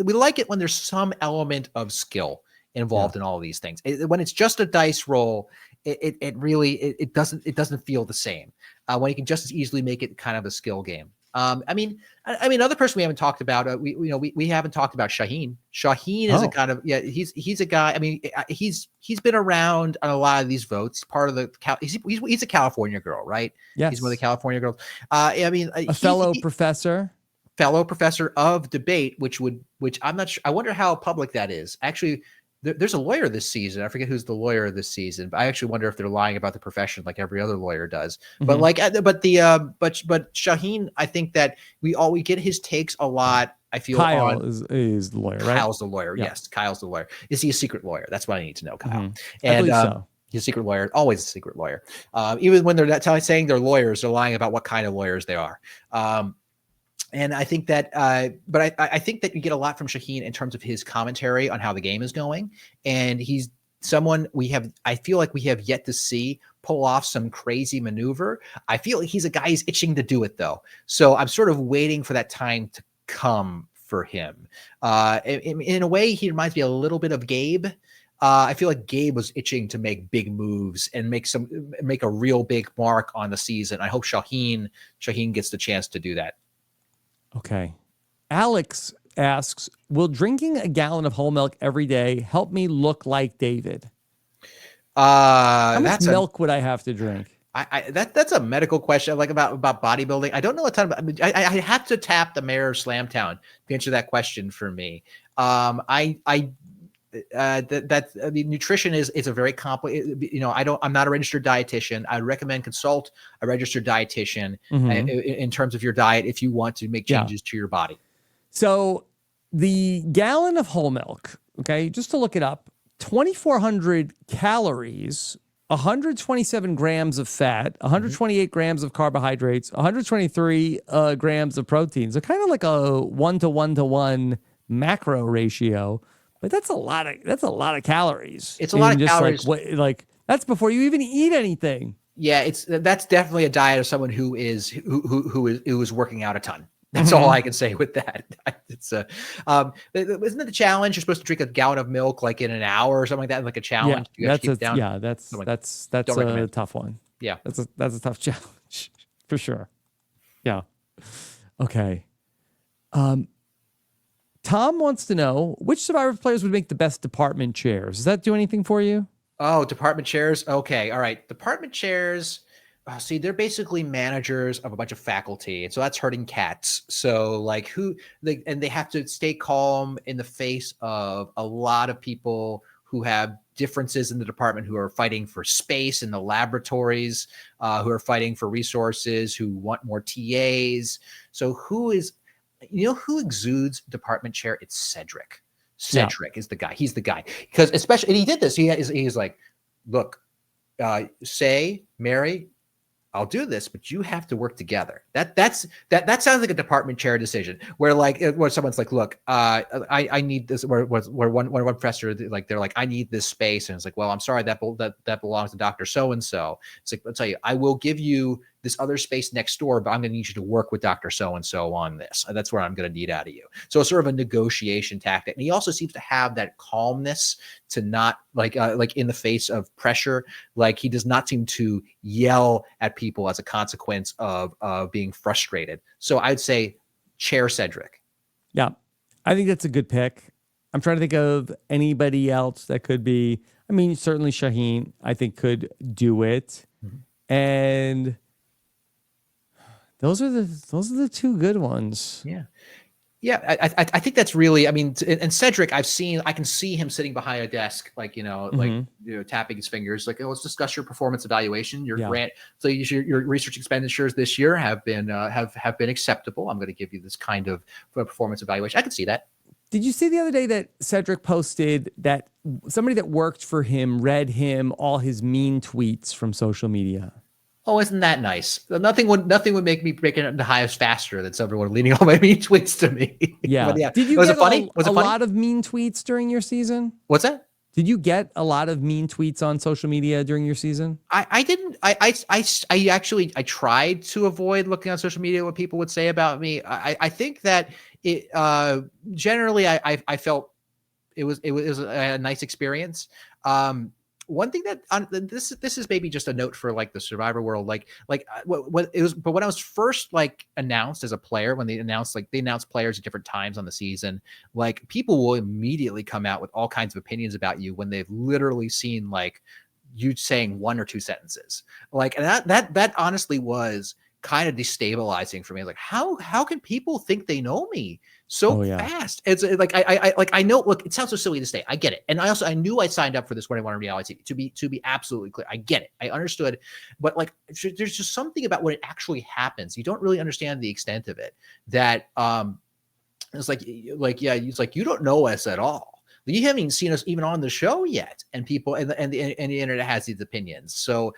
We like it when there's some element of skill involved in all of these things. When it's just a dice roll, it really doesn't feel the same. When you can just as easily make it kind of a skill game. I mean, another person we haven't talked about. We haven't talked about Shaheen. Shaheen is a kind of he's a guy. I mean, he's been around on a lot of these votes. Part of the he's a California girl, right? Yes, he's one of the California girls. I mean, a fellow professor of debate, which I'm not sure. I wonder how public that is. Actually, there's a lawyer this season. I forget who's the lawyer this season, but I actually wonder if they're lying about the profession like every other lawyer does. But but Shaheen, I think that we get his takes a lot. I feel Kyle is the lawyer, right? Kyle's the lawyer. Yeah. Yes, Kyle's the lawyer. Is he a secret lawyer? That's what I need to know, Kyle. I believe so. He's a secret lawyer, always a secret lawyer. Even when they're not saying they're lawyers, they're lying about what kind of lawyers they are. And I think that, but I think that you get a lot from Shaheen in terms of his commentary on how the game is going. And he's someone I feel like we have yet to see pull off some crazy maneuver. I feel like he's a guy who's itching to do it though. So I'm sort of waiting for that time to come for him. In a way, he reminds me a little bit of Gabe. I feel like Gabe was itching to make big moves and make a real big mark on the season. I hope Shaheen gets the chance to do that. Okay. Alex asks, will drinking a gallon of whole milk every day help me look like David? How much milk would I have to drink? That's a medical question, like about bodybuilding. I don't know a ton about. I have to tap the mayor of Slamtown to answer that question for me. Nutrition is a very complicated. I'm not a registered dietitian. I recommend consult a registered dietitian in terms of your diet if you want to make changes to your body. So the gallon of whole milk, okay, just to look it up, 2,400 calories, 127 grams of fat, 128 grams of carbohydrates, 123 grams of protein. So kind of like a 1-to-1-to-1 macro ratio. But that's a lot of calories. It's a lot of calories. Like that's before you even eat anything. Yeah, that's definitely a diet of someone who is working out a ton. That's all I can say with that. It's isn't it the challenge? You're supposed to drink a gallon of milk like in an hour or something like that, like a challenge. That's a tough one. Yeah, that's a tough challenge for sure. Yeah. Okay. Tom wants to know which Survivor players would make the best department chairs. Does that do anything for you? Oh, department chairs. Okay. All right. Department chairs. See, they're basically managers of a bunch of faculty. And so that's herding cats. So they have to stay calm in the face of a lot of people who have differences in the department, who are fighting for space in the laboratories, who are fighting for resources, who want more TAs. So who exudes department chair? It's Cedrek. Cedrek is the guy. He's the guy. Because especially, and he did this. He's like, look, Mary, I'll do this, but you have to work together. That sounds like a department chair decision where someone's like, look, I need this. Where one professor, like, they're like, I need this space. And it's like, well, I'm sorry, that belongs to Dr. So-and-so. It's like, I'll tell you, I will give you this other space next door, but I'm going to need you to work with Dr. So-and-so on this. That's what I'm going to need out of you. So it's sort of a negotiation tactic. And he also seems to have that calmness to not like in the face of pressure. Like, he does not seem to yell at people as a consequence of being frustrated. So I'd say chair Cedrek. Yeah, I think that's a good pick. I'm trying to think of anybody else that could be. I mean, certainly Shaheen, I think, could do it. And those are the two good ones. Yeah. I think that's really, I mean, and Cedrek, I can see him sitting behind a desk, like, tapping his fingers, like, oh, let's discuss your performance evaluation, your grant. So your research expenditures this year have been acceptable. I'm going to give you this kind of performance evaluation. I can see that. Did you see the other day that Cedrek posted that somebody that worked for him read him all his mean tweets from social media? Oh, isn't that nice? Nothing would make me break it into hives faster than someone leading all my mean tweets to me. Yeah. Did you get a lot of mean tweets during your season? What's that? Did you get a lot of mean tweets on social media during your season? I didn't. I actually tried to avoid looking on social media what people would say about me. I think that it generally I felt was a nice experience. One thing that this is maybe just a note for like the Survivor world, what it was, but when I was first like announced as a player, when they announced players at different times on the season, like people will immediately come out with all kinds of opinions about you when they've literally seen like you saying one or two sentences, like, and that honestly was kind of destabilizing for me. Like, how can people think they know me so fast? It's like I know. Look, it sounds so silly to say. I get it, and I knew I signed up for this when I wanted reality TV. To be absolutely clear, I get it. I understood, but like, there's just something about when it actually happens. You don't really understand the extent of it. That it's like yeah, it's like you don't know us at all. You haven't even seen us even on the show yet, and people and the internet has these opinions. So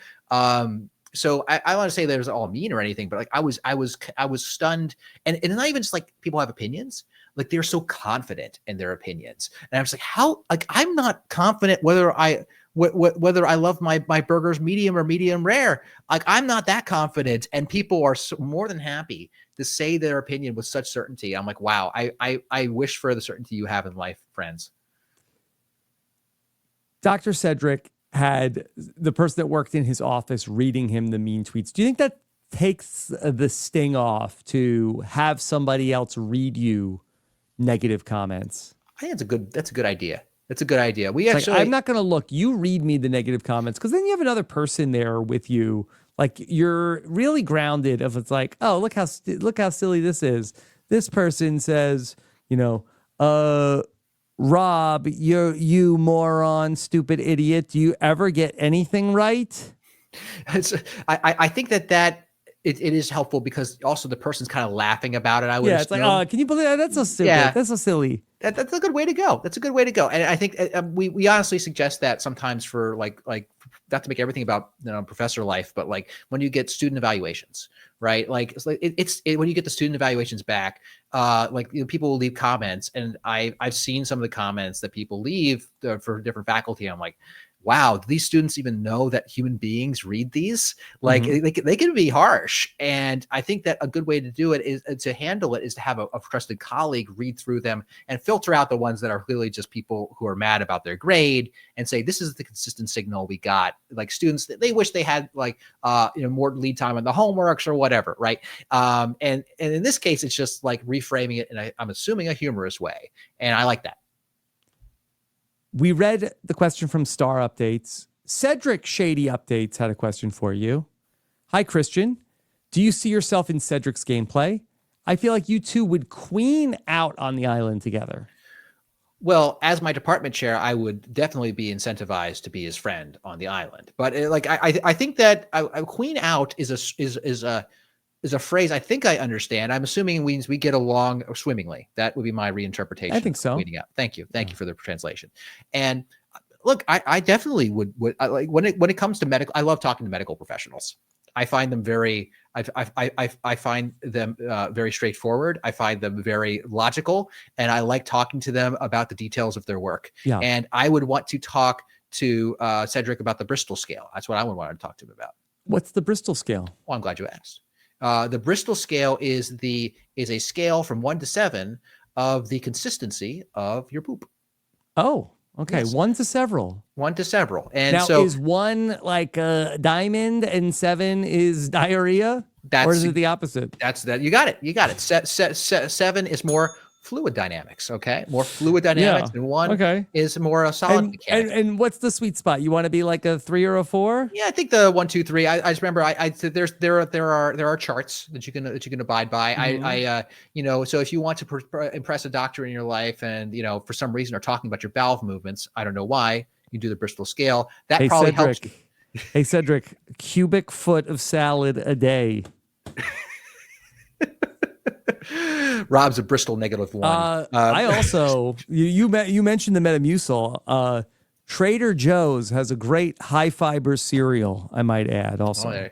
so I want to say there's all mean or anything, but like I was stunned, and it's not even just like people have opinions, like they're so confident in their opinions, and I was like, how, like I'm not confident whether I love my burgers medium or medium rare. Like I'm not that confident, and people are more than happy to say their opinion with such certainty. I'm like, wow, I wish for the certainty you have in life, friends. Dr. Cedrek had the person that worked in his office reading him the mean tweets. Do you think that takes the sting off to have somebody else read you negative comments? I think that's a good idea. That's a good idea. Like, I'm not going to look. You read me the negative comments, because then you have another person there with you. Like, you're really grounded. If it's like, oh, look how silly this is. This person says, Rob, you moron, stupid idiot. Do you ever get anything right? I think that it is helpful, because also the person's kind of laughing about it. It's like, oh, can you believe that? That's so stupid. Yeah. That's so silly. That's a good way to go. That's a good way to go. And I think we honestly suggest that sometimes for like not to make everything about professor life, but like when you get student evaluations, right? Like it's when you get the student evaluations back, people will leave comments, and I've seen some of the comments that people leave for different faculty. I'm like, wow, do these students even know that human beings read these? Like they can be harsh. And I think that a good way to do it is to handle it is to have a trusted colleague read through them and filter out the ones that are clearly just people who are mad about their grade, and say, this is the consistent signal we got. Like students, they wish they had like, more lead time on the homeworks or whatever. Right. And in this case, it's just like reframing it in I'm assuming a humorous way. And I like that. We read the question from Star Updates. Cedrek Shady Updates had a question for you. Hi, Christian. Do you see yourself in Cedrek's gameplay? I feel like you two would queen out on the island together. Well, as my department chair, I would definitely be incentivized to be his friend on the island. But I think that a queen out is a phrase I think I understand. I'm assuming it means we get along swimmingly. That would be my reinterpretation. I think so. Queening out. Thank you for the translation. And look, I definitely would like when it comes to medical. I love talking to medical professionals. I find them very. I find them very straightforward. I find them very logical, and I like talking to them about the details of their work. Yeah. And I would want to talk to Cedrek about the Bristol scale. That's what I would want to talk to him about. What's the Bristol scale? Well, I'm glad you asked. The Bristol scale is a scale from 1 to 7 of the consistency of your poop. Oh, okay. Yes. 1 to several. 1 to several. And now, so is 1 like a diamond and 7 is diarrhea? Or is it the opposite? That's that. You got it. 7 is more fluid dynamics. Okay. More fluid dynamics. And 1 is more a solid mechanics. And what's the sweet spot? You want to be like a 3 or a 4? Yeah, I think the 1, 2, 3. I just remember there are charts that you can abide by. So if you want to impress a doctor in your life, and for some reason are talking about your bowel movements, I don't know why, you do the Bristol scale. That probably helps you. Hey, Cedrek, cubic foot of salad a day. Rob's a Bristol -1. I also you mentioned the Metamucil. Trader Joe's has a great high fiber cereal, I might add. Also,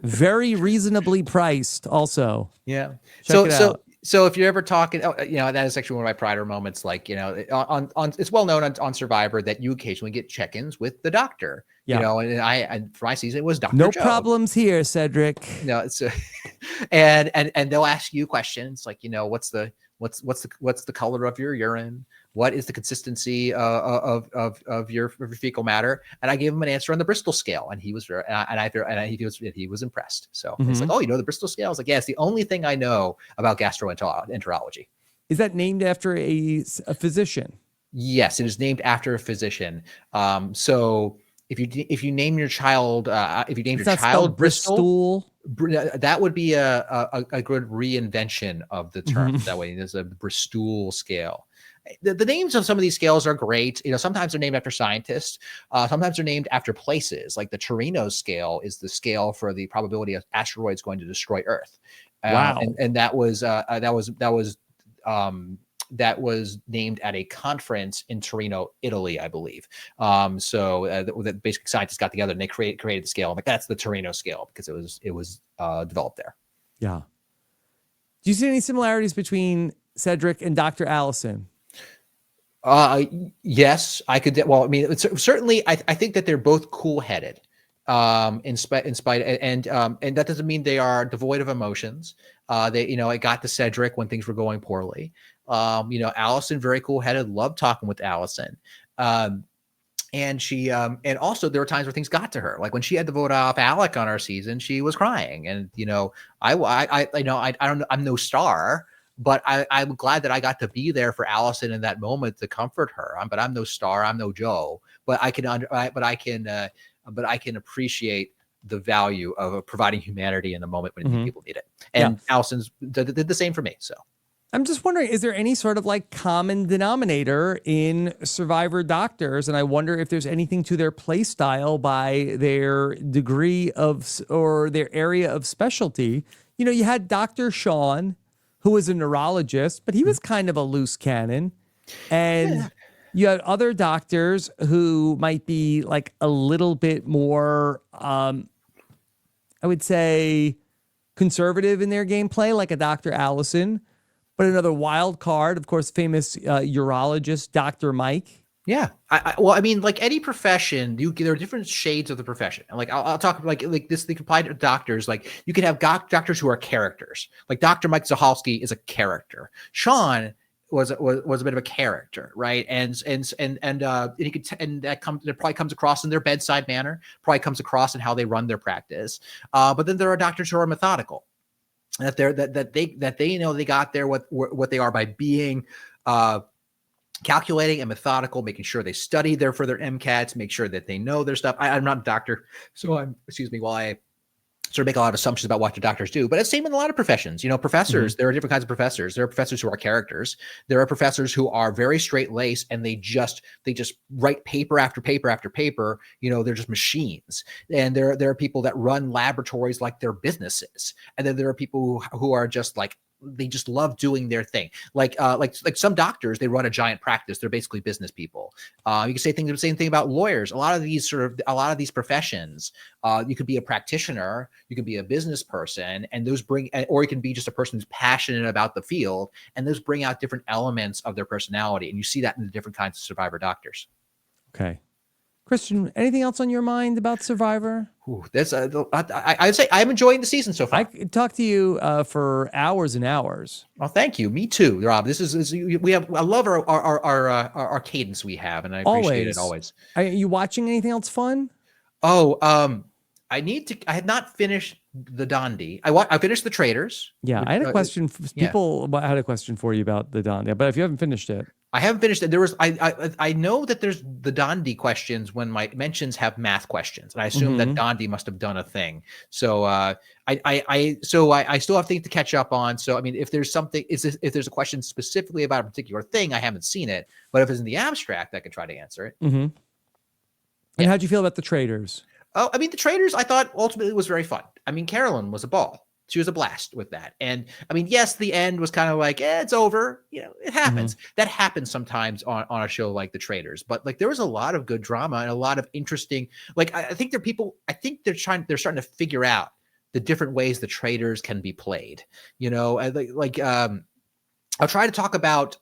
very reasonably priced. Also, yeah. Check it out. So if you're ever talking, that is actually one of my prouder moments. Like, on it's well known on Survivor that you occasionally get check-ins with the doctor. Yeah. And for my season it was Dr. No Joe. Problems here, Cedrek. It's and they'll ask you questions like, what's the color of your urine? what is the consistency of your fecal matter? And I gave him an answer on the Bristol scale, and he was he was impressed. So it's like, oh, you know the Bristol scale? I was like, yeah, it's the only thing I know about gastroenterology. Is that named after a physician? Yes, it is named after a physician. So if you name your child, Bristol, that would be a good reinvention of the term. That way, there's a Bristol scale. The names of some of these scales are great. You know, sometimes they're named after scientists. Sometimes they're named after places. Like the Cesternino scale is the scale for the probability of asteroids going to destroy Earth. Wow. And that was named at a conference in Torino, Italy, I believe. So the basic scientists got together and they created the scale. I'm like, that's the Torino scale because it was developed there. Yeah. Do you see any similarities between Cedrek and Dr. Allison? Yes, I could. Well, I mean, certainly, I think that they're both cool-headed. In spite, and that doesn't mean they are devoid of emotions. It got to Cedrek when things were going poorly. Allison, very cool-headed, loved talking with Allison. And she, and also there were times where things got to her, like when she had to vote off Alec on our season, she was crying. And I don't know, I'm no star, but I'm glad that I got to be there for Allison in that moment to comfort her. But I'm no star, I'm no Joe, but I can appreciate the value of providing humanity in the moment when people need it. And Allison did the same for me. So I'm just wondering, is there any sort of like common denominator in Survivor doctors? And I wonder if there's anything to their play style by their degree of or their area of specialty. You had Dr. Sean, who was a neurologist, but he was kind of a loose cannon. And you had other doctors who might be like a little bit more, I would say, conservative in their gameplay, like a Dr. Allison. But another wild card, of course, famous urologist, Dr. Mike. Yeah. Well, I mean, like any profession, there are different shades of the profession. And like, I'll talk like this, they can apply to doctors. Like you can have doctors who are characters. Like Dr. Mike Zahalski is a character. Sean was a bit of a character, right? And he could, and that probably comes across in their bedside manner, probably comes across in how they run their practice. But then there are doctors who are methodical. That they got there what they are by being calculating and methodical, making sure they study for their MCATs, make sure that they know their stuff. I'm not a doctor, so while I sort of make a lot of assumptions about what the doctors do, but it's the same in a lot of professions. Professors, there are different kinds of professors. There are professors who are characters. There are professors who are very straight laced and they just write paper after paper after paper. They're just machines. And there are people that run laboratories like they're businesses. And then there are people who are just like, they just love doing their thing. Like some doctors, they run a giant practice. They're basically business people. You can say the same thing about lawyers. A lot of these professions, you could be a practitioner, you can be a business person, and those or you can be just a person who's passionate about the field, and those bring out different elements of their personality. And you see that in the different kinds of Survivor doctors. Okay. Christian, anything else on your mind about Survivor? I'd say I'm enjoying the season so far. I could talk to you for hours and hours. Well, thank you. Me too, Rob. I love our cadence we have, and I appreciate it always. Are you watching anything else fun? Oh, I had not finished the Dondi. I finished the Traders. Yeah, I had a question. People had a question for you about the Dondi, but if you haven't finished it. I haven't finished it. I know that there's the Dondi questions when my mentions have math questions, and I assume that Dondi must have done a thing. So I still have things to catch up on. So I mean, if there's a question specifically about a particular thing, I haven't seen it. But if it's in the abstract, I could try to answer it. Mm-hmm. And how'd you feel about the Traders? Oh, I mean, the Traders, I thought ultimately was very fun. I mean, Carolyn was a ball. She was a blast with that. And I mean, yes, the end was kind of like, it's over. It happens. That happens sometimes on a show like The Traders. But like, there was a lot of good drama and a lot of interesting, like, I think they're starting to figure out the different ways the Traders can be played, I'll try to talk about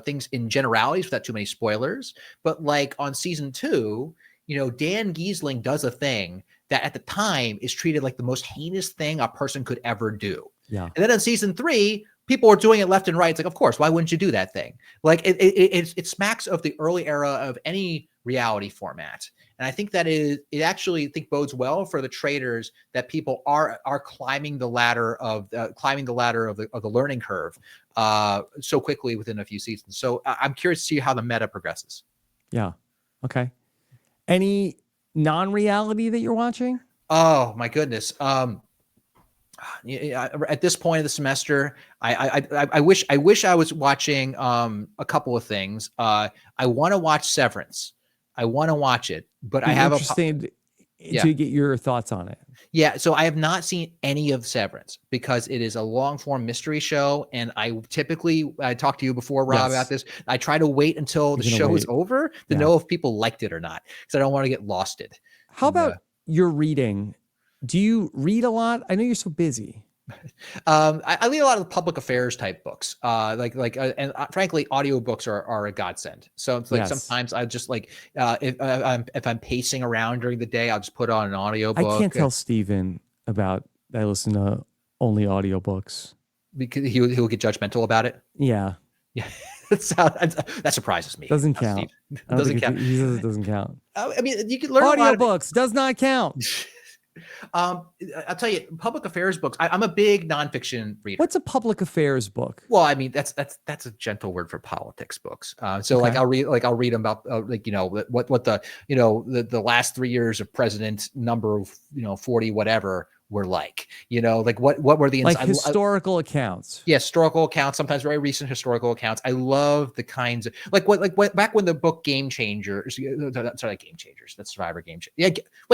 things in generalities without too many spoilers, but like on season 2, Dan Giesling does a thing that at the time is treated like the most heinous thing a person could ever do. Yeah. And then on season 3, people are doing it left and right. It's like, of course, why wouldn't you do that thing? Like it smacks of the early era of any reality format. And I think that it actually bodes well for the traders that people are climbing the ladder of the learning curve so quickly within a few seasons. So I'm curious to see how the meta progresses. Yeah. Okay. Any non-reality that you're watching? Oh my goodness. At this point of the semester, I wish I was watching a couple of things. I want to watch Severance. I want to watch it, but I have interested to get your thoughts on it. Yeah, so I have not seen any of Severance because it is a long form mystery show, and I talked to you before, Rob, about this. I try to wait until the show is over to know if people liked it or not, because I don't want to get losted. How about your reading? Do you read a lot? I know you're so busy. I read a lot of public affairs type books, and frankly, audiobooks are a godsend. So it's like sometimes I just like if I'm pacing around during the day, I'll just put on an audiobook. I can't tell Steven about I listen to only audiobooks because he'll get judgmental about it. Yeah. That surprises me. Doesn't count. Doesn't count. He says it doesn't count. I mean, you can learn audiobooks does not count. I'll tell you, public affairs books. I'm a big nonfiction reader. What's a public affairs book? Well, I mean, that's a gentle word for politics books. Like I'll read them about what the last 3 years of president number 40 whatever were like, like what were the like historical accounts. Yeah, historical accounts, sometimes very recent historical accounts. I love the kinds of like back when the book Game Changers, sorry, Game Changers, that's Survivor Game Change. Yeah,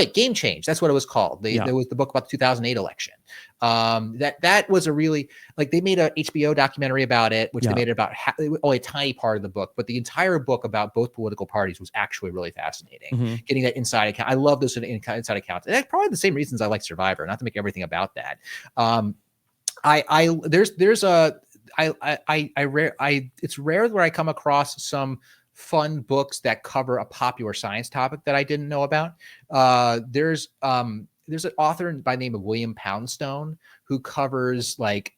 Game Change, that's what it was was there was the book about the 2008 election. That was a really, like, they made a HBO documentary about it, which they made it about only a tiny part of the book, but the entire book about both political parties was actually really fascinating. Getting that inside account. I love those inside accounts. And that's probably the same reasons I like Survivor, not to make everything about that. It's rare where I come across some fun books that cover a popular science topic that I didn't know about. There's an author by the name of William Poundstone who covers like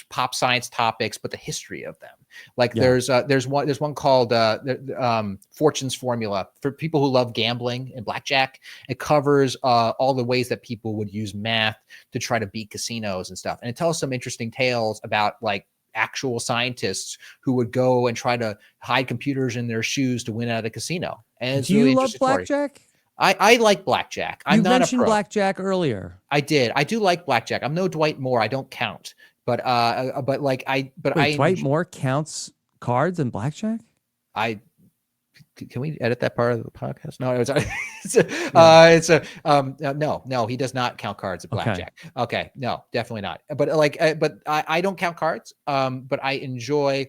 pop science topics, but the history of them. Like there's one called Fortune's Formula for people who love gambling and blackjack. It covers all the ways that people would use math to try to beat casinos and stuff. And it tells some interesting tales about like actual scientists who would go and try to hide computers in their shoes to win at a casino. And it's do you love blackjack? Story. I like blackjack. I'm not a pro. You mentioned blackjack earlier. I did. I do like blackjack. I'm no Dwight Moore. I don't count. But Dwight Moore counts cards in blackjack? Can we edit that part of the podcast? No, no, he does not count cards at blackjack. Okay, no, definitely not. But I don't count cards. But I enjoy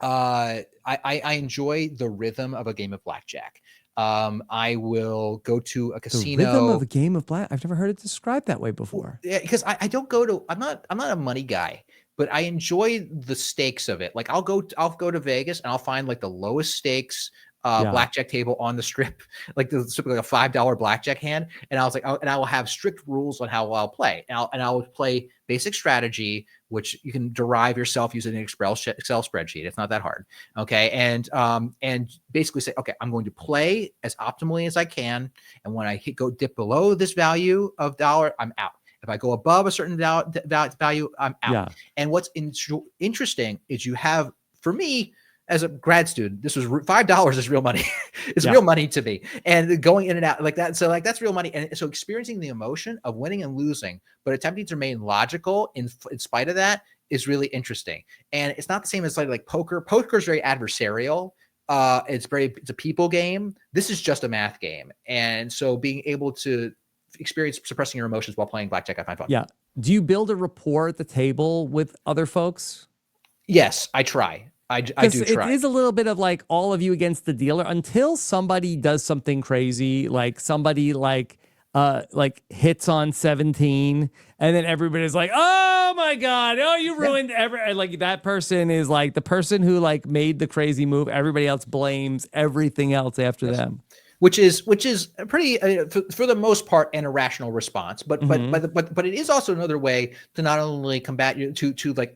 I enjoy the rhythm of a game of blackjack. I will go to a casino. The rhythm of a game of black. I've never heard it described that way before. Yeah, because I don't go to. I'm not a money guy, but I enjoy the stakes of it. Like I'll go to Vegas and I'll find like the lowest stakes blackjack table on the strip, like a $5 blackjack hand, and I was like, and I will have strict rules on how I'll play, and I'll play basic strategy, which you can derive yourself using an Excel spreadsheet. It's not that hard, okay? And basically say, okay, I'm going to play as optimally as I can, and when I dip below this value of dollar, I'm out. If I go above a certain value, I'm out. Yeah. And what's interesting is you have, for me, as a grad student, this was $5 is real money. It's real money to me, and going in and out like that. So like that's real money, and so experiencing the emotion of winning and losing, but attempting to remain logical in spite of that is really interesting. And it's not the same as like poker. Poker is very adversarial. It's a people game. This is just a math game, and so being able to experience suppressing your emotions while playing blackjack, I find fun. Yeah. Do you build a rapport at the table with other folks? Yes, I try. I do try. It is a little bit of like all of you against the dealer until somebody does something crazy, like somebody like hits on 17, and then everybody's like, oh my God, oh, you ruined like that person is like the person who like made the crazy move. Everybody else blames everything else after them. which is a pretty for the most part an irrational response, but it is also another way to not only combat you to like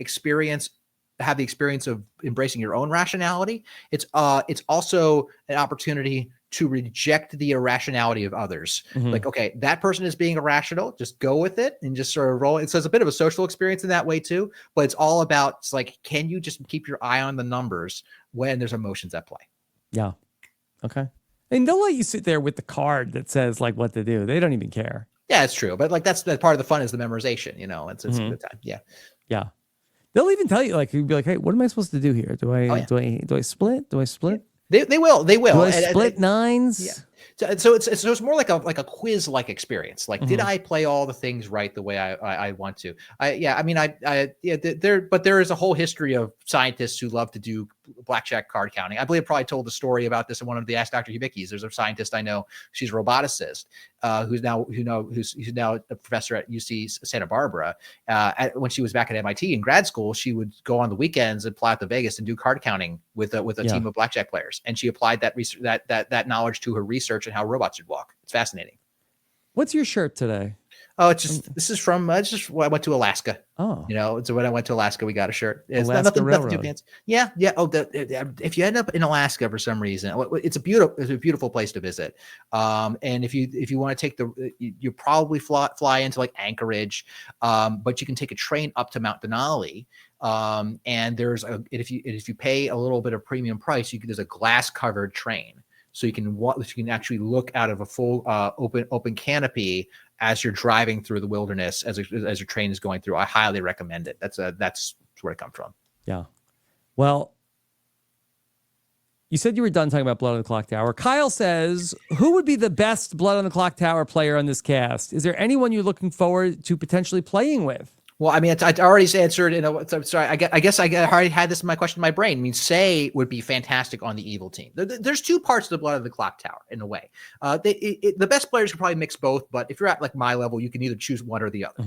have the experience of embracing your own rationality. It's also an opportunity to reject the irrationality of others. Like, okay, that person is being irrational, just go with it and just sort of roll. So it's a bit of a social experience in that way too, but it's all about, it's like, can you just keep your eye on the numbers when there's emotions at play? Yeah. Okay. And they'll let you sit there with the card that says like what to do. They don't even care. Yeah, it's true. But like, that's the part of the fun is the memorization, it's a good time. Yeah. Yeah. They'll even tell you, like, you'd be like, hey, what am I supposed to do here? Do I split? Do I split? They will. Do I split nines? Yeah. So it's more like a quiz like experience. Like, did I play all the things right the way I want to? But there is a whole history of scientists who love to do blackjack card counting. I believe I probably told the story about this in one of the Ask Dr. Hubicki's. There's a scientist I know, she's a roboticist, who's now a professor at UC Santa Barbara. When she was back at MIT in grad school, she would go on the weekends and fly out to Vegas and do card counting with a team of blackjack players. And she applied that knowledge to her research and how robots should walk. It's fascinating. What's your shirt today? Oh, this is from just when I went to Alaska. Oh, so when I went to Alaska, we got a shirt. It's Alaska nothing too fancy. Yeah. Oh, if you end up in Alaska for some reason, it's a beautiful place to visit. And if you want to take you probably fly into like Anchorage, but you can take a train up to Mount Denali. And if you pay a little bit of premium price, there's a glass covered train. So you can actually look out of a full open canopy as you're driving through the wilderness as your train is going through. I highly recommend it. That's where it comes from. Yeah. Well, you said you were done talking about Blood on the Clock Tower. Kyle says, who would be the best Blood on the Clock Tower player on this cast? Is there anyone you're looking forward to potentially playing with? Well, I mean, I already answered. I'm sorry. I guess I already had this in my question in my brain. I mean, Say would be fantastic on the evil team. There's two parts to the Blood of the Clock Tower in a way. The best players can probably mix both, but if you're at like my level, you can either choose one or the other.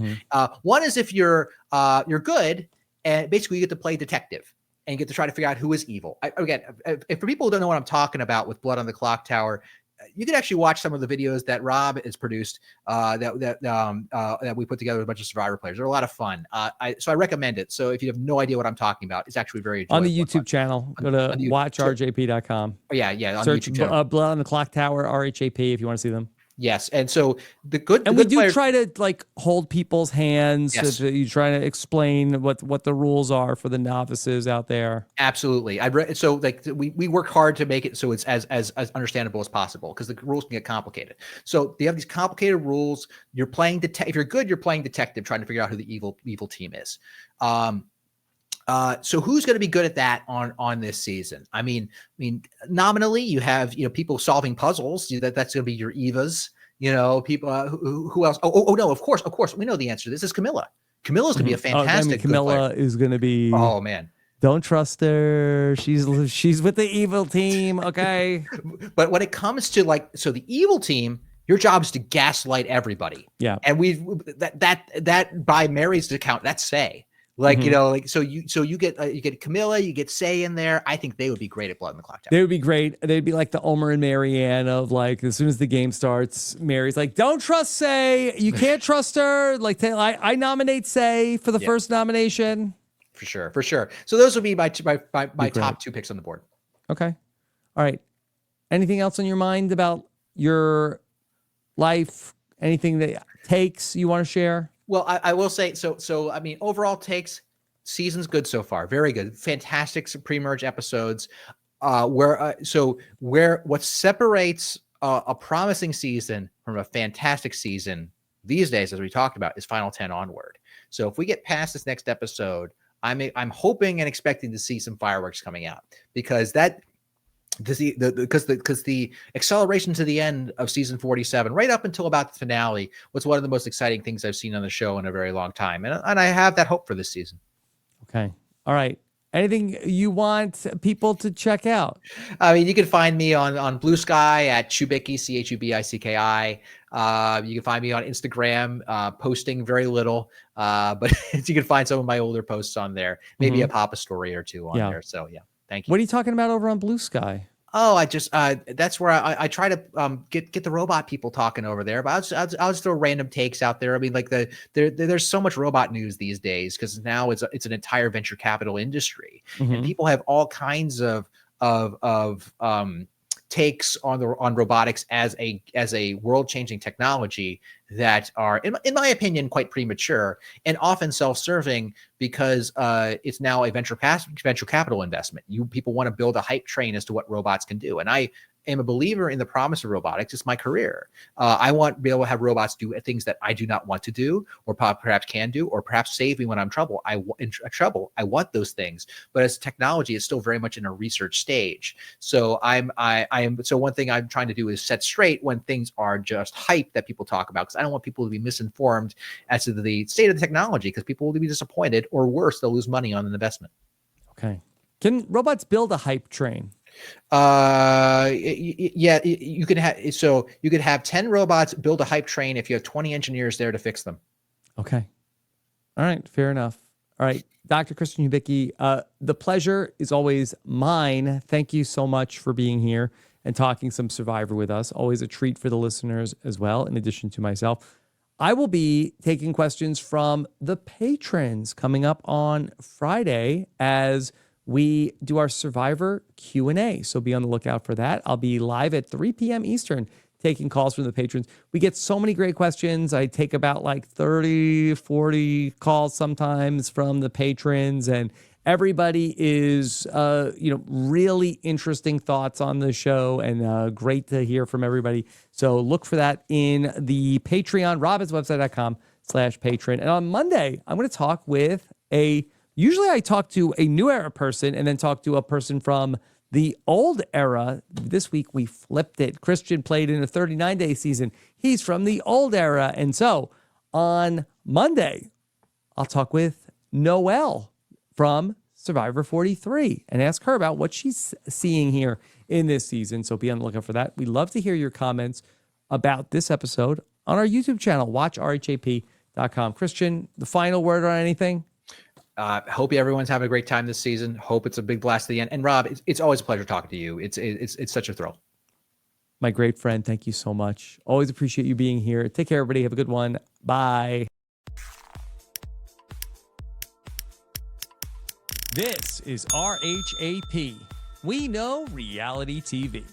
One is if you're good, and basically you get to play detective and you get to try to figure out who is evil. If for people who don't know what I'm talking about with Blood on the Clock Tower, you can actually watch some of the videos that Rob has produced that we put together with a bunch of Survivor players. They're a lot of fun. So I recommend it. So if you have no idea what I'm talking about, it's actually very enjoyable. On the YouTube channel, go to watchrjp.com. Yeah, on search the YouTube channel. Blood on the Clock Tower, RHAP, if you want to see them. Yes, and so we do try to like hold people's hands. Yes. So you try to explain what the rules are for the novices out there. Absolutely, we work hard to make it so it's as understandable as possible because the rules can get complicated. So they have these complicated rules. You're playing if you're good, you're playing detective, trying to figure out who the evil team is. So who's going to be good at that on this season? I mean, nominally you have, people solving puzzles. That's going to be your Evas, people, who else? Oh, no, of course. We know the answer to this is Kamilla. Kamilla's going to be a fantastic Kamilla is going to be, oh man. Don't trust her. She's with the evil team. Okay. But when it comes to the evil team, your job is to gaslight everybody. Yeah. And that by Mary's account, that's Say. So you get Kamilla, you get Say in there. I think they would be great at Blood on the Clock Tower. They would be great. They'd be like the Omer and Marianne of like, as soon as the game starts, Mary's like, don't trust Say. You can't trust her. Like, I nominate Say for the first nomination. For sure. So those would be my top two picks on the board. Okay. All right. Anything else on your mind about your life? Anything that takes you want to share? Well, I will say, so I mean, overall takes, season's good so far. Very good. Fantastic pre-merge episodes. What separates a promising season from a fantastic season these days, as we talked about, is Final 10 onward. So if we get past this next episode, I'm hoping and expecting to see some fireworks coming out because the acceleration to the end of season 47, right up until about the finale, was one of the most exciting things I've seen on the show in a very long time. And I have that hope for this season. Okay. All right. Anything you want people to check out? I mean, you can find me on Blue Sky at Hubicki, Chubicki. You can find me on Instagram, posting very little, but you can find some of my older posts on there. Maybe a Papa story or two on there. So yeah, thank you. What are you talking about over on Blue Sky? Oh, I just that's where I try to get the robot people talking over there. But I'll just throw random takes out there. I mean, like there's so much robot news these days because now it's an entire venture capital industry, and people have all kinds of takes on robotics as a world changing technology that are, in my opinion, quite premature and often self-serving because it's now a venture capital investment. People want to build a hype train as to what robots can do, and I am a believer in the promise of robotics. It's my career. I want to be able to have robots do things that I do not want to do, or perhaps can do, or perhaps save me when I'm in trouble. I want those things, but as technology, it's still very much in a research stage. So so one thing I'm trying to do is set straight when things are just hype that people talk about, because I don't want people to be misinformed as to the state of the technology, because people will be disappointed, or worse, they'll lose money on an investment. Okay. Can robots build a hype train? Yeah, you could have 10 robots build a hype train if you have 20 engineers there to fix them. Okay. All right. Fair enough. All right. Dr. Christian Hubicki, the pleasure is always mine. Thank you so much for being here and talking some Survivor with us. Always a treat for the listeners as well, in addition to myself. I will be taking questions from the patrons coming up on Friday as we do our Survivor Q&A. So be on the lookout for that. I'll be live at 3 p.m. Eastern taking calls from the patrons. We get so many great questions. I take about like 30, 40 calls sometimes from the patrons, and everybody is, really interesting thoughts on the show, and great to hear from everybody. So look for that in the Patreon, robinswebsite.com/patron. And on Monday, I'm going to talk with usually I talk to a new era person and then talk to a person from the old era. This week we flipped it. Christian played in a 39-day season. He's from the old era. And so on Monday, I'll talk with Noelle from Survivor 43 and ask her about what she's seeing here in this season. So be on the lookout for that. We'd love to hear your comments about this episode on our YouTube channel. Watch RHAP.com. Christian, the final word on anything? Hope everyone's having a great time this season. Hope it's a big blast at the end. And Rob, it's always a pleasure talking to you. It's such a thrill. My great friend, thank you so much. Always appreciate you being here. Take care, everybody. Have a good one. Bye. This is RHAP. We know reality TV.